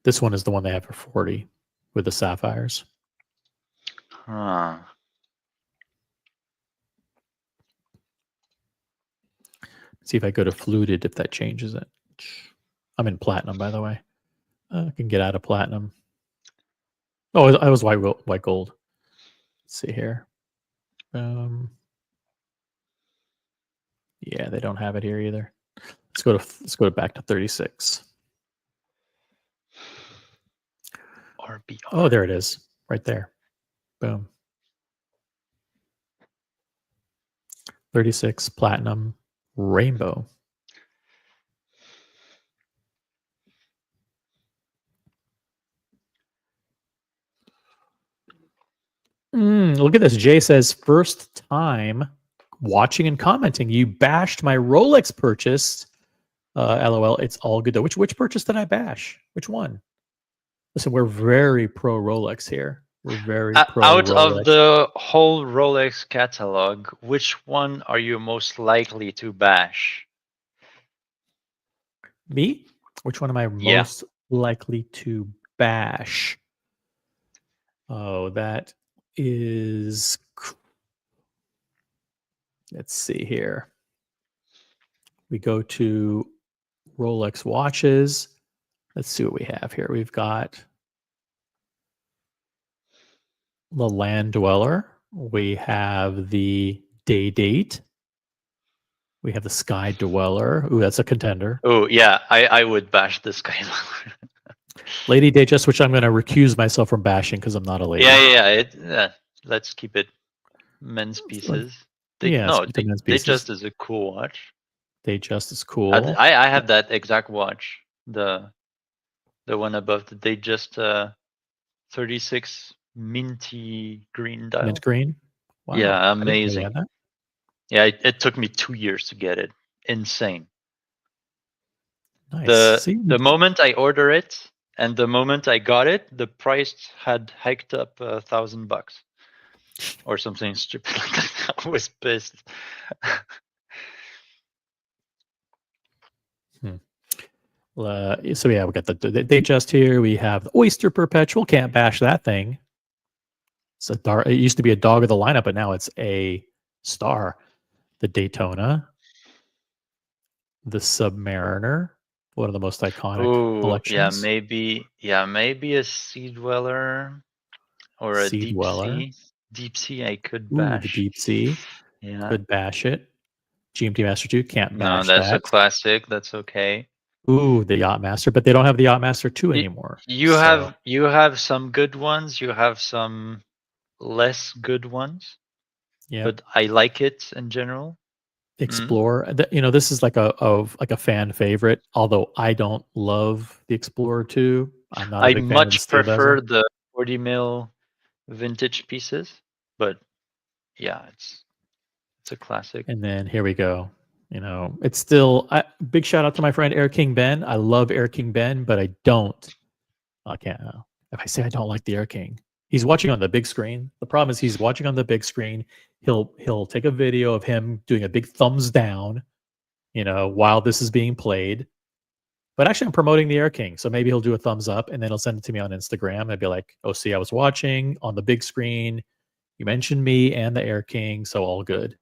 This one is the one they have for 40 with the sapphires. Huh. See if I go to fluted, if that changes it. I'm in platinum, by the way. I can get out of platinum. Oh, I was white gold. Let's see here. Yeah, they don't have it here either. Let's go back to 36. RBR. Oh, there it is, right there. Boom. 36 platinum rainbow. Look at this. Jay says, first time watching and commenting. You bashed my Rolex purchase. LOL. It's all good though. Which purchase did I bash? Which one? Listen, we're very pro Rolex here. We're very pro out Rolex. of the whole Rolex catalog, which one are you most likely to bash? Me? Which one am I most likely to bash? Oh, that is. Let's see here. We go to Rolex watches. Let's see what we have here. We've got the Land Dweller. We have the Day Date. We have the Sky Dweller. Ooh, that's a contender. Oh, yeah, I would bash the Sky Dweller. Lady Datejust, which I'm going to recuse myself from bashing because I'm not a lady. Yeah. Let's keep it men's pieces. Datejust is a cool watch. Datejust is cool. I have that exact watch. The one above the Datejust 36 minty green dial. Mint green? Wow. Yeah, amazing. Yeah, it took me 2 years to get it. Insane. Nice. The moment I order it and the moment I got it, the price had hiked up $1,000 or something stupid like that. I was pissed. So yeah, we got the Datejust here. We have the Oyster Perpetual. Can't bash that thing. It's a dark. It used to be a dog of the lineup, but now it's a star. The Daytona, the Submariner, one of the most iconic collections. maybe a Sea Dweller or a Sea Deep Dweller. Sea. Deep Sea, I could Ooh, bash. the Deep Sea. Yeah. Could bash it. GMT Master 2 can't bash No, that's that. a classic. That's okay. Ooh, the Yacht Master, but they don't have the Yacht Master 2 anymore. You have some good ones. You have some less good ones. Yeah. But I like it in general. Explorer, this is like a fan favorite. Although I don't love the Explorer 2. I'm not a big fan of the steel prefer bezel. the 40 mil vintage pieces, but yeah, it's a classic. And then here we go. It's still big shout out to my friend Air King Ben. I love Air King Ben, but I can't. If I say I don't like the Air King, he's watching on the big screen. The problem is he's watching on the big screen. He'll take a video of him doing a big thumbs down, while this is being played. But actually, I'm promoting the Air King, so maybe he'll do a thumbs up and then he'll send it to me on Instagram. I'd be like, "Oh, see, I was watching on the big screen. You mentioned me and the Air King, so all good."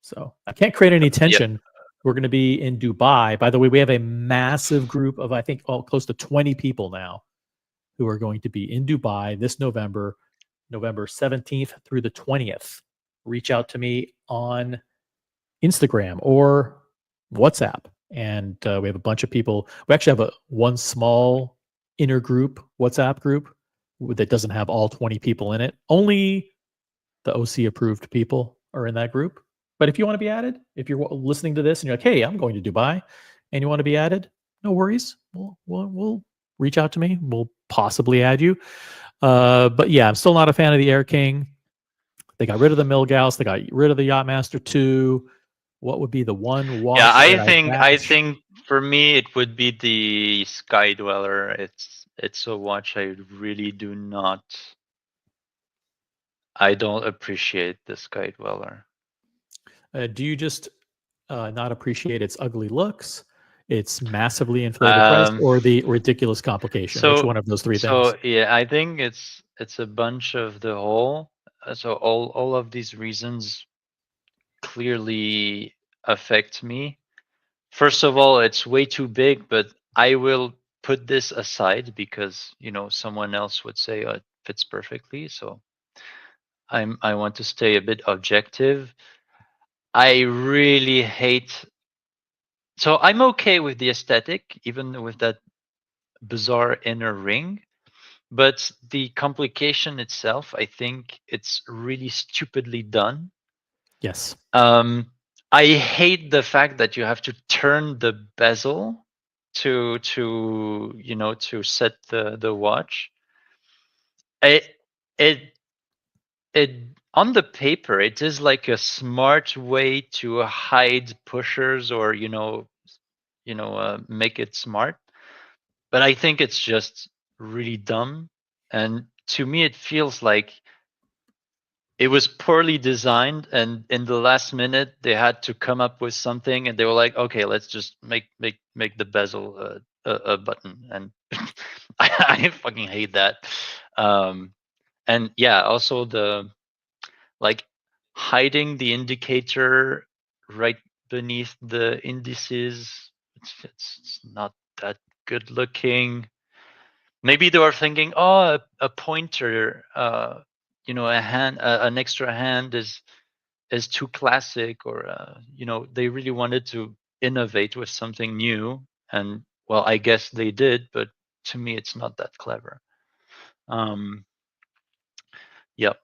So I can't create any tension. Yep. We're going to be in Dubai. By the way, we have a massive group of, I think, close to 20 people now who are going to be in Dubai this November 17th through the 20th. Reach out to me on Instagram or WhatsApp. And we have a bunch of people. We actually have one small inner group, WhatsApp group, that doesn't have all 20 people in it. Only the OC approved people are in that group. But if you want to be added, if you're listening to this and you're like, "Hey, I'm going to Dubai," and you want to be added, no worries. We'll reach out to me. We'll possibly add you. But yeah, I'm still not a fan of the Air King. They got rid of the Milgauss. They got rid of the Yacht Master 2. What would be the one watch? Yeah, I think for me it would be the Sky Dweller. It's a watch I really do not. I don't appreciate the Sky Dweller. Do you just not appreciate its ugly looks, its massively inflated price, or the ridiculous complication? Which one of those three things? So yeah, I think it's a bunch of the whole. So all of these reasons clearly affect me. First of all, it's way too big, but I will put this aside because someone else would say it fits perfectly. So I want to stay a bit objective. I really hate. So I'm okay with the aesthetic, even with that bizarre inner ring, but the complication itself, I think it's really stupidly done. Yes. I hate the fact that you have to turn the bezel to set the watch. It on the paper, it is like a smart way to hide pushers or make it smart, but I think it's just really dumb. And to me, it feels like it was poorly designed, and in the last minute they had to come up with something, and they were like, "Okay, let's just make the bezel a button." And I fucking hate that. And yeah, also the hiding the indicator right beneath the indices. It's not that good looking. Maybe they were thinking, "Oh, a pointer, a hand, an extra hand is too classic," or they really wanted to innovate with something new. And well, I guess they did, but to me, it's not that clever. Yep.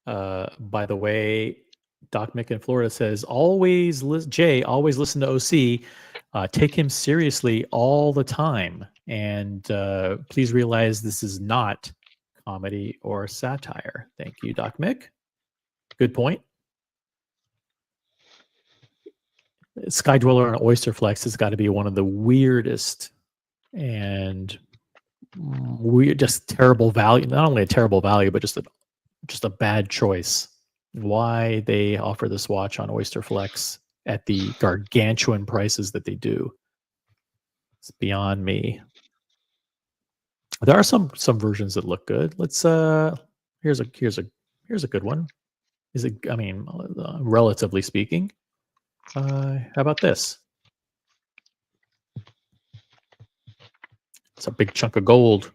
Yeah. By the way, Doc Mick in Florida says, always listen to OC. Take him seriously all the time. And please realize this is not comedy or satire. Thank you, Doc Mick. Good point. Sky Dweller and Oyster Flex has got to be one of the weirdest and just terrible value. Not only a terrible value, but just a bad choice. Why they offer this watch on Oyster Flex at the gargantuan prices that they do, it's beyond me. There are some versions that look good. Let's here's a good one. Is it? I mean, relatively speaking. How about this? It's a big chunk of gold.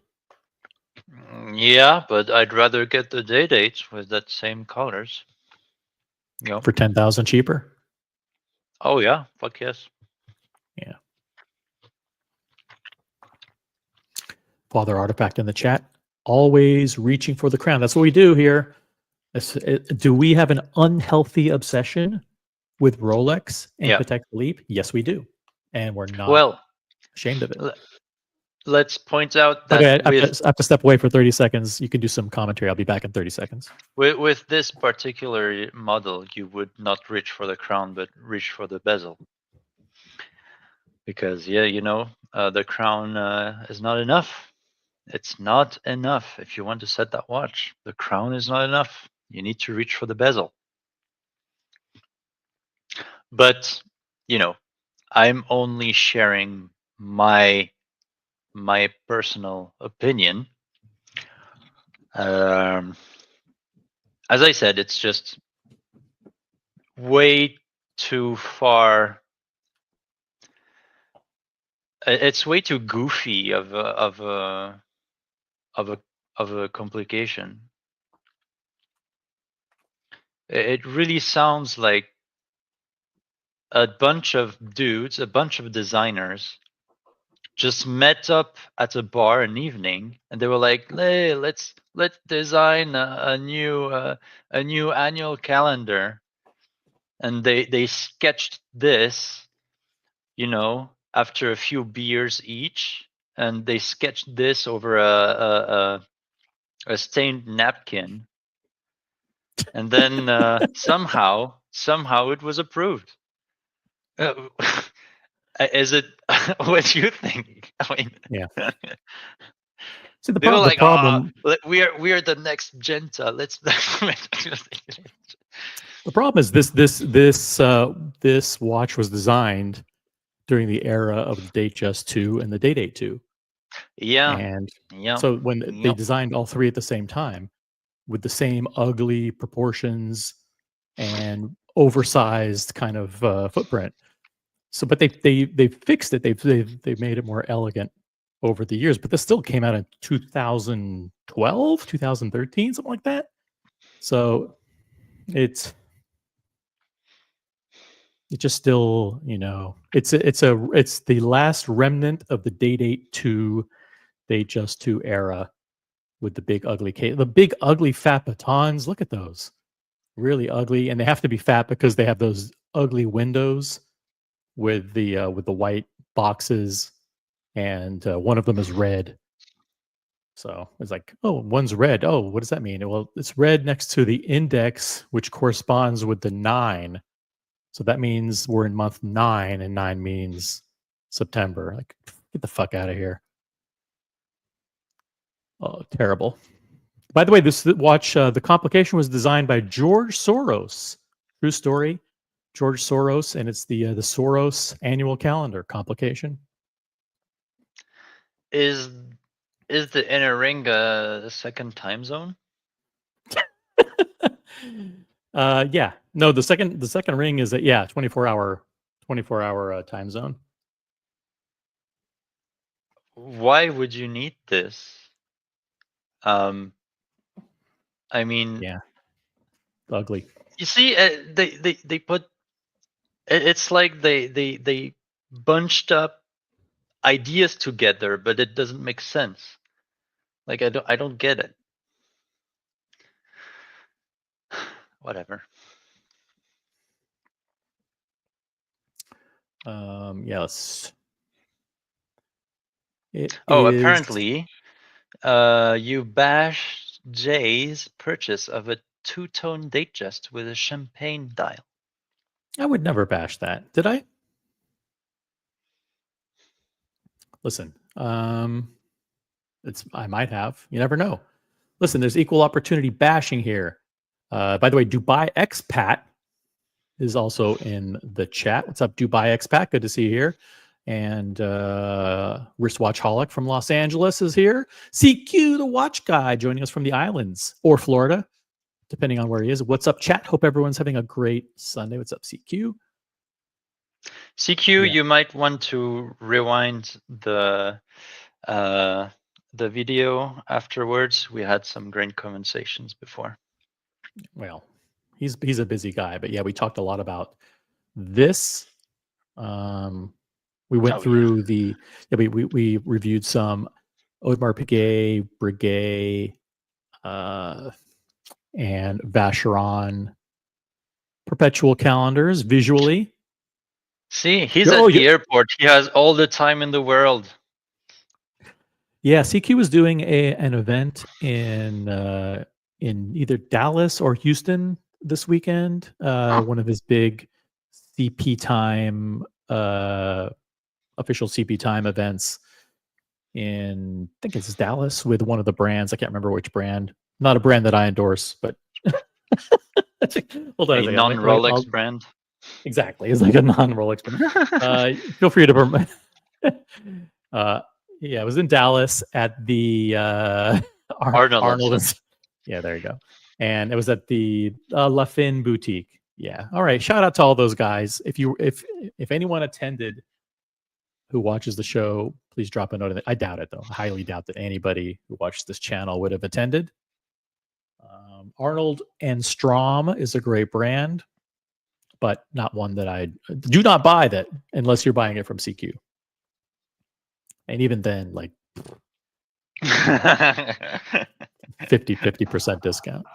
Yeah, but I'd rather get the day dates with that same colors. You know. For 10,000 cheaper. Oh yeah, fuck yes. Yeah. Father Artifact in the chat. Always reaching for the crown. That's what we do here. Do we have an unhealthy obsession with Rolex and Patek Philippe? Yes, we do. And we're not ashamed of it. Let's point out that okay, I have to step away for 30 seconds. You can do some commentary. I'll be back in 30 seconds. With this particular model, you would not reach for the crown, but reach for the bezel. Because, yeah, you know, the crown is not enough. It's not enough. If you want to set that watch, the crown is not enough. You need to reach for the bezel. But, you know, I'm only sharing my personal opinion. As I said, it's just way too far. It's way too goofy of a complication. It really sounds like a bunch of dudes, a bunch of designers, just met up at a bar an evening, and they were like, "Hey, let's design a new annual calendar," and they sketched this, you know, after a few beers each, and they sketched this over a stained napkin, and then somehow it was approved. Is it? What do you think? I mean, yeah. See, the problem. We are the next Genta. Let's. The problem is this watch was designed during the era of the Datejust 2 and the Day-Date 2. Yeah. And so when they designed all three at the same time with the same ugly proportions and oversized kind of footprint. So, but they fixed it. They've made it more elegant over the years. But this still came out in 2012, 2013, something like that. So it's just still, you know, it's the last remnant of the Day-Date 2, Datejust 2 era with the big ugly case, the big ugly fat batons. Look at those, really ugly, and they have to be fat because they have those ugly windows with the white boxes, and one of them is red. So it's like, oh, one's red. Oh, what does that mean? Well, it's red next to the index, which corresponds with the 9. So that means we're in month 9, and 9 means September. Like, get the fuck out of here. Oh, terrible. By the way, this watch, the complication was designed by George Soros. True story. George Soros, and it's the Soros annual calendar complication. Is the inner ring the second time zone? Yeah. No, the second ring is 24-hour time zone. Why would you need this? I mean, yeah, ugly. You see, they put. It's like they bunched up ideas together, but it doesn't make sense. Like I don't get it. Whatever. Yes. Apparently, you bashed Jay's purchase of a two-tone Datejust with a champagne dial. I would never bash that. Did I? Listen, I might have. You never know. Listen, there's equal opportunity bashing here. By the way, Dubai Expat is also in the chat. What's up, Dubai Expat? Good to see you here. And Wristwatchholic from Los Angeles is here. CQ, the watch guy, joining us from the islands or Florida, depending on where he is. What's up, chat? Hope everyone's having a great Sunday. What's up, CQ? CQ, you might want to rewind the video afterwards. We had some great conversations before. Well, he's a busy guy, but yeah, we talked a lot about this. We went through we reviewed some Audemars Piguet, Breguet, and Vacheron perpetual calendars visually. See, he's at the airport. He has all the time in the world. Yeah, CQ was doing an event in either Dallas or Houston this weekend. One of his big CP time, official CP time events in, I think it's Dallas, with one of the brands. I can't remember which brand. Not a brand that I endorse, but hold on a non-Rolex brand. Exactly, it's like a non-Rolex brand. Feel free to. Yeah, it was in Dallas at the Arnold. Yeah, there you go. And it was at the La Fin boutique. Yeah. All right. Shout out to all those guys. If anyone attended who watches the show, please drop a note. I doubt it, though. I highly doubt that anybody who watched this channel would have attended. Arnold and Strom is a great brand, but not one that I do not buy that unless you're buying it from CQ. And even then, like 50% discount.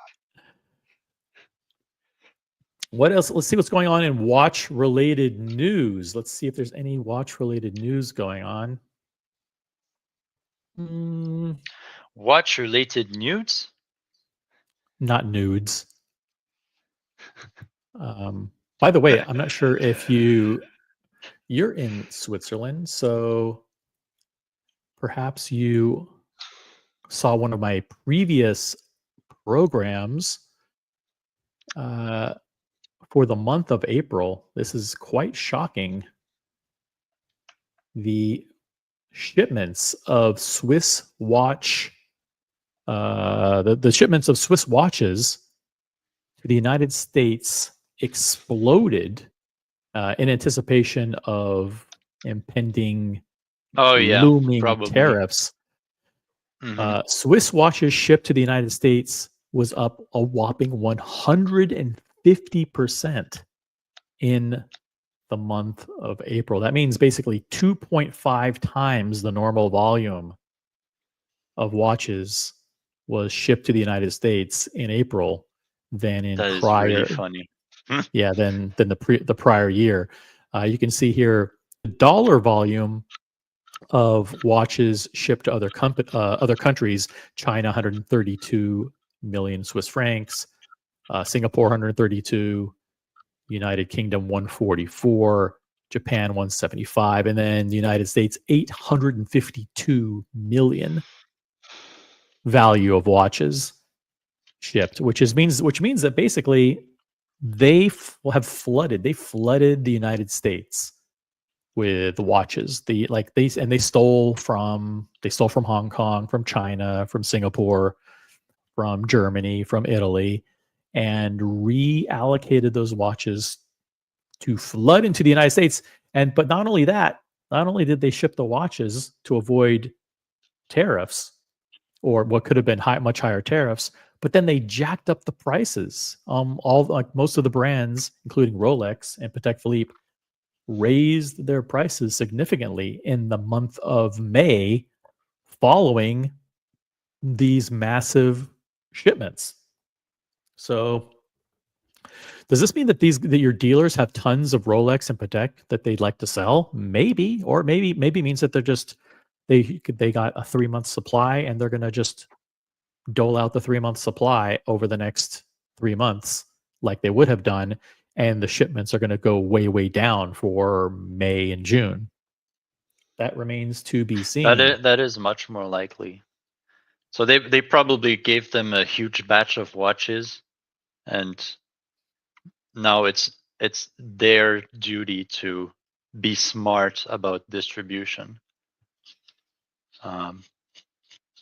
What else? Let's see what's going on in watch-related news. Let's see if there's any watch-related news going on. Watch-related nudes? Not nudes. By the way, I'm not sure if you're in Switzerland, so perhaps you saw one of my previous programs for the month of April. This is quite shocking. The shipments of Swiss watch, the shipments of Swiss watches to the United States exploded in anticipation of impending looming tariffs. Mm-hmm. Swiss watches shipped to the United States was up a whopping 150% in the month of April. That means basically 2.5 times the normal volume of watches was shipped to the United States in April than in that prior. Is really funny. Yeah, than the prior year. You can see here the dollar volume of watches shipped to other countries. China, 132 million Swiss francs. Singapore, 132. United Kingdom, 144. Japan, 175. And then the United States, 852 million value of watches shipped, which means that basically they have flooded the United States with watches. They stole from Hong Kong, from China, from Singapore, from Germany, from Italy, and reallocated those watches to flood into the United States. But not only that, not only did they ship the watches to avoid tariffs or what could have been much higher tariffs, but then they jacked up the prices. Most of the brands, including Rolex and Patek Philippe, raised their prices significantly in the month of May following these massive shipments. So does this mean that your dealers have tons of Rolex and Patek that they'd like to sell? Maybe, or maybe means that they got a 3-month supply and they're going to just dole out the 3-month supply over the next 3 months like they would have done, and the shipments are going to go way down for May and June. That remains to be seen. That is much more likely. So they probably gave them a huge batch of watches, and now it's their duty to be smart about distribution.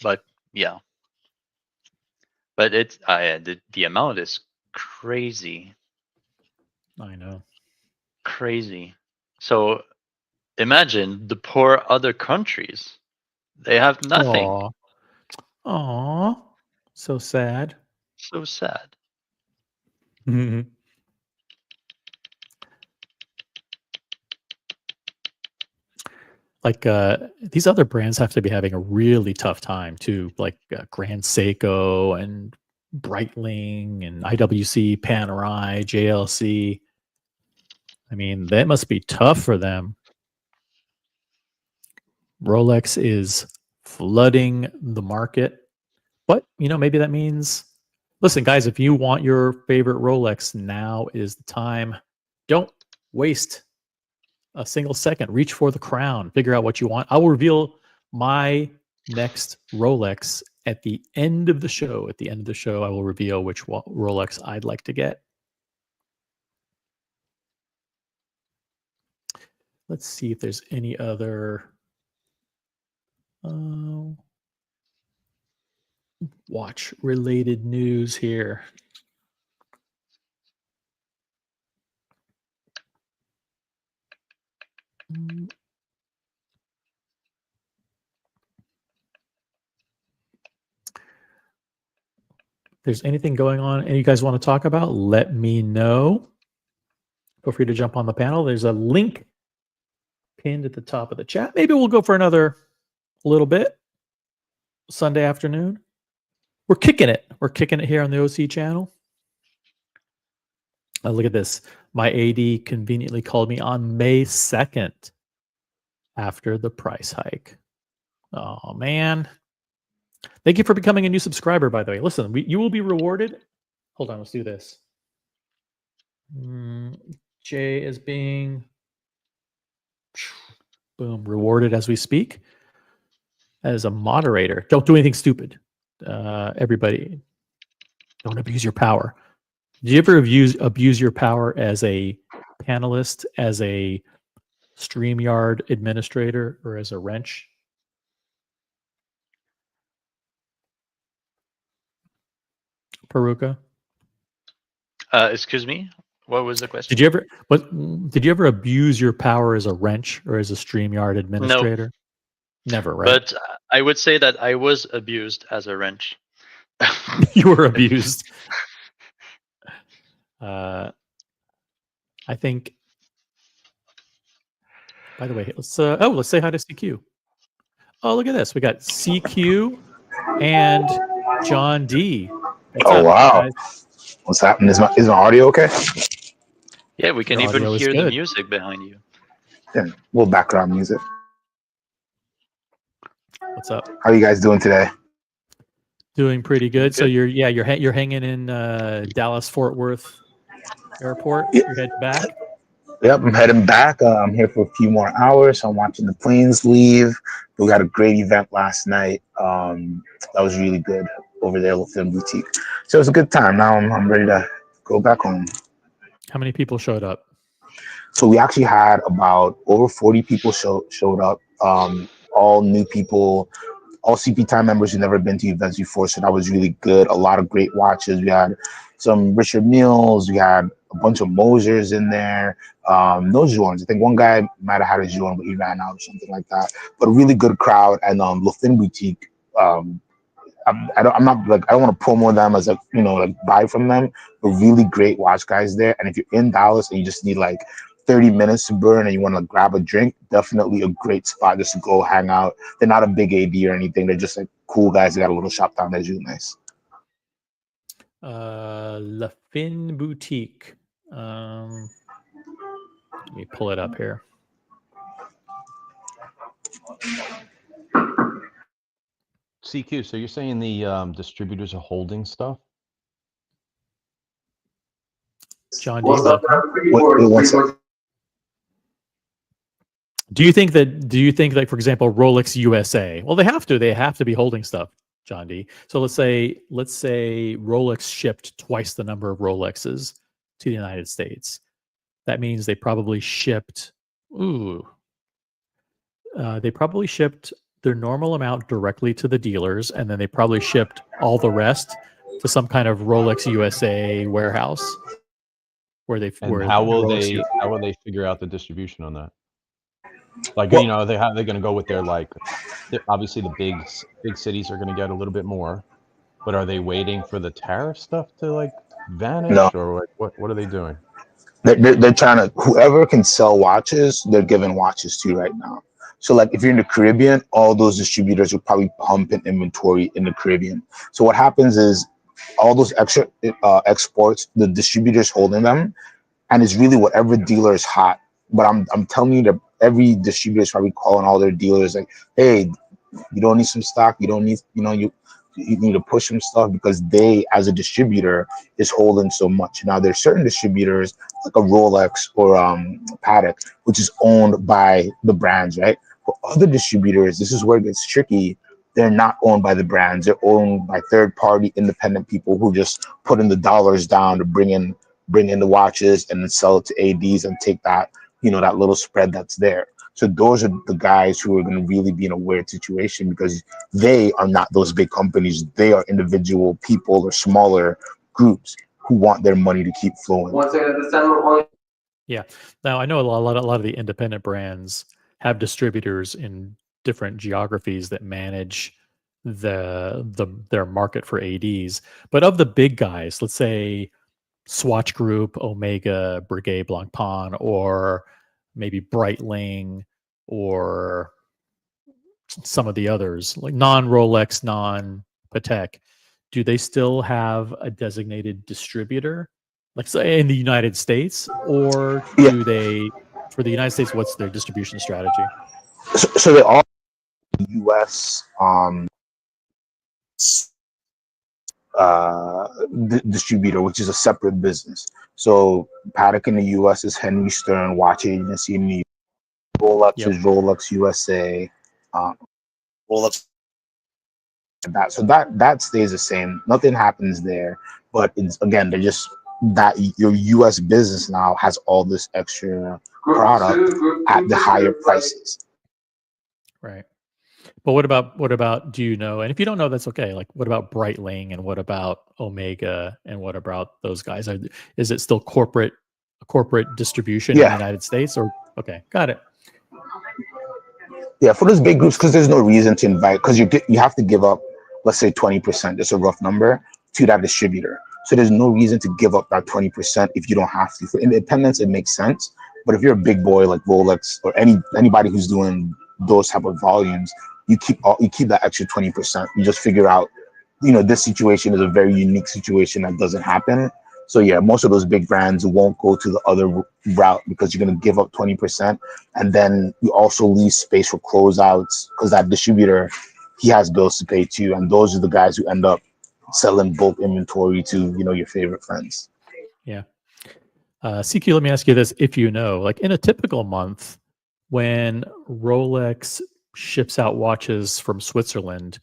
But yeah, but it's the amount is crazy. I know. Crazy. So imagine the poor other countries. They have nothing. Aw. Aw. So sad. So sad. Mhm. Like these other brands have to be having a really tough time too, like Grand Seiko and Breitling and IWC, Panerai, JLC. I mean, that must be tough for them. Rolex is flooding the market, but maybe that means, listen, guys, if you want your favorite Rolex, now is the time. Don't waste a single second. Reach for the crown. Figure out what you want. I will reveal my next Rolex at the end of the show. At the end of the show, I will reveal which Rolex I'd like to get. Let's see if there's any other watch related news here. If there's anything going on and you guys want to talk about, let me know. Feel free to jump on the panel. There's a link pinned at the top of the chat. Maybe we'll go for another little bit Sunday afternoon. We're kicking it. We're kicking it here on the OC channel. Look at this. My AD conveniently called me on May 2nd after the price hike. Oh, man. Thank you for becoming a new subscriber, by the way. Listen, you will be rewarded. Hold on, let's do this. Jay is being boom rewarded as we speak as a moderator. Don't do anything stupid. Everybody, don't abuse your power. Do you ever abuse your power as a panelist, as a StreamYard administrator, or as a wrench? Peruka? Excuse me? What was the question? Did you ever abuse your power as a wrench or as a StreamYard administrator? No. Never, right? But I would say that I was abused as a wrench. You were abused. I think. By the way, let's say hi to CQ. Oh, look at this. We got CQ and John D. What's wow. Guys? What's happening? Is my audio okay? Yeah, we can even hear the music behind you. Yeah, a little background music. What's up? How are you guys doing today? Doing pretty good. So you're hanging in Dallas Fort Worth Airport. Yep. You're heading back. Yep, I'm heading back. I'm here for a few more hours. So I'm watching the planes leave. We got a great event last night. That was really good over there, Film Boutique. So it was a good time. Now I'm ready to go back home. How many people showed up? So we actually had about over 40 people showed up. All new people, all CP Time members who've never been to events before. So that was really good. A lot of great watches. We had some Richard Milles. We had a bunch of Mosers in there. No Journes. I think one guy might have had a Journe, but he ran out or something like that. But a really good crowd. And Lefin Boutique. I don't want to promo them as buy from them, but really great watch guys there. And if you're in Dallas and you just need like 30 minutes to burn and you want to grab a drink, definitely a great spot just to go hang out. They're not a big AD or anything. They're just like cool guys. They got a little shop down there. It's really nice. Lefin Boutique. Let me pull it up here. CQ, so you're saying the distributors are holding stuff? John, do you think that, for example, Rolex USA? Well, they have to be holding stuff, John D. So let's say Rolex shipped twice the number of Rolexes to the United States. That means they probably shipped Ooh. They probably shipped their normal amount directly to the dealers, and then they probably shipped all the rest to some kind of Rolex USA warehouse where they And where how will Rolex they figure out the distribution on that? Like, Well, you know, how they're going to go with their, like, obviously the big cities are going to get a little bit more, but are they waiting for the tariff stuff to like no, vanish, or what are they doing? they're trying to, whoever can sell watches, they're giving watches to right now. So like if you're in the Caribbean, all those distributors will probably pump in inventory in the Caribbean. So what happens is all those extra exports, the distributors holding them, and it's really whatever dealer is hot. But I'm telling you that every distributor is probably calling all their dealers like, hey, you don't need some stock, you don't need, you need to push some stuff, because they, as a distributor, is holding so much. Now there's certain distributors like a Rolex or Patek, which is owned by the brands, right? For other distributors, this is where it gets tricky. They're not owned by the brands. They're owned by third-party independent people who just put in the dollars down to bring in the watches and then sell it to ADs and take that, that little spread that's there. So those are the guys who are going to really be in a weird situation, because they are not those big companies. They are individual people or smaller groups who want their money to keep flowing. Yeah. Now I know a lot of the independent brands have distributors in different geographies that manage their market for ADs. But of the big guys, let's say Swatch Group, Omega, Breguet Blancpain, or maybe Breitling, or some of the others, like non-Rolex, non-Patek, do they still have a designated distributor, like say in the United States, or Yeah. do they, for the United States, what's their distribution strategy? So they all U.S. Distributor, which is a separate business. So Patek in the U.S. is Henry Stern Watch Agency in New York. Rolex Yep. is Rolex USA. Rolex so that stays the same. Nothing happens there, but it's, again, they're just, that your US business now has all this extra product at the higher prices. Right. But what about do you know? And if you don't know, that's okay. Like what about Breitling, and what about Omega, and what about those guys? Is it still corporate distribution in the Yeah, United States, or okay, got it. yeah, for those big groups, because there's no reason to invite, because you have to give up, let's say 20%, just a rough number, to that distributor. So there's no reason to give up that 20% if you don't have to. For independence, it makes sense. But if you're a big boy like Rolex or anybody who's doing those type of volumes, you keep that extra 20%. You just figure out, this situation is a very unique situation that doesn't happen. So yeah, most of those big brands won't go to the other route, because you're going to give up 20%, and then you also leave space for closeouts, because that distributor, he has bills to pay too, and those are the guys who end up selling bulk inventory to your favorite friends. Yeah. CQ, let me ask you this: if you know, like in a typical month, when Rolex ships out watches from Switzerland,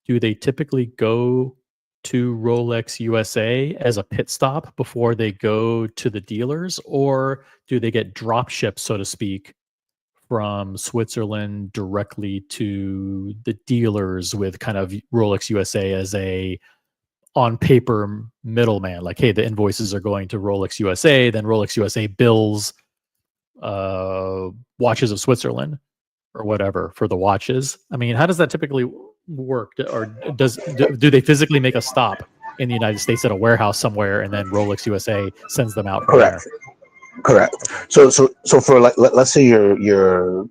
do they typically go to Rolex USA as a pit stop before they go to the dealers, or do they get drop shipped, so to speak, from Switzerland directly to the dealers, with kind of Rolex USA as a on paper middleman? Like, hey, the invoices are going to Rolex USA, then Rolex USA bills Watches of Switzerland or whatever for the watches. I mean, how does that typically work? Or do they physically make a stop in the United States at a warehouse somewhere, and then Rolex USA sends them out from Correct. there? Correct. So for, like, let's say your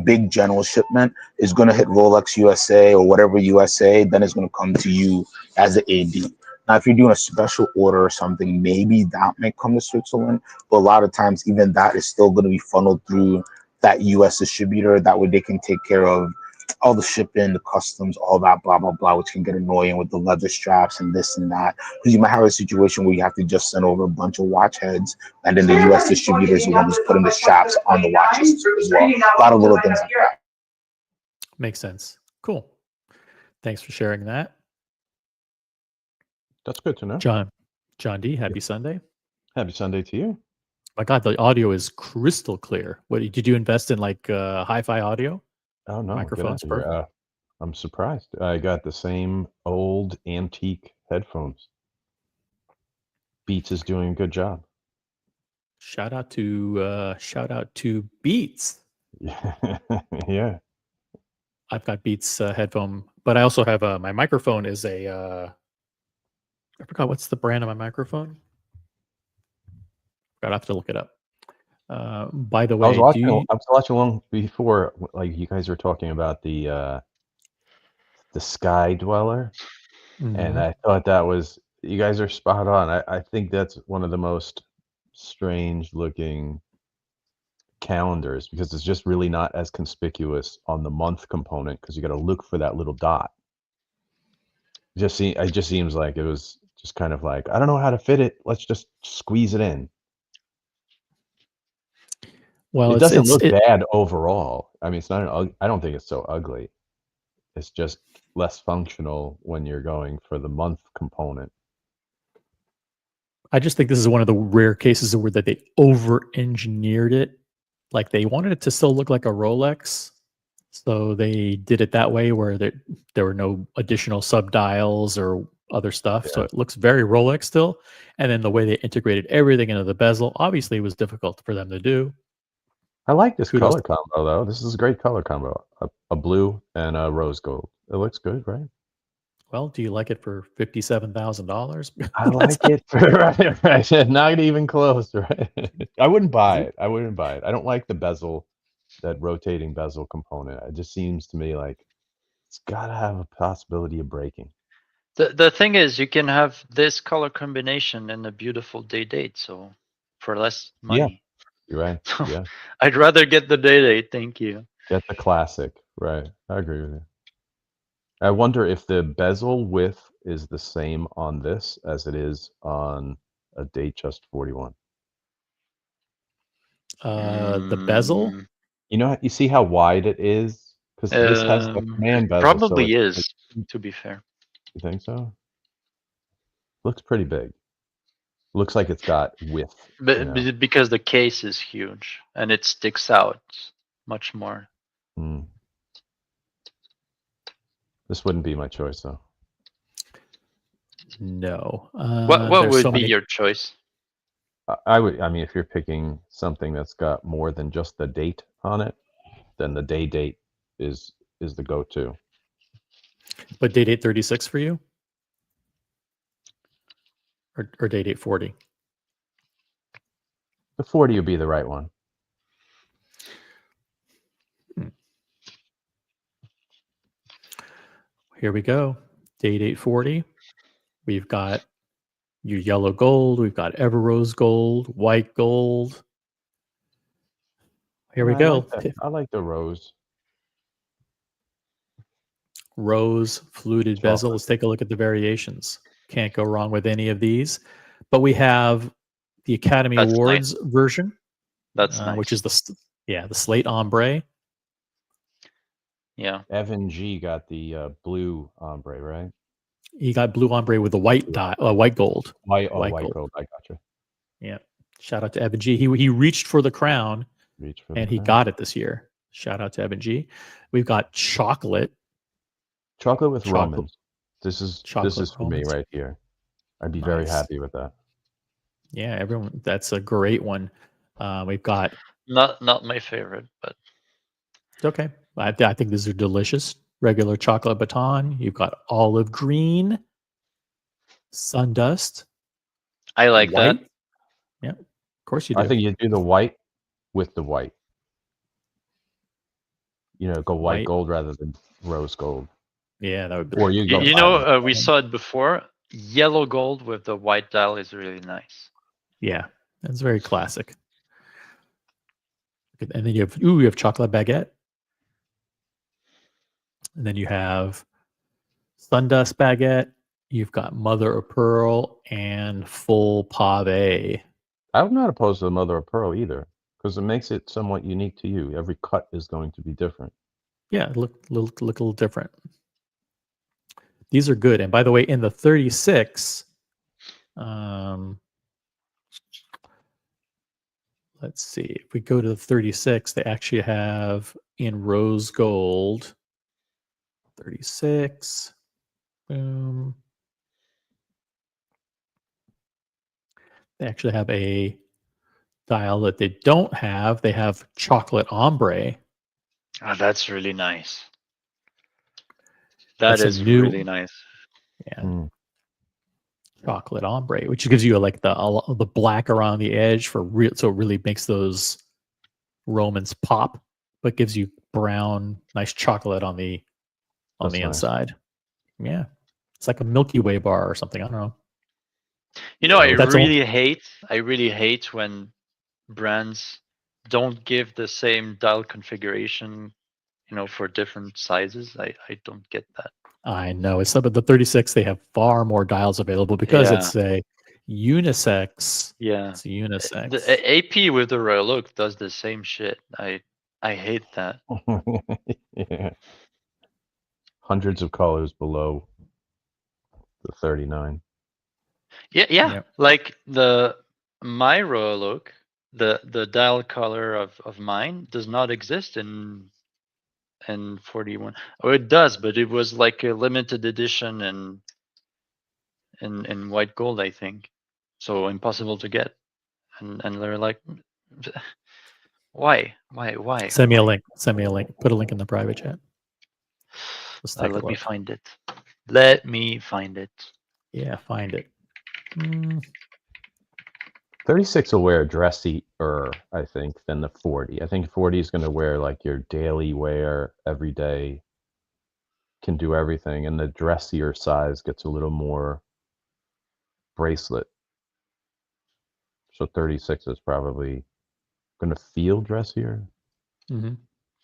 big general shipment is going to hit Rolex USA or whatever USA, then it's going to come to you as an AD. Now, if you're doing a special order or something, maybe that may come to Switzerland, but a lot of times even that is still going to be funneled through that US distributor. That way they can take care of all the shipping, the customs, all that, blah, blah, blah, which can get annoying with the leather straps and this and that. Because you might have a situation where you have to just send over a bunch of watch heads, and then the US distributors will just put in the straps on the watches as well. A lot of little things like that. Makes sense. Cool. Thanks for sharing that. That's good to know. John D, happy Sunday. Happy Sunday to you. My God, the audio is crystal clear. What did you invest in, like hi-fi audio? Oh no, get out Microphone's of here. perfect. I'm surprised. I got the same old antique headphones. Beats is doing a good job. Shout out to Beats. Yeah. I've got Beats headphone, but I also have my microphone is a I forgot what's the brand of my microphone. I'd have to look it up. By the I was way, watching one before, like you guys were talking about the Sky Dweller, and I thought that was, you guys are spot on. I think that's one of the most strange looking calendars because it's just really not as conspicuous on the month component because you got to look for that little dot. It just seems like it was just kind of like, I don't know how to fit it. Let's just squeeze it in. well, It doesn't look bad overall. I mean, it's not I don't think it's so ugly. It's just less functional when you're going for the month component. I just think this is one of the rare cases where that they over-engineered it. Like they wanted it to still look like a Rolex, so they did it that way where there were no additional subdials or other stuff. So Yeah. it looks very Rolex still. And then the way they integrated everything into the bezel obviously was difficult for them to do. I like this Kudos. color combo though. This is a great color combo. A blue and a rose gold. It looks good, right? Well, do you like it for $57,000? I like it. Right. Not even close, right? I wouldn't buy it. I wouldn't buy it. I don't like the bezel, that rotating bezel component. It just seems to me like it's got to have a possibility of breaking. The thing is, you can have this color combination and a beautiful day date, so for less money. You're right. So Yeah. I'd rather get the day date. Thank you. Get the classic. Right. I agree with you. I wonder if the bezel width is the same on this as it is on a Datejust 41. The bezel? You know, you see how wide it is? Because this has the command bezel. Probably so is, to be fair. You think so? Looks pretty big. Looks like it's got width. But because the case is huge and it sticks out much more. This wouldn't be my choice, though. No. What would be your choice? I mean, if you're picking something that's got more than just the date on it, then the day date is the go-to. But day date 36 for you? Or day date 40? The 40 would be the right one. Here we go. Day date 40. We've got your yellow gold. We've got ever rose gold, white gold. Here we go. I like the rose. Rose fluted bezel. Let's take a look at the variations. Can't go wrong with any of these. But we have the Academy Awards version. That's nice. Which is the slate ombre. Yeah. Evan G got the blue ombre, right? He got blue ombre with the white white gold. White gold. I gotcha. Yeah. Shout out to Evan G. He reached for the crown, he got it this year. Shout out to Evan G. We've got chocolate. Chocolate with Romans. This is for me right here. I'd be very happy with that. Yeah, everyone. That's a great one. We've got not my favorite, but it's okay. I think these are delicious. Regular chocolate baton. You've got olive green, sundust. I like white. that. Yeah, of course you do. I think you do the white with the white. You know, go white gold rather than rose gold. Yeah, that would be. Or you go. You know, we saw it before. Yellow gold with the white dial is really nice. Yeah, that's very classic. And then you have chocolate baguette. And then you have sundust baguette. You've got mother of pearl and full pave. I'm not opposed to the mother of pearl either, because it makes it somewhat unique to you. Every cut is going to be different. Yeah, look a little different. These are good. And by the way, in the 36, let's see. If we go to the 36, they actually have in rose gold. 36. Boom. They actually have a dial that they don't have. They have chocolate ombre. Oh, that's really nice. That is new, really nice. Yeah. Chocolate ombre, which gives you like the black around the edge for real, so it really makes those Romans pop, but gives you brown, nice chocolate on the That's nice. inside. Yeah, it's like a Milky Way bar or something. I don't know. You know, I really hate when brands don't give the same dial configuration, you know, for different sizes. I don't get that. I know it's but the 36. They have far more dials available because it's a unisex. Yeah, it's unisex. The AP with the Royal Oak does the same shit. I hate that. Yeah. Hundreds of colors below the 39. Yeah. Like my Royal Oak, the dial color of mine does not exist in 41. Oh, it does, but it was like a limited edition in white gold, I think. So impossible to get. And they're like, why? Send me a link. Put a link in the private chat. Let's take a look. Let me find it. Let me find it. Yeah, find it. 36 will wear dressier, I think, than the 40. I think 40 is going to wear like your daily wear, every day, can do everything. And the dressier size gets a little more bracelet. So 36 is probably going to feel dressier. Mm-hmm.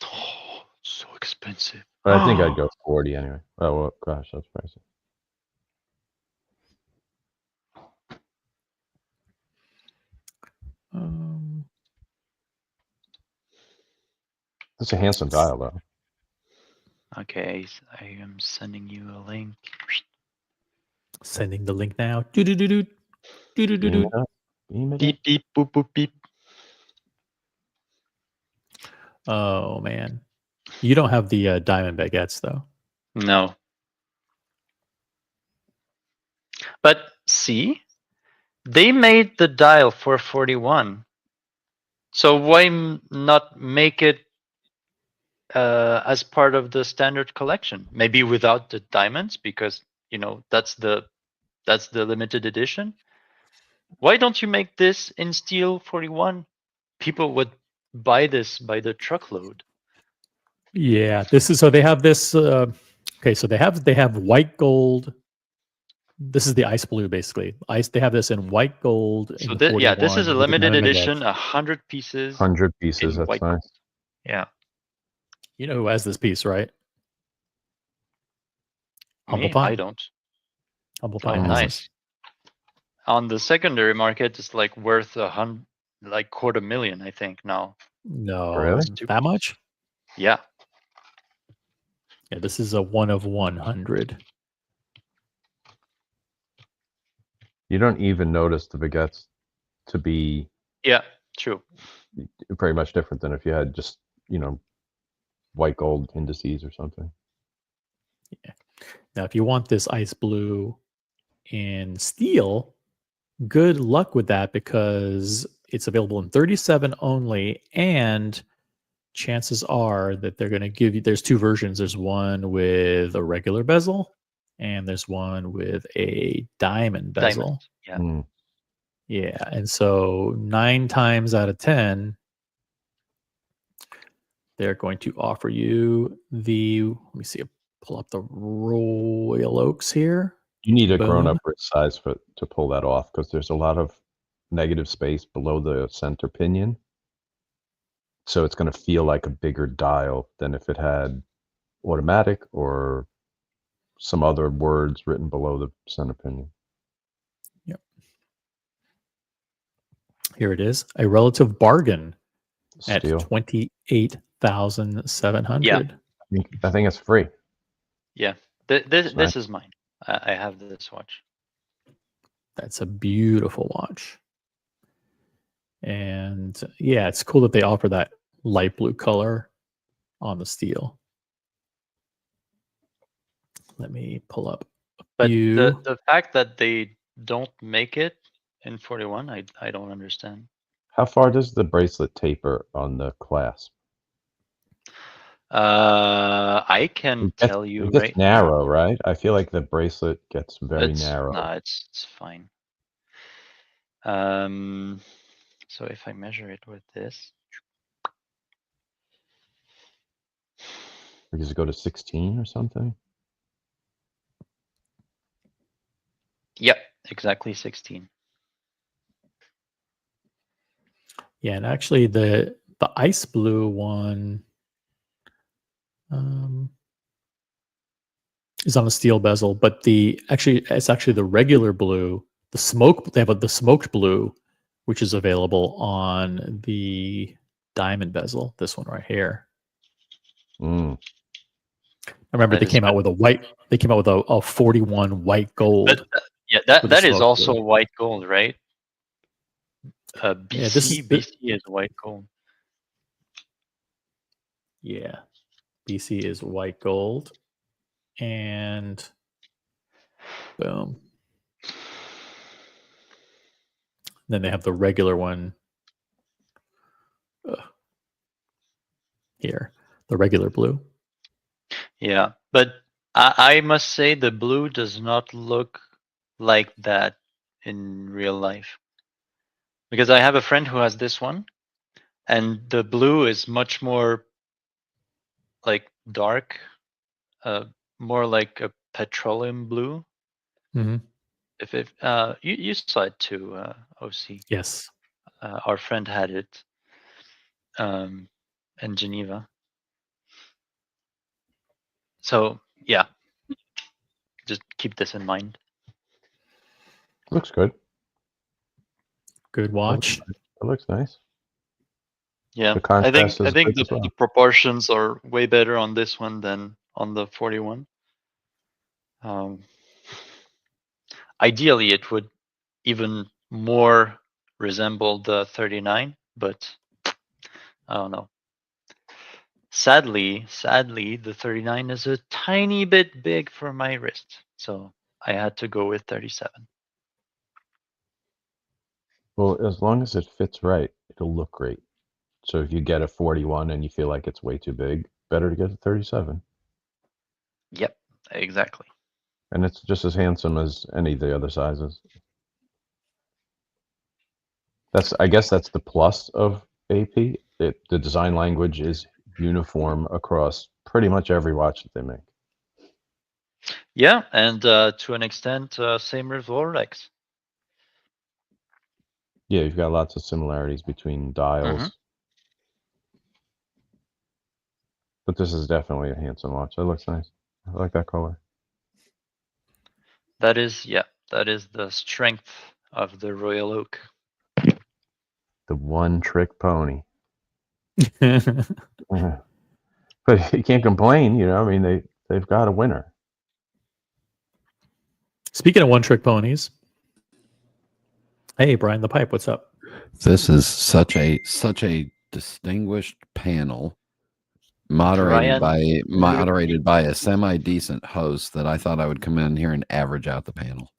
Oh, so expensive. But I think I'd go 40 anyway. Oh, well, gosh, that's pricey. That's a handsome dial, though. Okay, I am sending you a link. Sending the link now. Beep, beep, boop, boop, beep. Oh man, you don't have the diamond baguettes though. No. But see, they made the dial for 41. So why not make it as part of the standard collection? Maybe without the diamonds, because you know that's the limited edition. Why don't you make this in steel 41? People would buy this by the truckload. Yeah, this is so they have this. Okay, so they have white gold. This is the ice blue, basically. They have this in white gold. So this is a limited edition, 100 pieces. 100 pieces. That's nice. Gold. Yeah. You know who has this piece, right? Me? I don't. Humble Pie. Nice. On the secondary market, it's like worth $250,000, I think now. No, really? That much? Yeah. Yeah, this is a 1 of 100. You don't even notice the baguettes to be. Yeah, true. Very much different than if you had just, white gold indices or something. Yeah. Now, if you want this ice blue in steel, good luck with that because it's available in 37 only, and chances are that they're going to give you. There's two versions. There's one with a regular bezel, and there's one with a diamond bezel. Yeah. Yeah, and so 9 times out of 10. They're going to offer you let me see, pull up the Royal Oaks here. You need a grown-up wrist size to pull that off because there's a lot of negative space below the center pinion. So it's going to feel like a bigger dial than if it had automatic or some other words written below the center pinion. Yep. Here it is, a relative bargain at $28,700. Yeah. I think it's free. Yeah. This is mine. I have this watch. That's a beautiful watch. And yeah, it's cool that they offer that light blue color on the steel. Let me pull up a But few. the fact that they don't make it in 41, I don't understand. How far does the bracelet taper on the clasp? I can tell you It gets right narrow, now. right? I feel like the bracelet gets very It's narrow. no, it's fine. So if I measure it with this, Does it go to 16 or something? yep, exactly 16. Yeah, and actually the ice blue one is on a steel bezel, but it's actually the regular blue, the smoked blue, which is available on the diamond bezel. This one right here. Mm. I remember That they is came out good. with a 41 white gold. But yeah, with that the is smoke also blue. white gold, right? Yeah, BC is white gold. Yeah, BC is white gold, and boom. Then they have the regular one here, the regular blue. Yeah, but I must say the blue does not look like that in real life. Because I have a friend who has this one, and the blue is much more like dark, more like a petroleum blue. Mm-hmm. If it, you saw it too, OC. Yes. Our friend had it in Geneva. So yeah, just keep this in mind. Looks good. Good watch. It looks nice. Yeah, The I think contrast is good as well. the proportions are way better on this one than on the 41. Ideally, it would even more resemble the 39, but I don't know. Sadly, the 39 is a tiny bit big for my wrist, so I had to go with 37. Well, as long as it fits right, it'll look great. So if you get a 41 and you feel like it's way too big, better to get a 37. Yep, exactly. And it's just as handsome as any of the other sizes. I guess that's the plus of AP. The design language is uniform across pretty much every watch that they make. Yeah, and to an extent, same with Rolex. Yeah, you've got lots of similarities between dials. But this is definitely a handsome watch. It looks nice. I like that color. That is the strength of the Royal Oak. The one-trick pony. But you can't complain, you know. I mean, they've got a winner. Speaking of one-trick ponies, hey Brian the Pipe, what's up? This is such a distinguished panel, moderated by a semi-decent host that I thought I would come in here and average out the panel.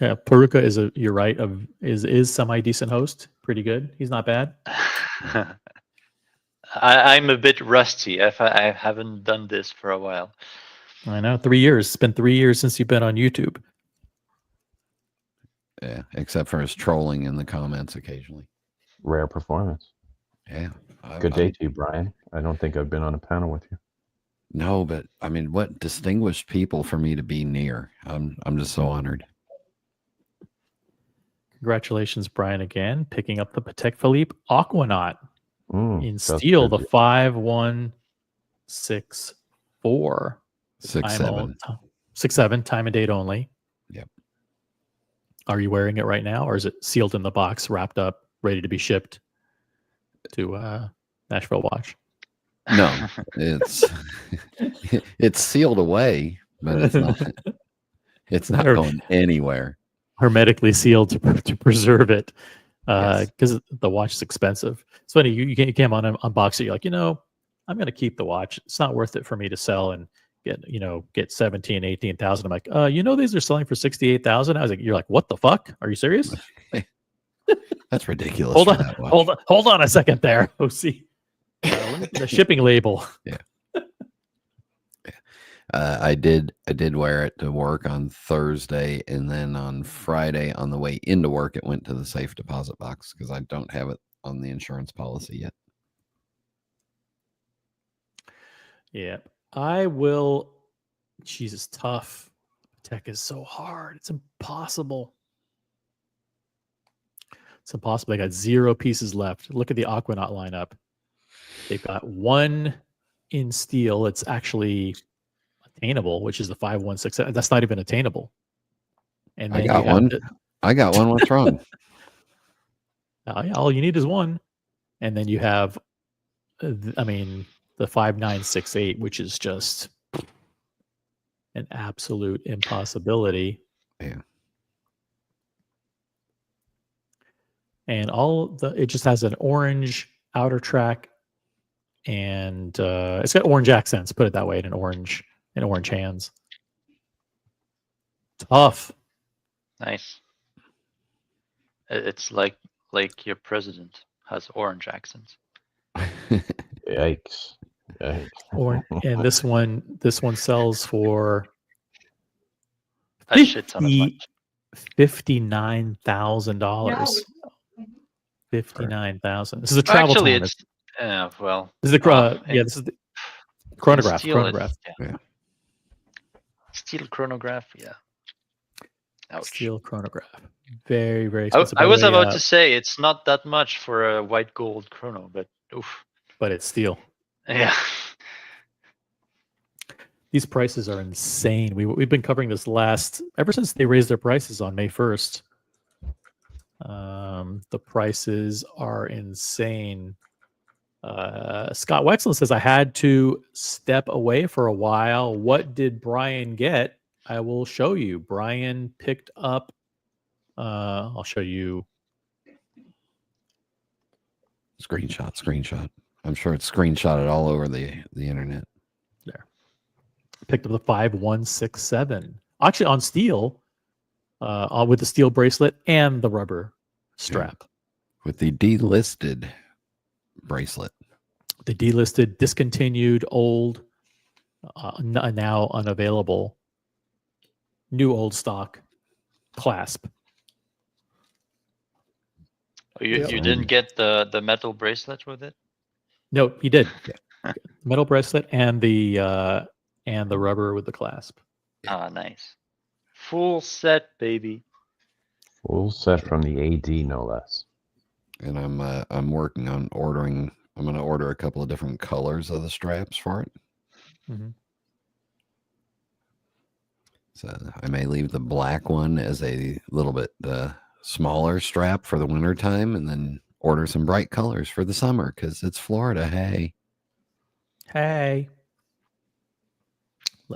Yeah, Peruka you're right, is semi-decent host. Pretty good. He's not bad. I'm a bit rusty. I haven't done this for a while. I know. 3 years. It's been 3 years since you've been on YouTube. Yeah, except for his trolling in the comments occasionally. Rare performance. Yeah. Good day to you, Brian. I don't think I've been on a panel with you. No, but I mean, what distinguished people for me to be near. I'm just so honored. Congratulations, Brian, again, picking up the Patek Philippe Aquinaut in steel, the 5164. 67, time and date only. Yep. Are you wearing it right now, or is it sealed in the box, wrapped up, ready to be shipped to Nashville Watch? No, it's sealed away, but it's not going anywhere. Hermetically sealed to preserve it. because the watch is expensive. It's funny, you came on unbox it. You're like, I'm going to keep the watch. It's not worth it for me to sell and get 17, 18,000. I'm like, these are selling for 68,000. I was like, you're like, what the fuck? Are you serious? That's ridiculous. Hold on a second there. OC. Let me get a shipping label. Yeah. I did wear it to work on Thursday, and then on Friday on the way into work, it went to the safe deposit box because I don't have it on the insurance policy yet. Yeah, I will. Jesus, tough. Tech is so hard. It's impossible. It's impossible. They got 0 pieces left. Look at the Aquinaut lineup. They've got 1 in steel. It's actually attainable, which is the 5167. That's not even attainable. And then I got one. I got one. What's wrong? All you need is 1. And then you have, the 5968, which is just an absolute impossibility. Yeah. And it just has an orange outer track, and it's got orange accents. Put it that way, in orange hands. Tough. Nice. It's like your president has orange accents. Yikes. And this one sells for $59,000. 59,000. This is a travel Actually, time. it's This is the this is the chronograph. Chronograph. Yeah. Steel chronograph. Yeah. Ouch. Steel chronograph. Very, very expensive. I was about to say it's not that much for a white gold chrono, but oof. But it's steel. Yeah. These prices are insane. We've been covering this ever since they raised their prices on May 1st. The prices are insane. Scott Wexland says, I had to step away for a while. What did Brian get? I will show you. Brian picked up, I'll show you. Screenshot. I'm sure it's screenshotted all over the internet. There. Picked up the 5167. Actually on steel, with the steel bracelet and the rubber strap. Yeah. With the delisted bracelet. The delisted, discontinued, old, now unavailable, new old stock clasp. Oh, you didn't get the metal bracelet with it? No, he did. Metal bracelet and the rubber with the clasp. Ah, nice. Full set, baby. Full set from the AD, no less. And I'm working on ordering. I'm going to order a couple of different colors of the straps for it. Mm-hmm. So I may leave the black one as a little bit smaller strap for the winter time, and then order some bright colors for the summer because it's Florida. Hey.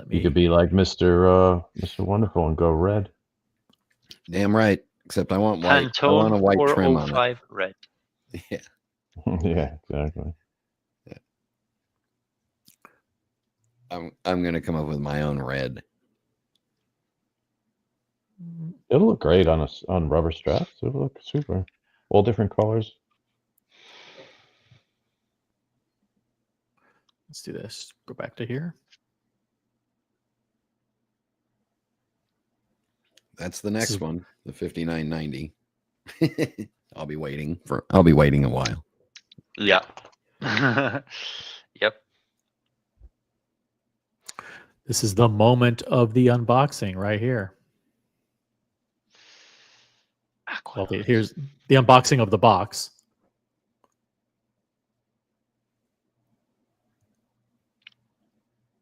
You could be like Mr. Wonderful and go red. Damn right. Except I want white. Pantone I want a white trim on it. red. Yeah. Yeah, exactly. Yeah. I'm gonna come up with my own red. It'll look great on rubber straps. It'll look super. All different colors. Let's do this. Go back to here. That's the next one, the 5990. I'll be waiting a while. Yeah. Yep. This is the moment of the unboxing right here. Okay, here's the unboxing of the box.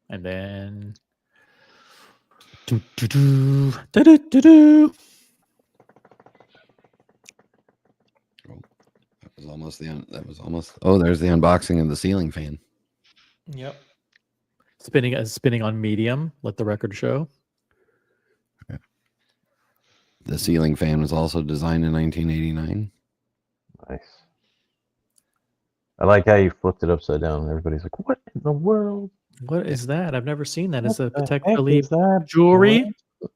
And then That was almost. Oh, there's the unboxing of the ceiling fan. Yep. Spinning on medium. Let the record show. The ceiling fan was also designed in 1989. Nice. I like how you flipped it upside down. Everybody's like, "What in the world? What is that? I've never seen that. Is a What the Patek heck Philippe is that? jewelry? What?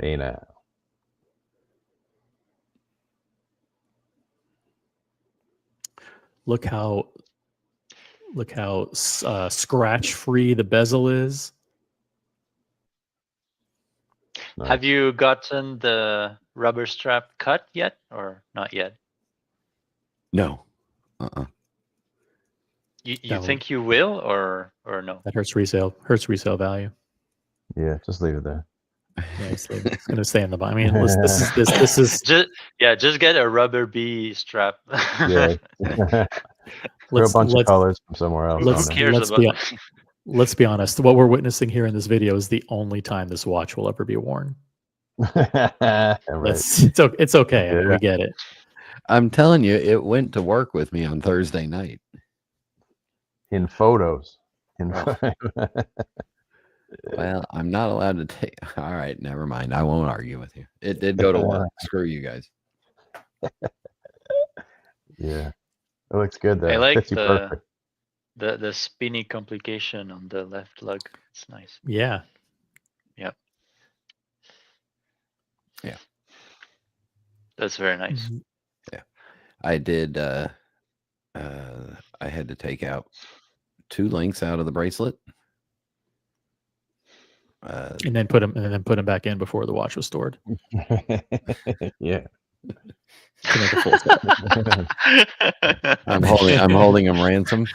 Hey now. Look how scratch free the bezel is. Nice. Have you gotten the rubber strap cut yet, or not yet? No. You think you will, or no? That hurts resale value. Yeah, just leave it there. Yeah, it's going to stay in the bottom. I mean, this is just get a rubber B strap. Yeah. Throw a bunch of colors from somewhere else. Let's be honest. What we're witnessing here in this video is the only time this watch will ever be worn. Right. It's okay. Yeah. I mean, we get it. I'm telling you, it went to work with me on Thursday night. In photos. Well, I'm not allowed to take. All right, never mind. I won't argue with you. It did go to work. Screw you guys. Yeah, it looks good though. I like Fits you perfect. the spinny complication on the left lug. It's nice. Yeah. Yep. Yeah. That's very nice. Yeah. I did. I had to take out 2 links out of the bracelet. And then put them back in before the watch was stored. Yeah. To make a full set. I'm holding them ransom.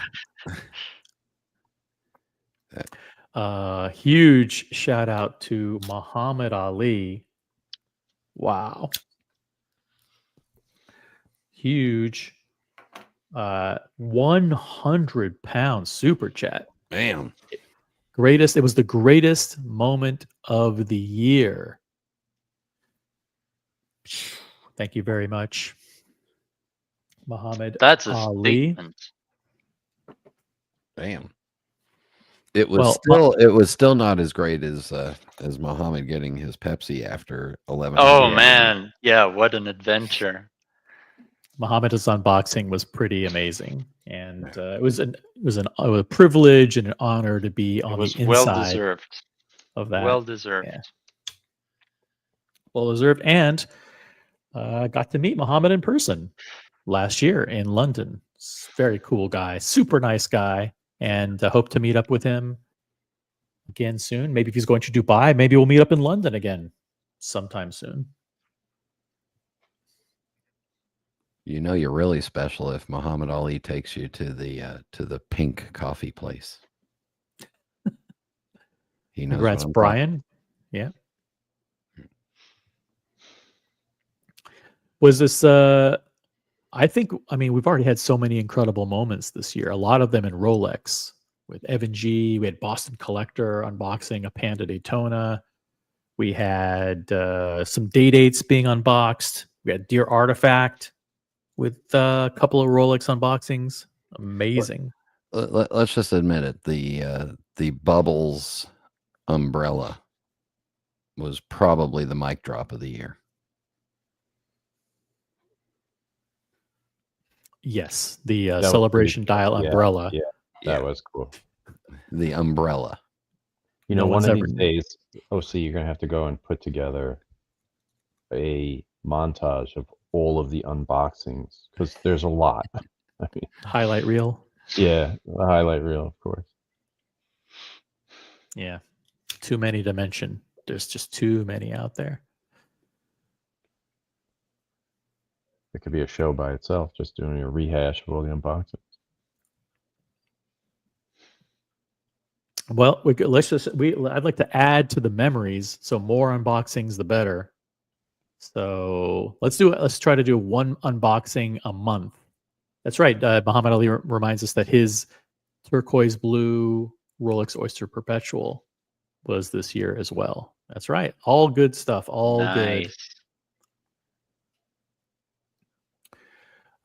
Huge shout out to Muhammad Ali. Wow. Huge 100-pound super chat. Bam. It was the greatest moment of the year. Thank you very much, Muhammad That's a Ali. statement. Bam. It was still not as great as Muhammad getting his Pepsi after 11. Oh man, yeah, what an adventure! Muhammad's unboxing was pretty amazing, and it was a privilege and an honor to be on the inside. Well deserved of that. Well deserved. Yeah. Well deserved, and got to meet Muhammad in person last year in London. Very cool guy, super nice guy, and hope to meet up with him again soon. Maybe if he's going to Dubai, maybe we'll meet up in London again sometime soon. You know you're really special if Muhammad Ali takes you to the pink coffee place. He knows. Congrats, Brian. Yeah. Was this I mean, we've already had so many incredible moments this year, a lot of them in Rolex with Evan G. We had Boston Collector unboxing a Panda Daytona. We had some dates being unboxed. We had Dear Artifact with a couple of Rolex unboxings. Amazing. Let's just admit it. The Bubbles umbrella was probably the mic drop of the year. Yes, the Celebration Dial umbrella. Yeah, that was cool. The umbrella. You know, one of these days, OC, you're going to have to go and put together a montage of all of the unboxings, because there's a lot. I mean, highlight reel. Yeah, the highlight reel, of course. Yeah, too many to mention. There's just too many out there. It could be a show by itself, just doing a rehash of all the unboxings. Well, I'd like to add to the memories, so more unboxings the better. So let's try to do one unboxing a month. That's right. Muhammad Ali reminds us that his turquoise blue Rolex Oyster Perpetual was this year as well. That's right. All good stuff. All good.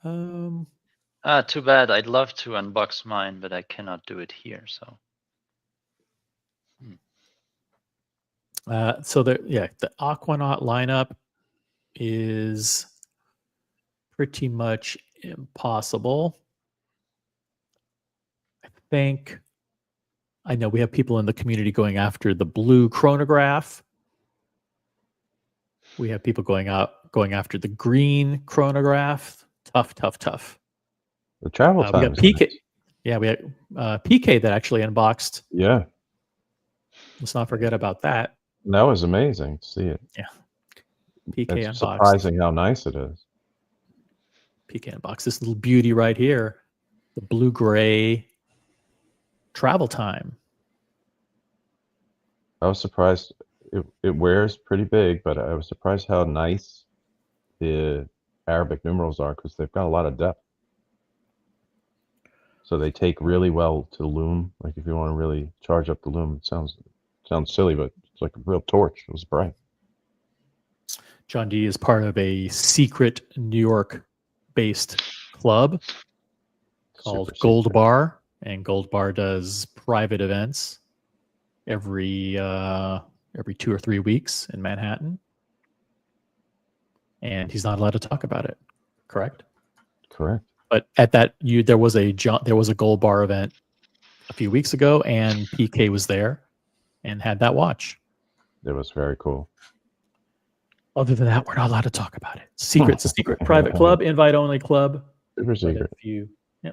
Too bad. I'd love to unbox mine, but I cannot do it here. So. The Aquinaut lineup is pretty much impossible. I know we have people in the community going after the blue chronograph. We have people going after the green chronograph. Tough. The travel time. We got PK. Nice. Yeah, we had PK that actually unboxed. Yeah. Let's not forget about that. That was amazing to see it. Yeah. PK it's unboxed. Surprising how nice it is. PK unboxed this little beauty right here. The blue-gray travel time. I was surprised. It wears pretty big, but I was surprised how nice the Arabic numerals are because they've got a lot of depth. So they take really well to lume. Like if you want to really charge up the lume, it sounds silly, but it's like a real torch. It was bright. John D is part of a secret New York-based club called Gold Bar, and Gold Bar does private events every 2 or 3 weeks in Manhattan, and he's not allowed to talk about it. Correct. But at that, there was a Gold Bar event a few weeks ago, and PK was there and had that watch. It was very cool. Other than that, we're not allowed to talk about it. Secret. It's a secret private club, invite-only club. Super secret.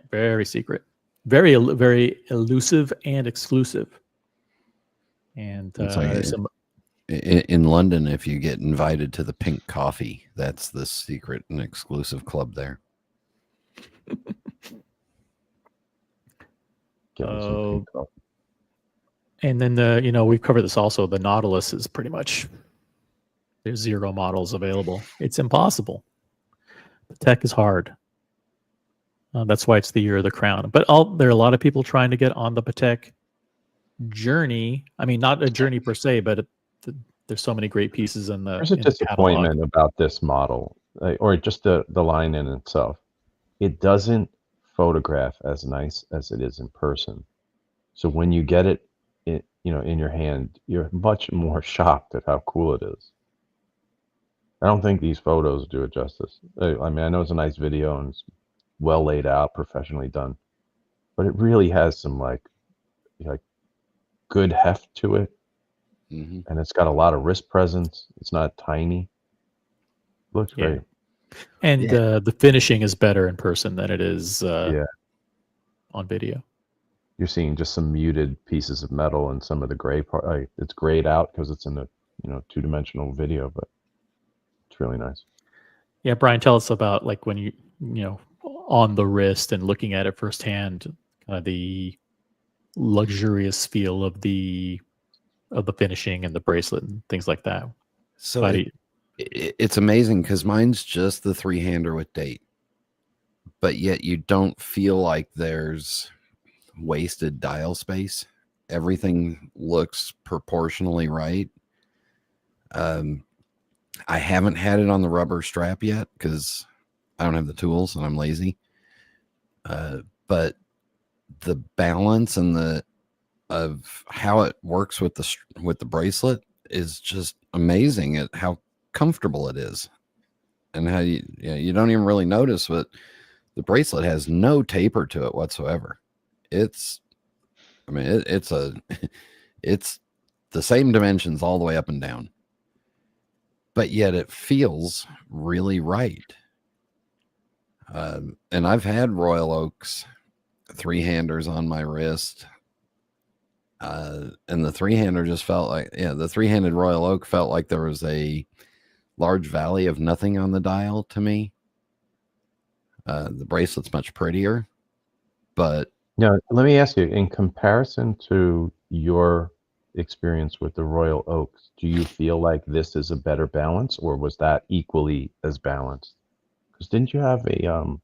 Very secret. Very elusive and exclusive. And it's like in London, if you get invited to the Pink Coffee, that's the secret and exclusive club there. And then we've covered this also. The Nautilus is pretty much, there's 0 models available. It's impossible. Patek is hard. That's why it's the year of the crown. But there are a lot of people trying to get on the Patek journey. I mean, not a journey per se, but there's so many great pieces in the. There's a disappointment about this model, or just the line in itself. It doesn't photograph as nice as it is in person. So when you get it, in your hand, you're much more shocked at how cool it is. I don't think these photos do it justice. I mean, I know it's a nice video and it's well laid out, professionally done, but it really has some like good heft to it, and it's got a lot of wrist presence. It's not tiny. Looks great. And the finishing is better in person than it is on video. You're seeing just some muted pieces of metal and some of the gray part. It's grayed out because it's in the 2-dimensional video, but it's really nice. Yeah, Brian, tell us about like when you on the wrist and looking at it firsthand, kind of the luxurious feel of the finishing and the bracelet and things like that. So it's amazing because mine's just the 3-hander with date, but yet you don't feel like there's wasted dial space. Everything looks proportionally right. I haven't had it on the rubber strap yet because I don't have the tools and I'm lazy. But the balance and of how it works with the bracelet is just amazing at how comfortable it is, and how you don't even really notice, but the bracelet has no taper to it whatsoever. It's the same dimensions all the way up and down, but yet it feels really right. And I've had Royal Oaks 3-handers on my wrist, and the 3-hander just felt like the 3-handed Royal Oak felt like there was a large valley of nothing on the dial to me. The bracelet's much prettier, but let me ask you, in comparison to your experience with the Royal Oaks, do you feel like this is a better balance, or was that equally as balanced? Because didn't you have a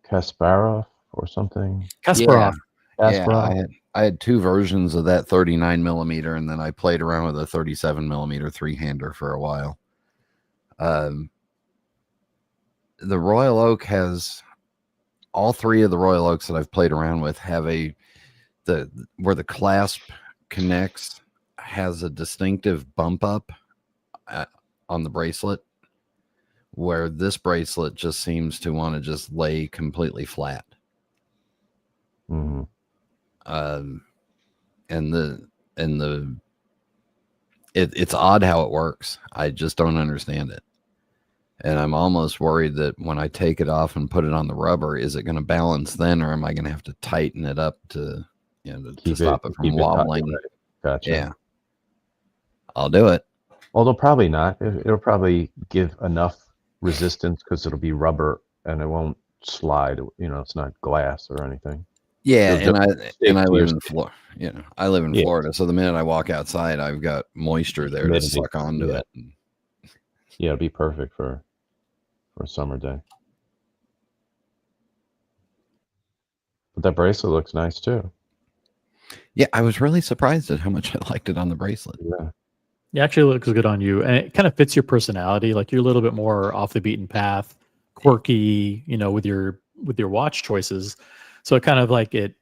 Kasparov or something? Kasparov. Yeah, I had 2 versions of that 39 millimeter, and then I played around with a 37 millimeter 3-hander for a while. The Royal Oak has all 3 of the Royal Oaks that I've played around with have where the clasp connects has a distinctive bump up on the bracelet, where this bracelet just seems to want to just lay completely flat. Mm-hmm. It's odd how it works. I just don't understand it. And I'm almost worried that when I take it off and put it on the rubber, is it going to balance then, or am I going to have to tighten it up to stop it from wobbling? Right. Gotcha. Yeah. I'll do it. Although probably not. It'll probably give enough resistance because it'll be rubber and it won't slide. It's not glass or anything. Yeah, and I live in Florida. I live in Florida, so the minute I walk outside, I've got moisture there to suck onto it. Yeah, it'd be perfect for a summer day. But that bracelet looks nice too. Yeah, I was really surprised at how much I liked it on the bracelet. Yeah. It actually looks good on you, and it kind of fits your personality. Like you're a little bit more off the beaten path, quirky, with your watch choices. So it kind of like it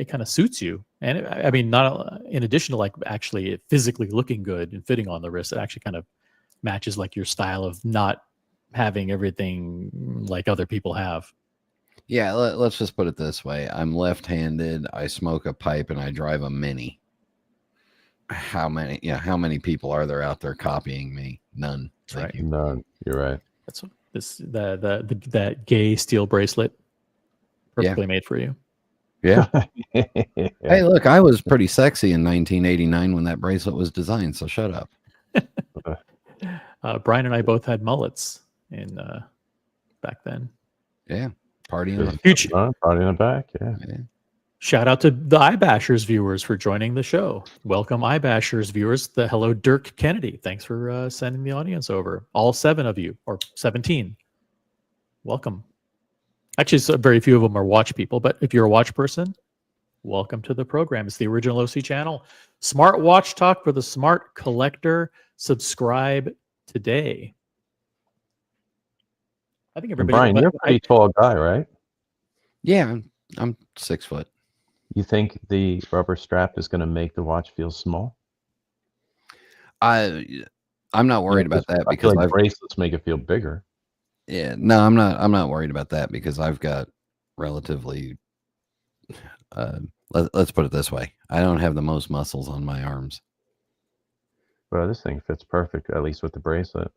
kind of suits you. And I mean, not in addition to like actually it physically looking good and fitting on the wrist, it actually kind of matches like your style of not having everything like other people have. Yeah, let's just put it this way. I'm left-handed, I smoke a pipe, and I drive a Mini. How many people are there out there copying me? None. Thank you. None. You're right. That's that gay steel bracelet perfectly made for you. Yeah. Hey, look, I was pretty sexy in 1989 when that bracelet was designed, so shut up. Brian and I both had mullets in back then. Yeah. Party in the future. Party in the back. Yeah. Shout out to the iBashers viewers for joining the show. Welcome, iBashers viewers. Hello, Dirk Kennedy. Thanks for sending the audience over. All 7 of you, or 17. Welcome. Actually, so very few of them are watch people, but if you're a watch person, welcome to the program. It's the original OC channel. Smart watch talk for the smart collector. Subscribe today. I think everybody. Brian, you're a pretty tall guy, right? Yeah, I'm 6 foot. You think the rubber strap is going to make the watch feel small? I'm not worried about that because bracelets make it feel bigger. Yeah, no, I'm not worried about that because I've got relatively. Let's put it this way: I don't have the most muscles on my arms. Well, this thing fits perfect, at least with the bracelet.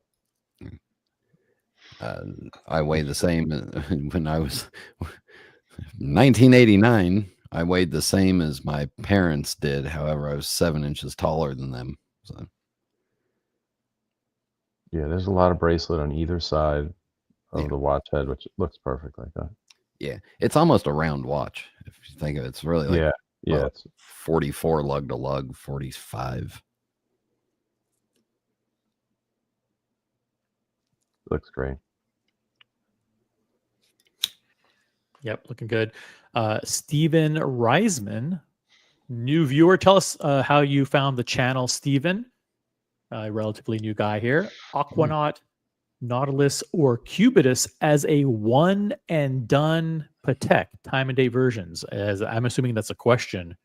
I weigh the same when I was 1989. I weighed the same as my parents did. However, I was 7 inches taller than them. So. Yeah, there's a lot of bracelet on either side of the watch head, which looks perfect like that. Yeah, it's almost a round watch. If you think of it, it's really like it's 44 lug to lug, 45. Looks great. Yep, looking good. Steven Reisman, new viewer. Tell us how you found the channel, Steven. A relatively new guy here. Aquinaut, Nautilus, or Cubitus as a one and done Patek time and day versions. As I'm assuming that's a question.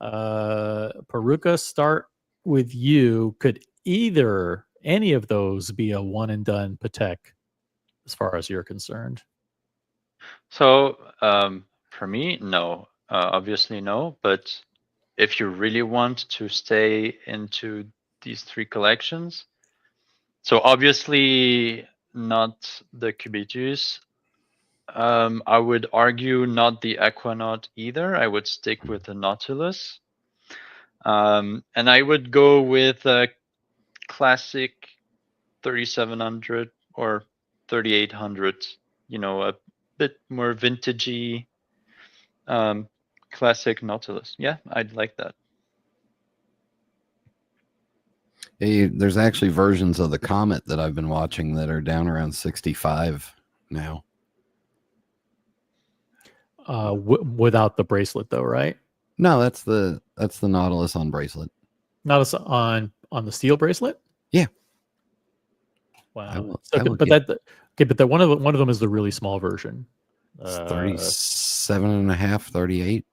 Peruka, start with you. Could any of those be a one and done Patek as far as you're concerned? So for me, no, obviously no. But if you really want to stay into these 3 collections, so obviously not the Cubitus. I would argue not the Aquinaut either. I would stick with the Nautilus. And I would go with a classic 3700 or 3800, a bit more vintagey classic Nautilus. Yeah, I'd like that. There's actually versions of the Comet that I've been watching that are down around 65 now. Without the bracelet, though, right? No, that's the Nautilus on bracelet. Nautilus on the steel bracelet. Yeah. Wow. But one of them is the really small version. It's 37 and a half, 38.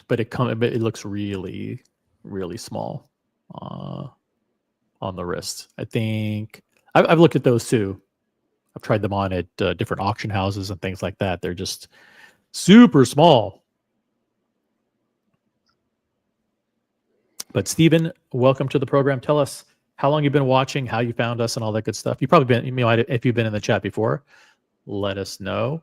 But it looks really, really small on the wrist. I think I've looked at those too. I've tried them on at different auction houses and things like that. They're just super small. But Stephen, welcome to the program. Tell us how long you've been watching, how you found us, and all that good stuff. You've probably been, if you've been in the chat before, let us know.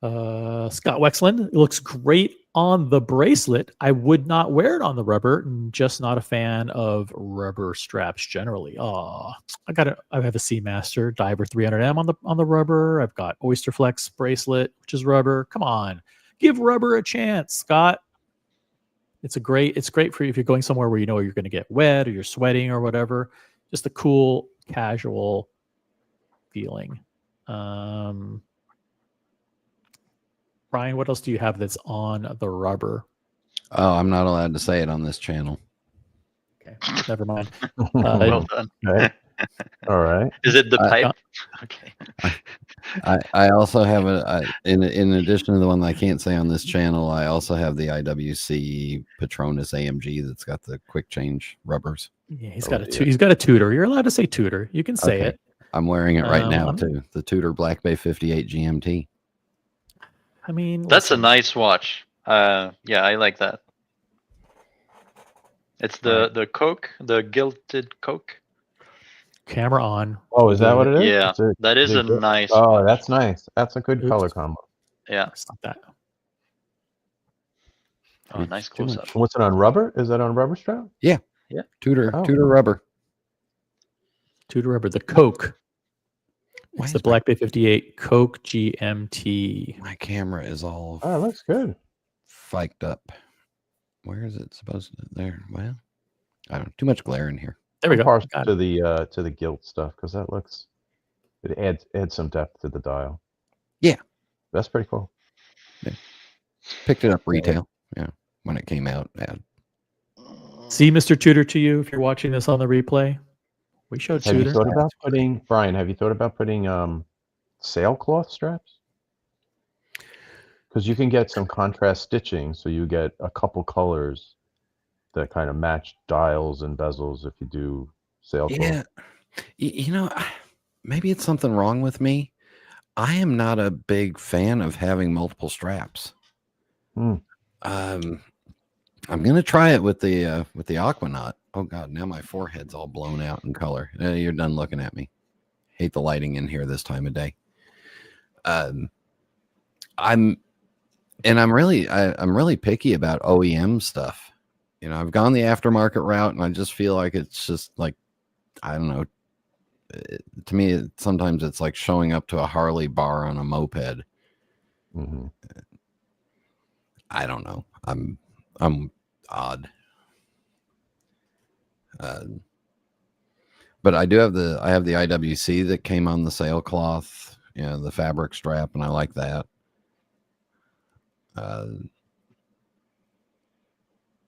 Scott Wexland, it looks great on the bracelet. I would not wear it on the rubber. Just not a fan of rubber straps generally. I have a Seamaster Diver 300M on the rubber. I've got Oyster Flex bracelet, which is rubber. Come on, give rubber a chance, Scott. It's great for you if you're going somewhere where you know you're going to get wet or you're sweating or whatever. Just a cool, casual feeling. Brian, what else do you have that's on the rubber? Oh, I'm not allowed to say it on this channel. Okay, never mind. Well done. Right. All right. Is it the pipe? Okay. I also have in addition to the one that I can't say on this channel, I also have the IWC Patronus AMG that's got the quick change rubbers. Yeah, he's got a Tudor. You're allowed to say Tudor. You can say it. I'm wearing it right now too. The Tudor Black Bay 58 GMT. I mean, that's a nice watch. Yeah, I like that. It's the Coke, the gilded Coke. Camera on. Oh, is that what it is? Yeah, that is a nice. Oh, watch. that's nice. That's a good color combo. Yeah. Stop that. Oh, nice close up. What's it on rubber? Is that on rubber strap? Yeah. Yeah. Tudor rubber. Tudor rubber. The Coke. It's the Black Bay 58 Coke GMT. My camera is all. Oh, it looks good. Fiked up. Where is it supposed to? There. Well, I don't know. Too much glare in here. There we go. To the gilt stuff because that looks. It adds some depth to the dial. Yeah, that's pretty cool. Yeah. Picked it up retail. Yeah, when it came out. Yeah. See, Mr. Tudor, to you if you're watching this on the replay. We showed Tudor. Have you thought about putting Brian? Have you thought about putting sailcloth straps? Because you can get some contrast stitching, so you get a couple colors that kind of match dials and bezels if you do sailcloth. Yeah, you know, maybe it's something wrong with me. I am not a big fan of having multiple straps. I'm gonna try it with the Aquinaut. Oh God, now my forehead's all blown out in color. You're done looking at me. Hate the lighting in here this time of day. I'm really picky about OEM stuff. You know, I've gone the aftermarket route, and I just feel like it's just like, I don't know. To me, sometimes it's like showing up to a Harley bar on a moped. Mm-hmm. I don't know. I'm odd. But I have the IWC that came on the sailcloth, you know, the fabric strap, and I like that.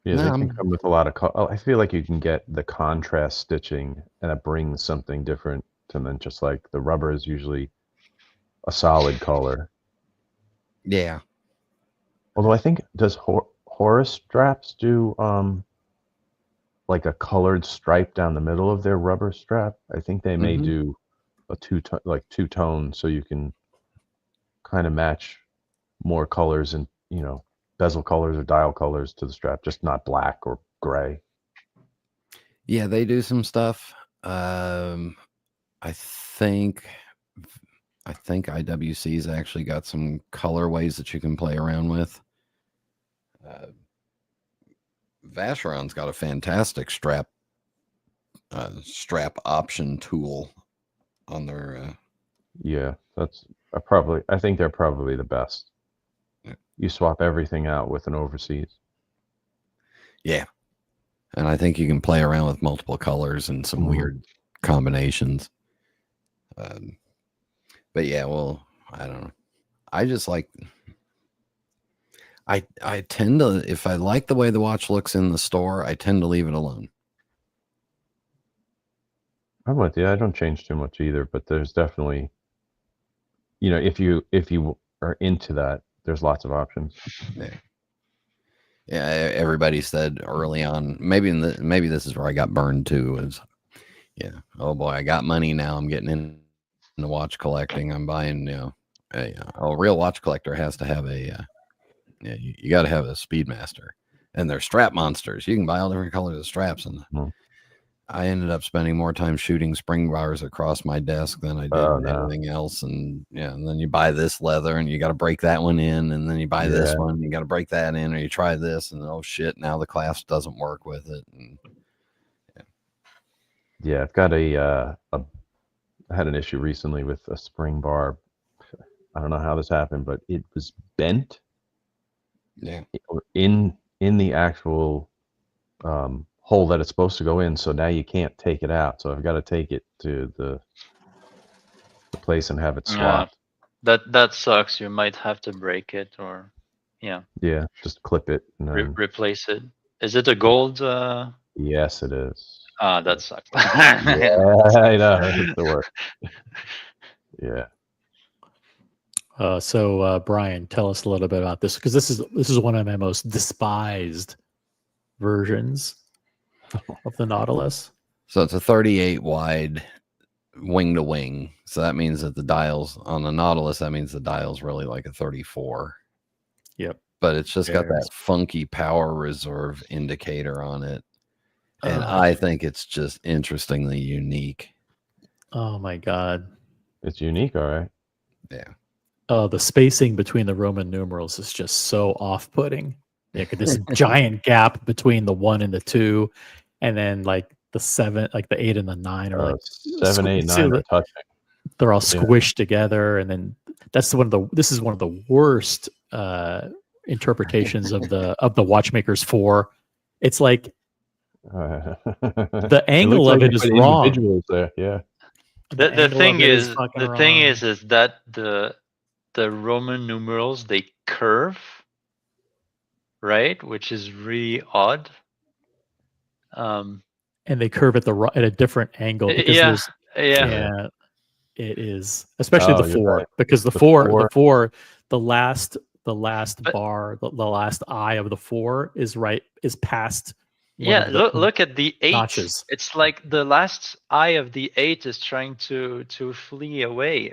Yeah, they can come with a lot of. I feel like you can get the contrast stitching, and it brings something different than just like the rubber is usually a solid color. Yeah. Although I think does Horus straps do like a colored stripe down the middle of their rubber strap? I think they may do a two-tone, so you can kind of match more colors and, you know, bezel colors or dial colors to the strap, just not black or gray. Yeah, they do some stuff. I think IWC's actually got some colorways that you can play around with. Vacheron's got a fantastic strap option tool on their. Yeah, that's I think they're probably the best. Yeah. You swap everything out with an overseas. Yeah, and I think you can play around with multiple colors and some weird combinations. But yeah, well, I don't know. I just like. I tend to, if I like the way the watch looks in the store, I tend to leave it alone. I'm with you. I don't change too much either, but there's definitely, you know, if you are into that, there's lots of options. Yeah. Everybody said early on, maybe this is where I got burned too. Was, yeah, oh boy, I got money now. I'm getting in into watch collecting. I'm buying, a real watch collector has to have you got to have a Speedmaster, and they're strap monsters. You can buy all different colors of straps, and I ended up spending more time shooting spring bars across my desk than I did anything else. And and then you buy this leather, and you got to break that one in, and then you buy this one, and you got to break that in, or you try this, and oh shit, now the clasp doesn't work with it. And, I've got I had an issue recently with a spring bar. I don't know how this happened, but it was bent. Yeah. In the actual hole that it's supposed to go in, so now you can't take it out. So I've got to take it to the place and have it swapped. That sucks. You might have to break it, or just clip it and replace it. Is it a gold? Yes, it is. That sucks. I know, that's the word. So Brian, tell us a little bit about this, because this is one of my most despised versions of the Nautilus. So it's a 38 wide wing to wing. So that means that the dials on the Nautilus, that means the dial's really like a 34. Yep. But it's just got that funky power reserve indicator on it. And I think it's just interestingly unique. Oh my God. It's unique, all right. Yeah. The spacing between the Roman numerals is just so off-putting. This giant gap between the 1 and the 2, and then like the 7, like the 8 and the 9 are like 7, 8, 9 are touching. They're all squished together, and then this is one of the worst interpretations of the Watchmaker's 4. It's like the angle of it is wrong. There. The thing is that the Roman numerals, they curve, right? Which is really odd. And they curve at a different angle. Because it is, especially the 4, right. Because the 4, the last bar, the last eye of the 4 is past. Look at the 8 notches. It's like the last eye of the 8 is trying to flee away.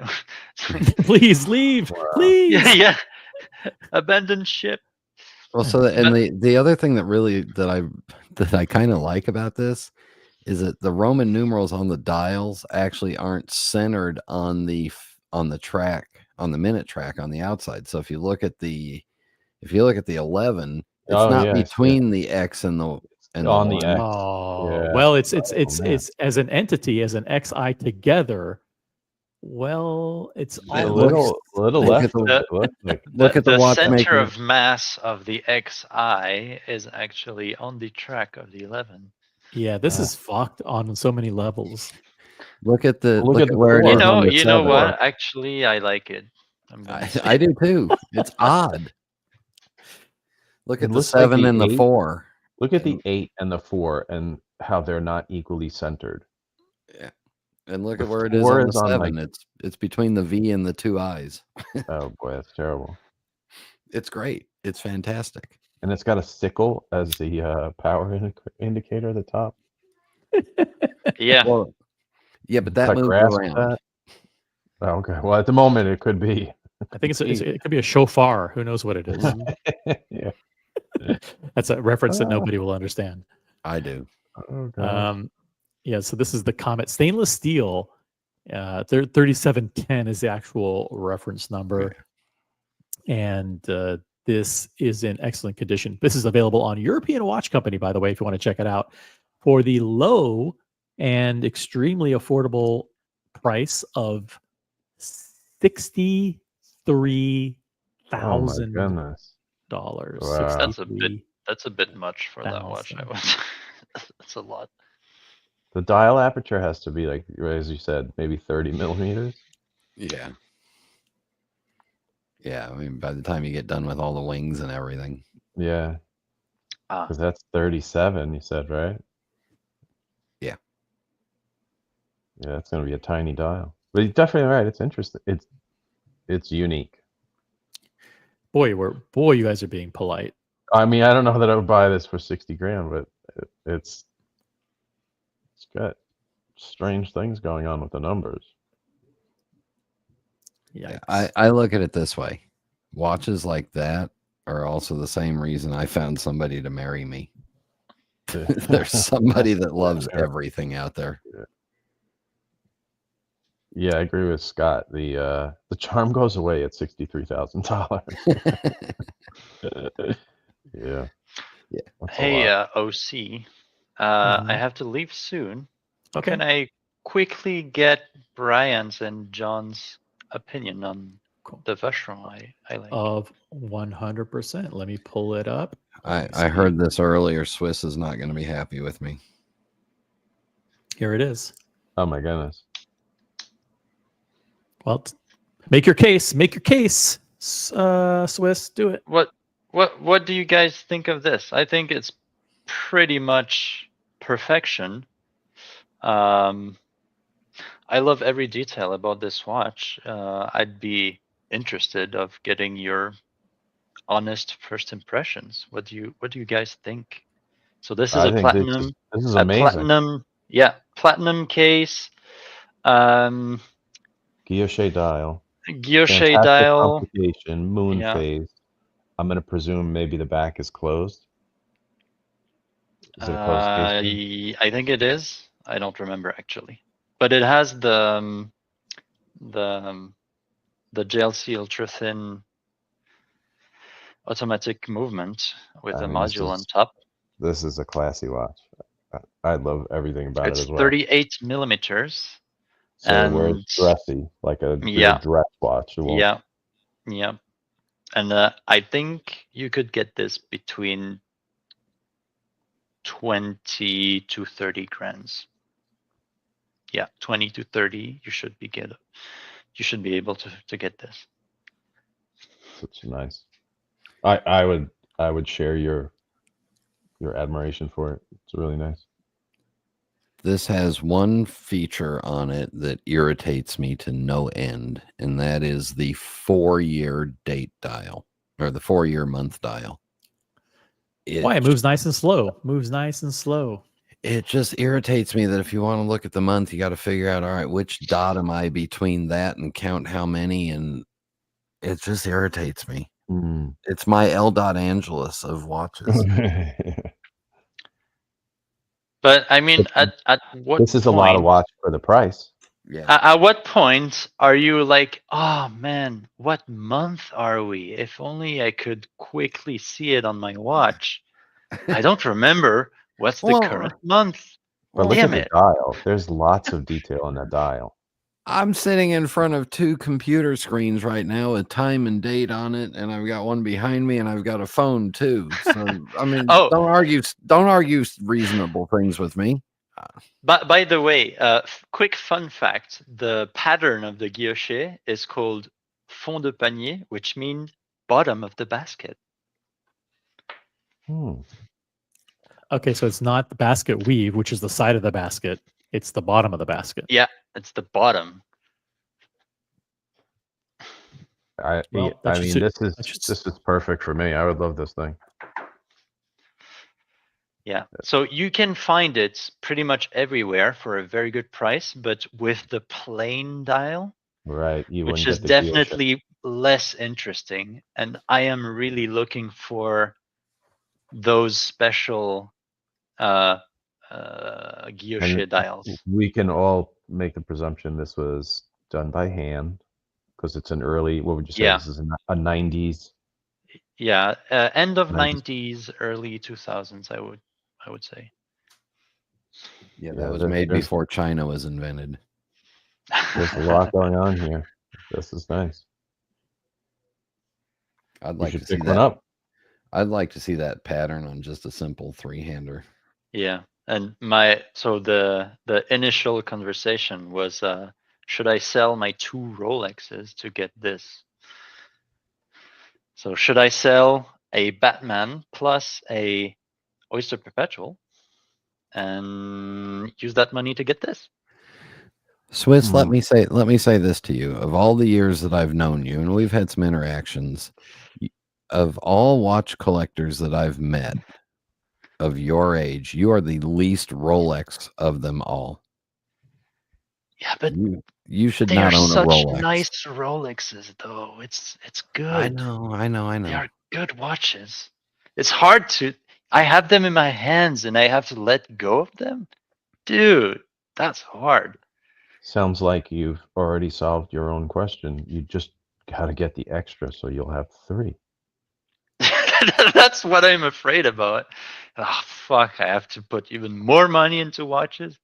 Please leave. Wow. Please. Yeah. Abandon ship. Well, so the other thing that I kind of like about this is that the Roman numerals on the dials actually aren't centered on the track, on the minute track on the outside. So if you look at the 11, it's not between the X and the on the X. Well, it's as an entity, as an XI together. Well, it's a little left. Look at the center of mass of the XI is actually on the track of the 11. Yeah, this is fucked on so many levels. Look at where it is. You know what? Actually, I like it. I do too. It's odd. Look at the 7 and the 4. Look at the 8 and the 4 and how they're not equally centered. Yeah. And look at where it is on the 7. It's between the V and the 2 I's. Oh boy, that's terrible. It's great. It's fantastic. And it's got a sickle as the power indicator at the top. Yeah. Well, yeah, but that moves around. Oh, okay. Well, at the moment, it could be. I think it could be a shofar. Who knows what it is? Yeah. That's a reference that nobody will understand. I do. Oh, so this is the Comet stainless steel. 3710 is the actual reference number. And this is in excellent condition. This is available on European Watch Company, by the way, if you want to check it out, for the low and extremely affordable price of $63,000. Oh my goodness. Wow. That's a bit much for that watch. That's a lot. The dial aperture has to be like, as you said, maybe 30 millimeters. Yeah. Yeah, I mean, by the time you get done with all the wings and everything. Yeah. Because that's 37, you said, right? Yeah. Yeah, it's going to be a tiny dial. But you're definitely right. It's interesting. It's unique. Boy, you guys are being polite. I mean, I don't know that I would buy this for 60 grand, but it's got strange things going on with the numbers. Yikes. I look at it this way. Watches like that are also the same reason I found somebody to marry me. There's somebody that loves everything out there. Yeah, I agree with Scott. The charm goes away at $63,000. Yeah. Hey, OC, I have to leave soon. Okay. Can I quickly get Brian's and John's opinion on the Vacheron I like? Of 100%. Let me pull it up. I heard this earlier. Swiss is not going to be happy with me. Here it is. Oh my goodness. Well, make your case. Make your case. Swiss, do it. What do you guys think of this? I think it's pretty much perfection. I love every detail about this watch. I'd be interested of getting your honest first impressions. What do you guys think? So this is a platinum. This is amazing. Platinum case. Guilloche dial. Guilloche dial. Complication, moon phase. I'm going to presume maybe the back is closed. Is it a closed case? I think it is. I don't remember actually, but it has the JLC ultra thin automatic movement with a module on top. This is a classy watch. I love everything about it as well. It's 38 millimeters. So it wears dressy, like a dress watch. Yeah. And I think you could get this between 20 to 30 grand. Yeah, 20 to 30. You should be able to get this. Such nice. I would share your admiration for it. It's really nice. This has one feature on it that irritates me to no end, and that is the 4-year date dial, or the 4-year month dial. Why? It moves nice and slow. It just irritates me that if you want to look at the month, you got to figure out, all right, which dot am I between that and count how many, and it just irritates me. It's my L. Angeles of watches. But I mean, at what this is a lot of watch for the price. Yeah. At what point are you like, oh man, what month are we? If only I could quickly see it on my watch. I don't remember what's the current month. But look at the dial. There's lots of detail on that dial. I'm sitting in front of 2 computer screens right now with time and date on it, and I've got one behind me, and I've got a phone too. So I mean, don't argue reasonable things with me. But by the way, quick fun fact: the pattern of the guilloche is called fond de panier, which means bottom of the basket. Okay, so it's not the basket weave, which is the side of the basket. It's the bottom of the basket. Yeah, it's the bottom. I mean, this is perfect for me. I would love this thing. Yeah, so you can find it pretty much everywhere for a very good price, but with the plain dial, right, which is definitely less interesting. And I am really looking for those special guilloche dials. We can all make the presumption this was done by hand because it's an early, what would you say? Yeah. This is a 90s. Yeah, end of 90s, early 2000s, I would say. Yeah, that was made before China was invented. There's a lot going on here. This is nice. I'd like to see one up. I'd like to see that pattern on just a simple 3-hander. Yeah, and so the initial conversation was, should I sell my 2 Rolexes to get this? So should I sell a Batman plus a Oyster Perpetual and use that money to get this? Swiss, let me say this to you. Of all the years that I've known you, and we've had some interactions, of all watch collectors that I've met of your age, you are the least Rolex of them all. Yeah, but You should They not are own a such Rolex. nice Rolexes, though. It's good. I know. They are good watches. It's hard to. I have them in my hands, and I have to let go of them. Dude, that's hard. Sounds like you've already solved your own question. You just got to get the extra, so you'll have 3. That's what I'm afraid about. Oh, fuck. I have to put even more money into watches.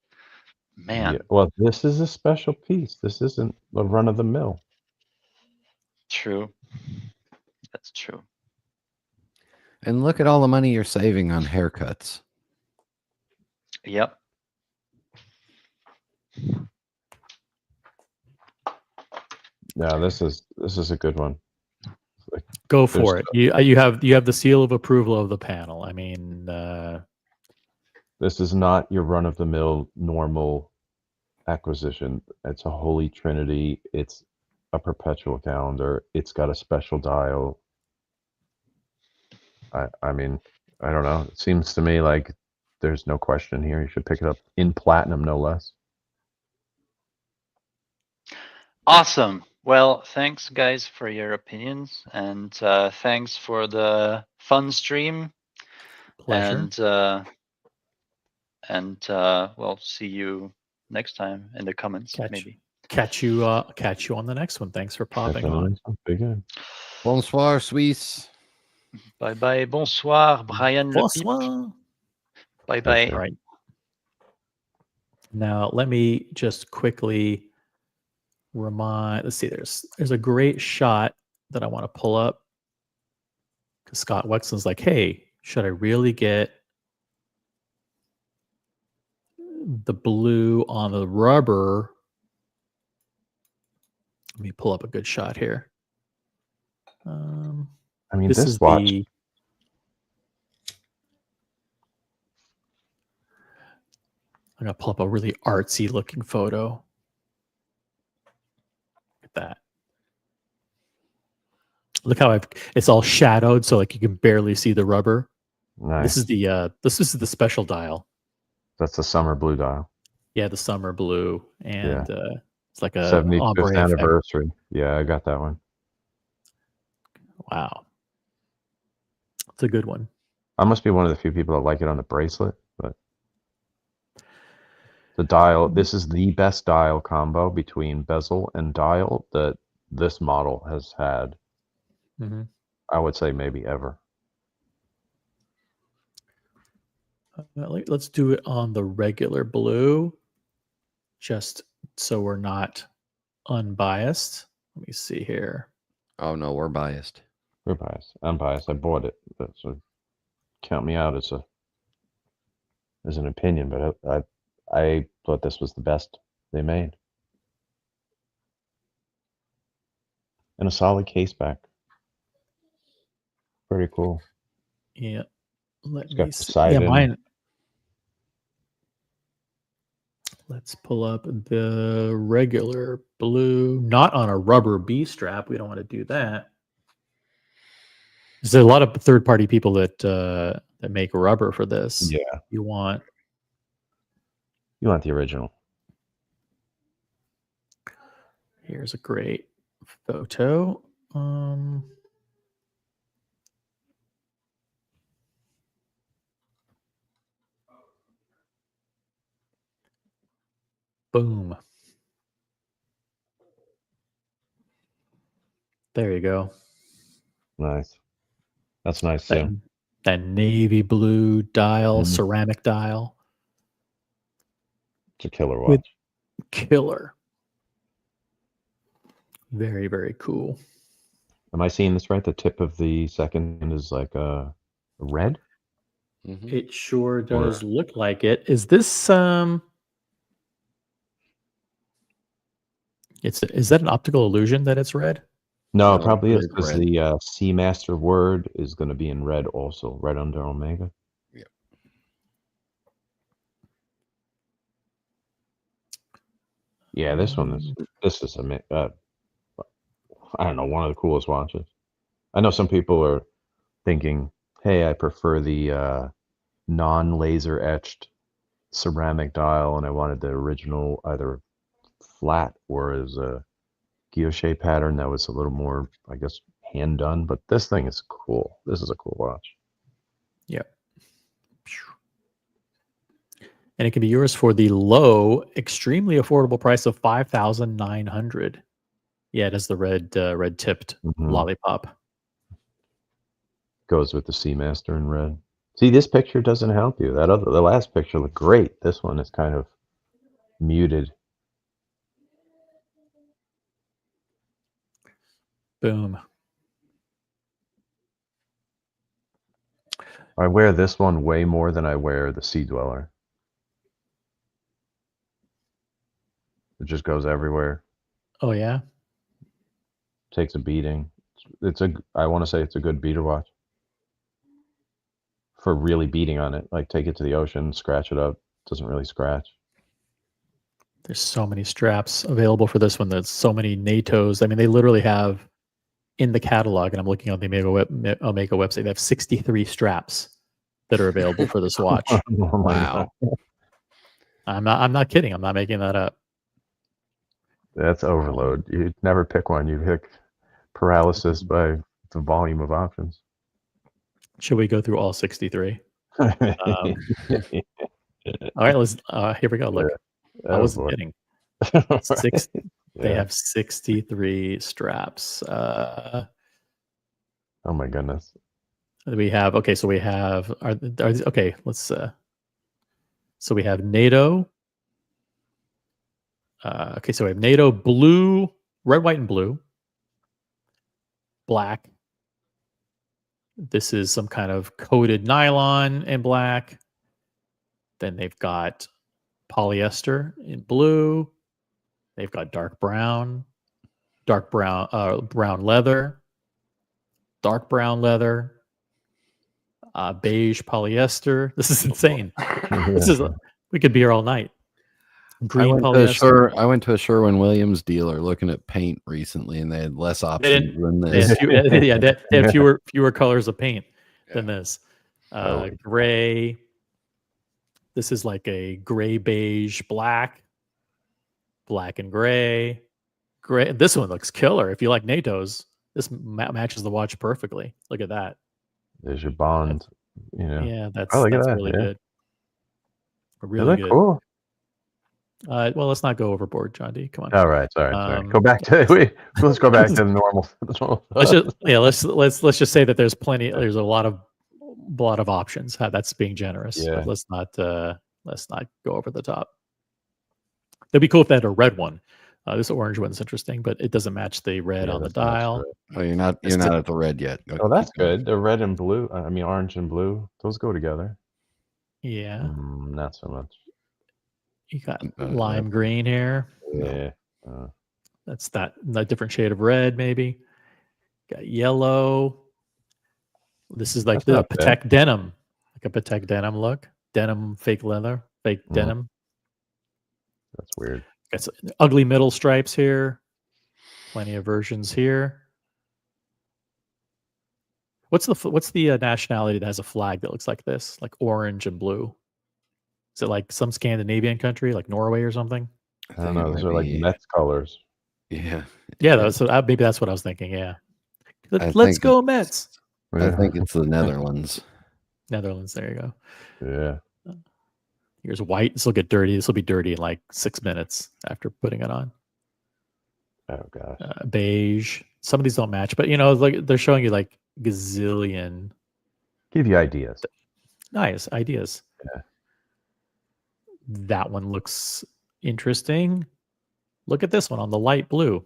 Man. Yeah, well, this is a special piece. This isn't a run of the mill. True. That's true. And look at all the money you're saving on haircuts. Yep. Yeah, this is a good one. Like, go for it. You have the seal of approval of the panel. I mean, this is not your run of the mill normal acquisition. It's a holy trinity. It's a perpetual calendar. It's got a special dial. I mean, I don't know. It seems to me like there's no question here. You should pick it up in platinum, no less. Awesome. Well, thanks guys for your opinions, and thanks for the fun stream. pleasure. And we'll see you next time in the comments. Maybe catch you on the next one. Thanks for popping on. Bonsoir, Suisse. Bye bye. Bonsoir, Brian. Bonsoir. Bye bye. All right. Now let me just quickly remind. Let's see. There's a great shot that I want to pull up because Scott Wexton's like, "Hey, should I really get the blue on the rubber?" Let me pull up a good shot here. I mean, this is watch. I'm gonna pull up a really artsy looking photo. Look at that. Look how it's all shadowed, so like you can barely see the rubber. Nice. This is the special dial. That's the summer blue dial. Yeah, the summer blue, and it's like a 75th anniversary. Yeah, I got that one. Wow, it's a good one. I must be one of the few people that like it on the bracelet, but the dial. This is the best dial combo between bezel and dial that this model has had. Mm-hmm. I would say maybe ever. Let's do it on the regular blue, just so we're not unbiased. Let me see here. Oh no, we're biased. We're biased. I'm biased. I bought it. So count me out as an opinion, but I thought this was the best they made. And a solid case back. Pretty cool. Yeah. Let It's me got see. Poseidon. Yeah, mine. Let's pull up the regular blue, not on a rubber B strap. We don't want to do that. There's a lot of third-party people that make rubber for this. Yeah. You want the original. Here's a great photo. Boom. There you go. Nice. That's nice too. That navy blue dial, ceramic dial. It's a killer watch. Killer. Very, very cool. Am I seeing this right? The tip of the second is like a red? Mm-hmm. It sure does look like it. Is this is that an optical illusion that it's red? No, it probably is because the Seamaster word is going to be in red also, right under Omega. Yep. Yeah, this is I don't know, one of the coolest watches. I know some people are thinking, hey, I prefer the non-laser etched ceramic dial, and I wanted the original either flat, whereas a guilloche pattern that was a little more, I guess, hand done. But this thing is cool. This is a cool watch. Yep. And it can be yours for the low, extremely affordable price of $5,900. Yeah, it has the red tipped lollipop. Goes with the Seamaster in red. See, this picture doesn't help you. The last picture looked great. This one is kind of muted. Boom. I wear this one way more than I wear the Sea Dweller. It just goes everywhere. Oh yeah. Takes a beating. I want to say it's a good beater watch. For really beating on it. Like take it to the ocean, scratch it up. Doesn't really scratch. There's so many straps available for this one. There's so many NATOs. I mean, they literally have in the catalog, and I'm looking on the Omega website, they have 63 straps that are available for this watch. Wow. I'm not kidding. I'm not making that up. That's overload. You never pick one. You pick paralysis by the volume of options. Should we go through all 63? All right, let's. Here we go. Look, I wasn't kidding. They have 63 straps. Oh my goodness. We have So we have okay. Let's. So we have NATO. Okay, so we have NATO blue, red, white, and blue. Black. This is some kind of coated nylon in black. Then they've got polyester in blue. They've got dark brown leather, dark brown leather, beige polyester. This is insane. We could be here all night. Green polyester. I went to a Sherwin-Williams dealer looking at paint recently, and they had less options than this. They had fewer colors of paint than this. Gray. This is like a gray, beige, black and gray. This one looks killer. If you like NATOs, this matches the watch perfectly. Look at that. There's your Bond. Yeah, that's really good. Really good. Cool. Well, let's not go overboard, John D. Come on. All right, sorry. Go back to let's go back to the normal. let's just say that there's a lot of options. That's being generous. Yeah. But let's not go over the top. It'd be cool if they had a red one. This orange one's interesting, but it doesn't match the red on the dial. Oh, you're not at the red yet. Oh, that's good. The red and blue. I mean, orange and blue. Those go together. Yeah. Not so much. You got lime green here. Yeah. That's that different shade of red, maybe. Got yellow. This is like the Patek denim, like a Patek denim look. Denim, fake leather, fake denim. That's weird. Got some ugly middle stripes here. Plenty of versions here. What's the nationality that has a flag that looks like this, like orange and blue? Is it like some Scandinavian country, like Norway or something? I don't know. Those are like Mets colors. Yeah. Yeah, maybe that's what I was thinking. Yeah. Let's go Mets. I think it's the Netherlands. Netherlands. There you go. Yeah. Here's white. This will get dirty. This will be dirty in like 6 minutes after putting it on. Oh gosh. Beige. Some of these don't match, but like they're showing you like gazillion. Give you ideas. Nice ideas. Yeah. That one looks interesting. Look at this one on the light blue.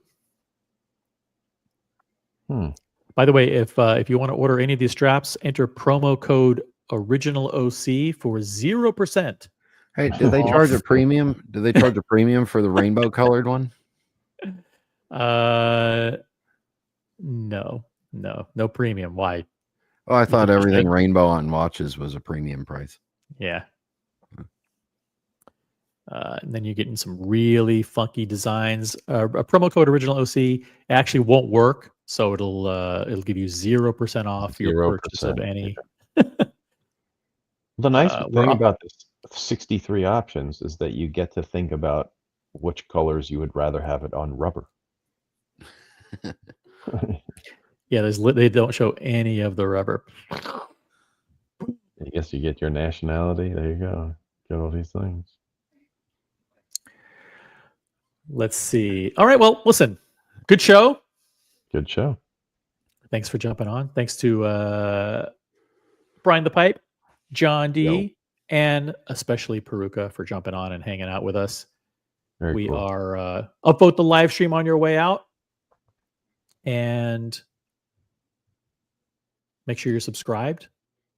By the way, if you want to order any of these straps, enter promo code ORIGINALOC for 0%. Hey, did they charge a premium? Did they charge a premium for the rainbow colored one? No premium. Why? Oh, I thought everything rainbow on watches was a premium price. Yeah. And then you're getting some really funky designs. A promo code original OC actually won't work, so it'll give you 0% off your purchase of any. The nice thing about this 63 options is that you get to think about which colors you would rather have it on rubber. Yeah, they don't show any of the rubber. I guess you get your nationality. There you go. Get all these things. Let's see. All right. Well, listen. Good show. Good show. Thanks for jumping on. Thanks to Brian the Pipe, John D, and especially Peruka for jumping on and hanging out with us. Very cool. Are upvote the live stream on your way out, and make sure you're subscribed.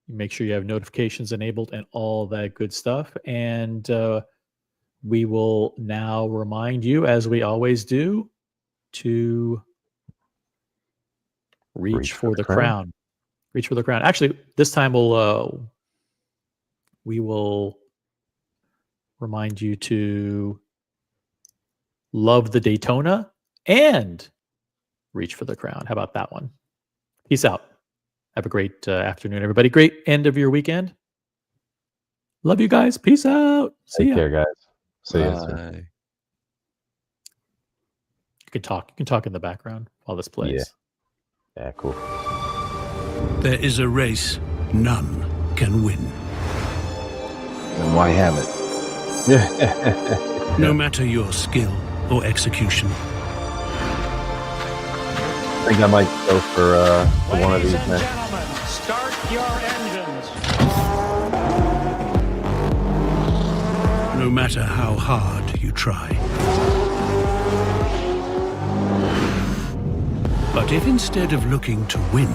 Make sure you have notifications enabled and all that good stuff. And we will now remind you, as we always do, to reach for the crown. Reach for the crown. Actually, this time we will remind you to love the Daytona and reach for the crown. How about that one? Peace out. Have a great afternoon, everybody. Great end of your weekend. Love you guys. Peace out. See ya. Take care, guys. See ya. You can talk. You can talk in the background while this plays. Yeah, cool. There is a race none can win. Then why have it? No matter your skill or execution. I think I might go for one of these Ladies and next. gentlemen, start your engines. No matter how hard you try. But if instead of looking to win,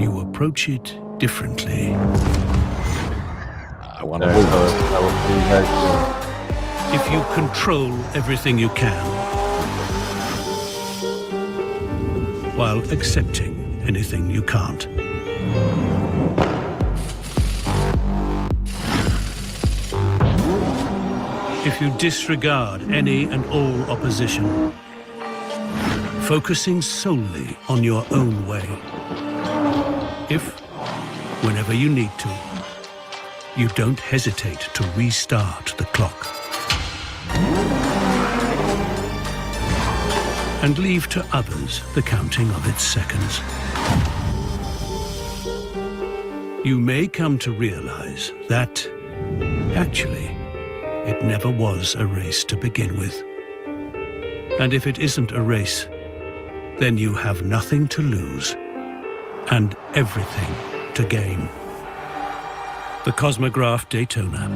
you approach it differently. I want to lose. If you control everything you can, while accepting anything you can't. If you disregard any and all opposition, focusing solely on your own way. If, whenever you need to, you don't hesitate to restart the clock. And leave to others the counting of its seconds. You may come to realize that, actually, it never was a race to begin with. And if it isn't a race, then you have nothing to lose and everything to gain. The Cosmograph Daytona.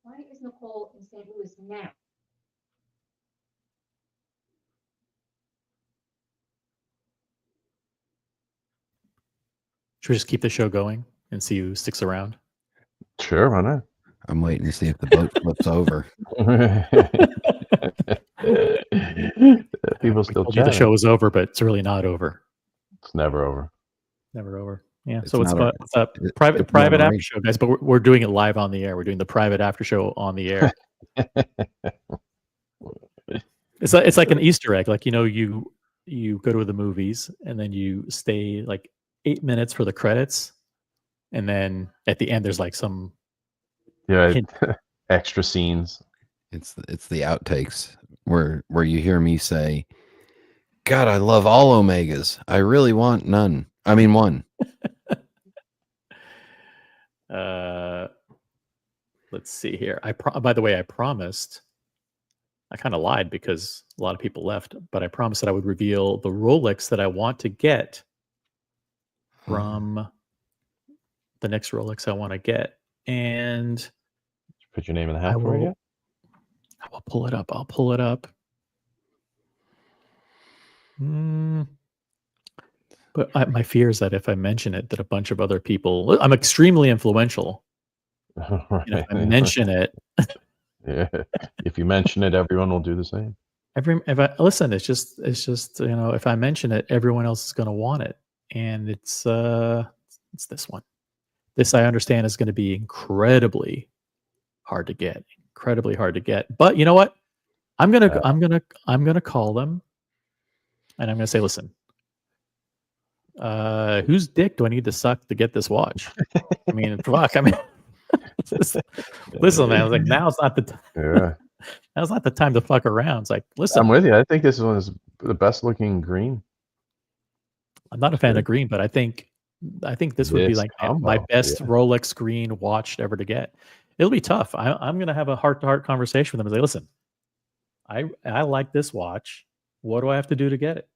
Why is Nicole in St. Louis now? Should we just keep the show going and see who sticks around? Sure, why not? I'm waiting to see if the boat flips over. People still The show is over, but it's really not over. It's never over. Never over. Yeah. It's So it's not a private after show, guys. But we're doing it live on the air. We're doing the private after show on the air. It's like an Easter egg. Like, you know, you go to the movies and then you stay like 8 minutes for the credits, and then at the end there's like some extra scenes. It's the outtakes where you hear me say, "God, I love all Omegas. I really want none. I mean one." Let's see here. By the way, I promised. I kind of lied because a lot of people left, but I promised that I would reveal the Rolex that I want to get from the next Rolex I want to get. And put your name in the hat for you. I will pull it up. I'll pull it up. But my fear is that if I mention it, that a bunch of other people. I'm extremely influential. Right. If I mention it, yeah. If you mention it, everyone will do the same. Listen, it's just if I mention it, everyone else is going to want it, and it's this one. This I understand is going to be incredibly hard to get. But you know what? I'm gonna call them, and I'm gonna say, listen, whose dick do I need to suck to get this watch? I mean, fuck. I mean, listen, man. I was like, now's not the time. Yeah. Now's not the time to fuck around. It's like, listen. I'm with you. I think this one is the best looking green. I'm not a fan of green, but I think this would be like my best Rolex green watch ever to get. It'll be tough. I'm gonna have a heart-to-heart conversation with them and say, listen, I like this watch. What do I have to do to get it?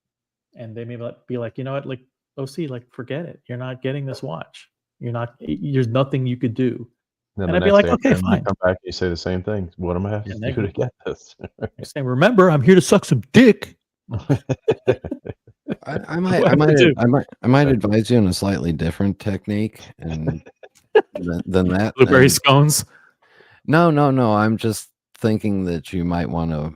And they may be like, you know what, like OC, like forget it. You're not getting this watch. There's nothing you could do. And I'd be like, okay, fine. Come back, you say the same thing. What am I having to do to get this? You're saying, remember, I'm here to suck some dick. I might advise you on a slightly different technique and than that. Blueberry scones. No. I'm just thinking that you might want to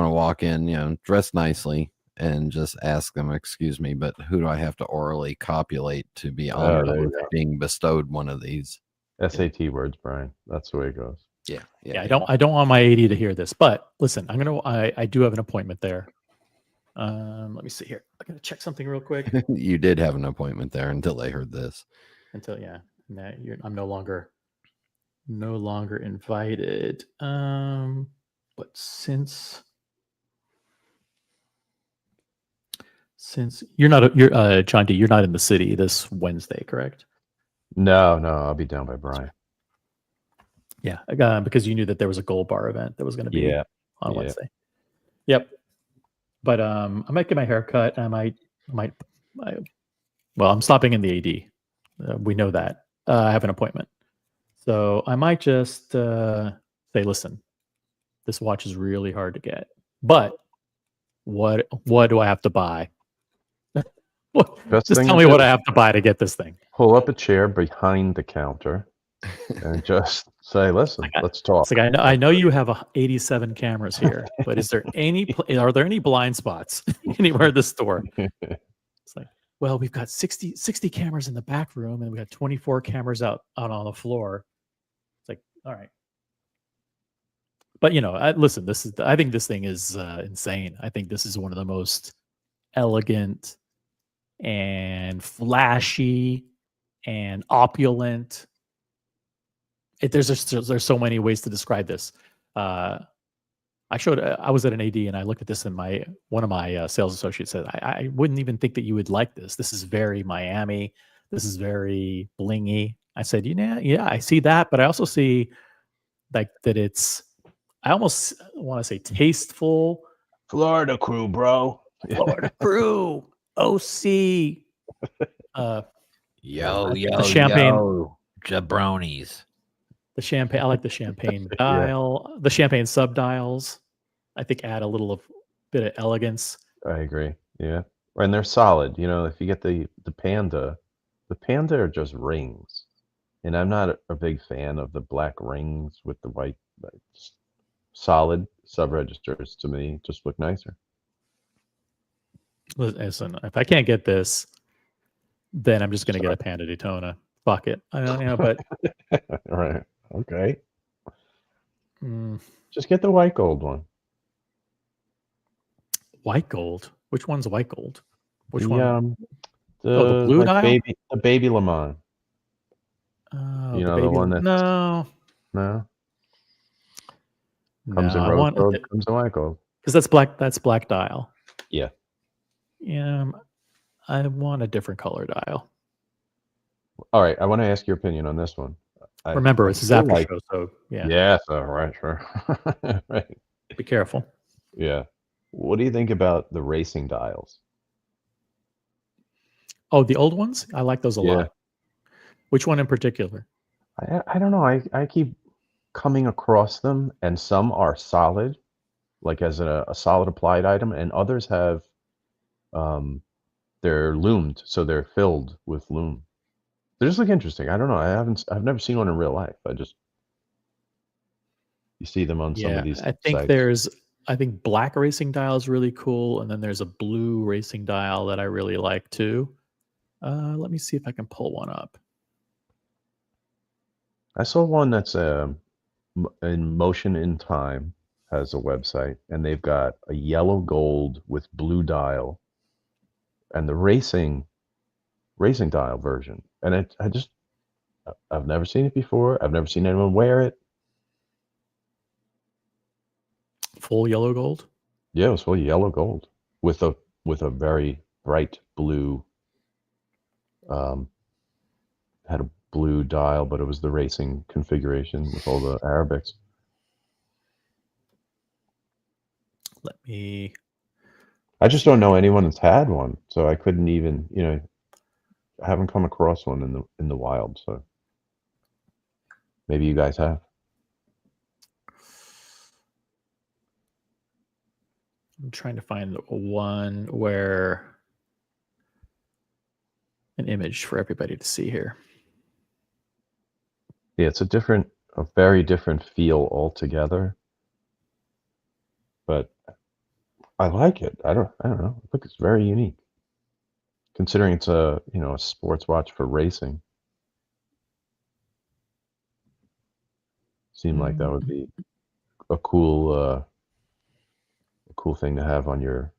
walk in, dress nicely, and just ask them, excuse me, but who do I have to orally copulate to be honored with being bestowed one of these? SAT words, Brian. That's the way it goes. Yeah. I don't want my AD to hear this, but listen, I do have an appointment there. Let me see here. I gotta check something real quick. You did have an appointment there until they heard this. I'm no longer invited. But since you're John D, you're not in the city this Wednesday, correct? No, I'll be down by Brian. Yeah, because you knew that there was a gold bar event that was going to be on Wednesday. Yep. But I might get my hair cut. I'm stopping in the AD. We know that. I have an appointment. So I might just say, listen, this watch is really hard to get. But what do I have to buy? Just tell me what I have to buy to get this thing. Pull up a chair behind the counter and just say, listen, let's talk. It's like, I know you have 87 cameras here, but are there any blind spots anywhere in the store? It's like, well, we've got 60 cameras in the back room, and we got 24 cameras out on the floor. It's like, all right. But listen, I think this thing is insane. I think this is one of the most elegant and flashy and opulent. There's so many ways to describe this. I was at an AD and I looked at this, and one of my sales associates said, I wouldn't even think that you would like this. This is very Miami. This is very blingy. I said, yeah, I see that, but I also see like that I almost want to say tasteful. Florida crew, bro. Florida crew. OC. Yo, champagne. Jabronis. The champagne. I like the champagne dial. The champagne subdials, I think, add a little bit of elegance. I agree. Yeah, and they're solid. If you get the Panda are just rings, and I'm not a big fan of the black rings with the white. Solid sub-registers to me just look nicer. Listen, if I can't get this, then I'm just going to get a Panda Daytona. Fuck it. I don't know, but all right, okay. Just get the white gold one. White gold? Which one's white gold? Which one? The blue dial? The baby Le Mans. The one that no. Comes in rose gold, comes in white gold. Because that's black dial. Yeah. Yeah. I want a different color dial. All right, I want to ask your opinion on this one. Remember, I this is feel after like, show, so yeah, yeah, so right, sure. Right. be careful. Yeah. What do you think about the racing dials? Oh, the old ones? I like those a Yeah. lot. Which one in particular? I don't know. I keep coming across them, and some are solid, like as a solid applied item, and others have they're loomed, so they're filled with loom. They just look interesting. I don't know. I've never seen one in real life. You see them on some of these sites. I think black racing dial is really cool, and then there's a blue racing dial that I really like too. Let me see if I can pull one up. I saw one that's in Motion in Time has a website, and they've got a yellow gold with blue dial, and the racing dial version. And I've never seen it before. I've never seen anyone wear it. Full yellow gold? Yeah, it was full yellow gold with a very bright blue. Had a blue dial, but it was the racing configuration with all the Arabics. Let me. I just don't know anyone that's had one, so I couldn't even, I haven't come across one in the wild. So maybe you guys have. I'm trying to find one where an image for everybody to see here. Yeah, it's a very different feel altogether. But I like it. I don't know. I think it's very unique. Considering it's a sports watch for racing. Seemed like that would be a cool thing to have on your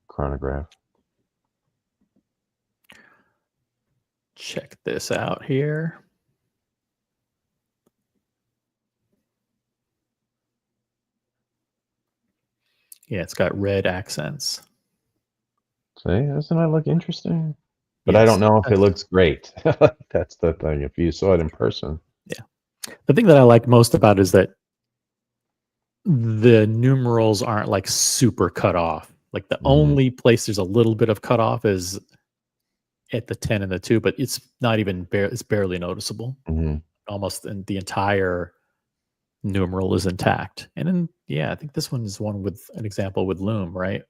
chronograph. Check this out here. Yeah, it's got red accents. See, doesn't that look interesting? But Yes, I don't know if it looks great. That's the thing. If you saw it in person. Yeah. The thing that I like most about it is that the numerals aren't like super cut off. Like the only place there's a little bit of cut off is at the 10 and the 2, but it's not even it's barely noticeable. Almost the entire numeral is intact. And then, yeah, I think this one is one with an example with loom, right?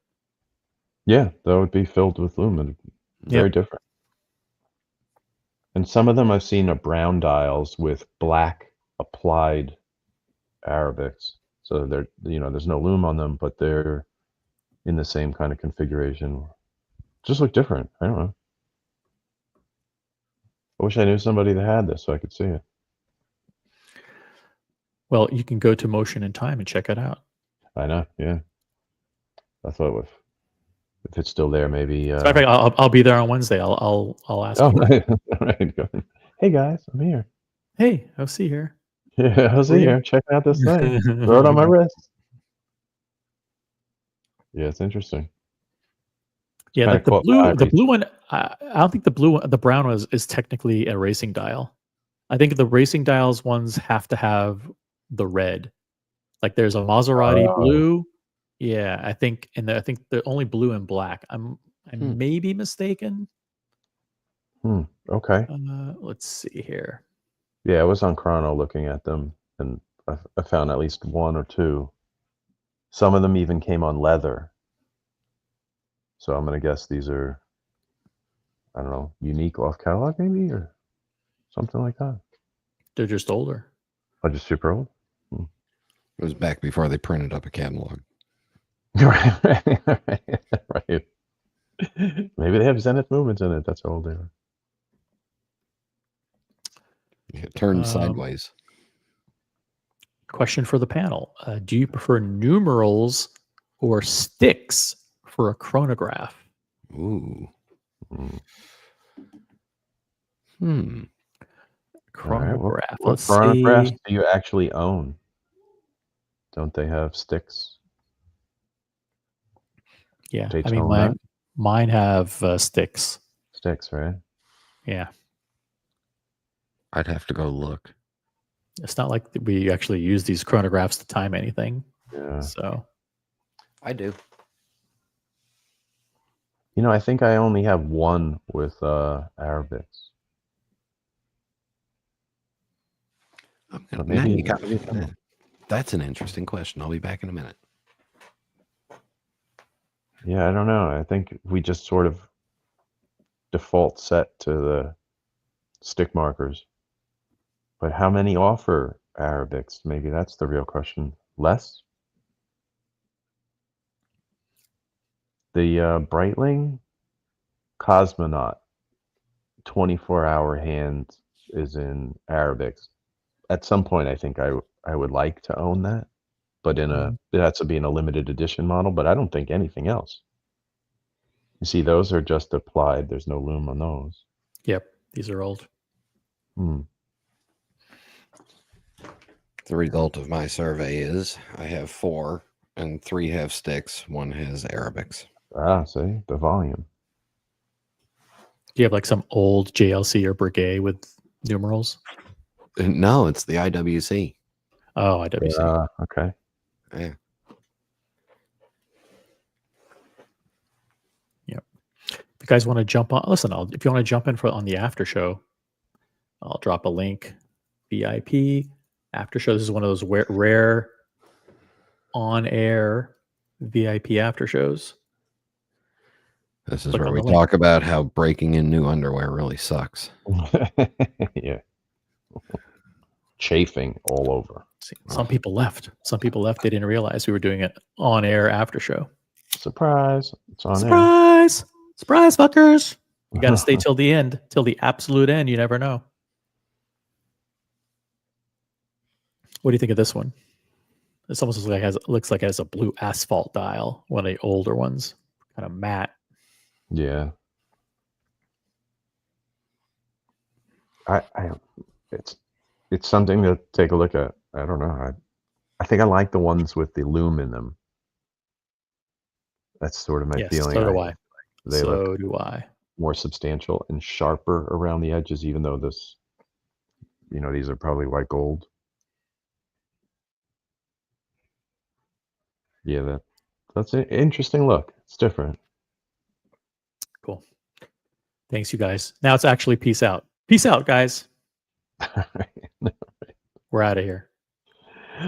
Yeah, that would be filled with loom and very different. And some of them I've seen are brown dials with black applied Arabics. So they're, there's no loom on them, but they're in the same kind of configuration. Just look different. I don't know. I wish I knew somebody that had this so I could see it. Well, you can go to Motion in Time and check it out. I know, yeah. I thought if it's still there, maybe. I'll be there on Wednesday. I'll ask. Oh, right. Hey guys, I'm here. Hey, OC here. Yeah, OC here. Checking out this thing. Throw it on my wrist. Yeah, it's interesting. Yeah, like the blue one. I don't think the brown one is technically a racing dial. I think the racing dials ones have to have the red. Like there's a Maserati blue. Yeah, I think they're only blue and black. I may be mistaken. Okay. Let's see here. Yeah, I was on Chrono looking at them, and I found at least one or two. Some of them even came on leather. So I'm going to guess these are, I don't know, unique off catalog maybe, or something like that. They're just older. Oh, just super old? It was back before they printed up a catalog. Right. Maybe they have Zenith movements in it. That's how old they are. It turned sideways. Question for the panel. Do you prefer numerals or sticks for a chronograph? Ooh. Chronograph. Right. What chronographs do you actually own? Don't they have sticks? Yeah, Daytona? I mean mine have sticks. Sticks, right? Yeah. I'd have to go look. It's not like we actually use these chronographs to time anything. Yeah. So I do. You know, I think I only have one with Arabics. Now Maybe, you got maybe someone. That's an interesting question. I'll be back in a minute. Yeah, I don't know. I think we just sort of default set to the stick markers. But how many offer Arabics? Maybe that's the real question. Less? The Breitling Cosmonaut 24-hour hand is in Arabics. At some point, I think I would like to own that, but it has to be in a limited edition model. But I don't think anything else. You see, those are just applied. There's no loom on those. Yep, these are old. Hmm. The result of my survey is I have 4, and 3 have sticks. 1 has Arabics. Ah, see the volume. Do you have like some old JLC or Breguet with numerals? No, it's the IWC. Oh, IWC. Okay. Yeah. Yep. If you guys want to jump on, listen, if you want to jump in on the after show, I'll drop a link. VIP after show. This is one of those rare on-air VIP after shows. This is Click where on we the link. talk about how breaking in new underwear really sucks. Yeah. Chafing all over. See, some people left. Some people left. They didn't realize we were doing it on-air after show. Surprise! It's on Surprise! Surprise, fuckers! You got to stay till the end, till the absolute end. You never know. What do you think of this one? This almost looks like it has a blue asphalt dial. One of the older ones, kind of matte. Yeah. It's something to take a look at. I don't know. I think I like the ones with the loom in them. That's sort of my feeling. So do I. They So do I. More substantial and sharper around the edges, even though this, these are probably white gold. Yeah, that's an interesting look. It's different. Cool. Thanks, you guys. Now it's actually peace out. Peace out, guys. We're out of here.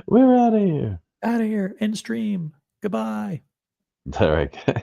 We're out of here. Out of here. End stream. Goodbye. All right.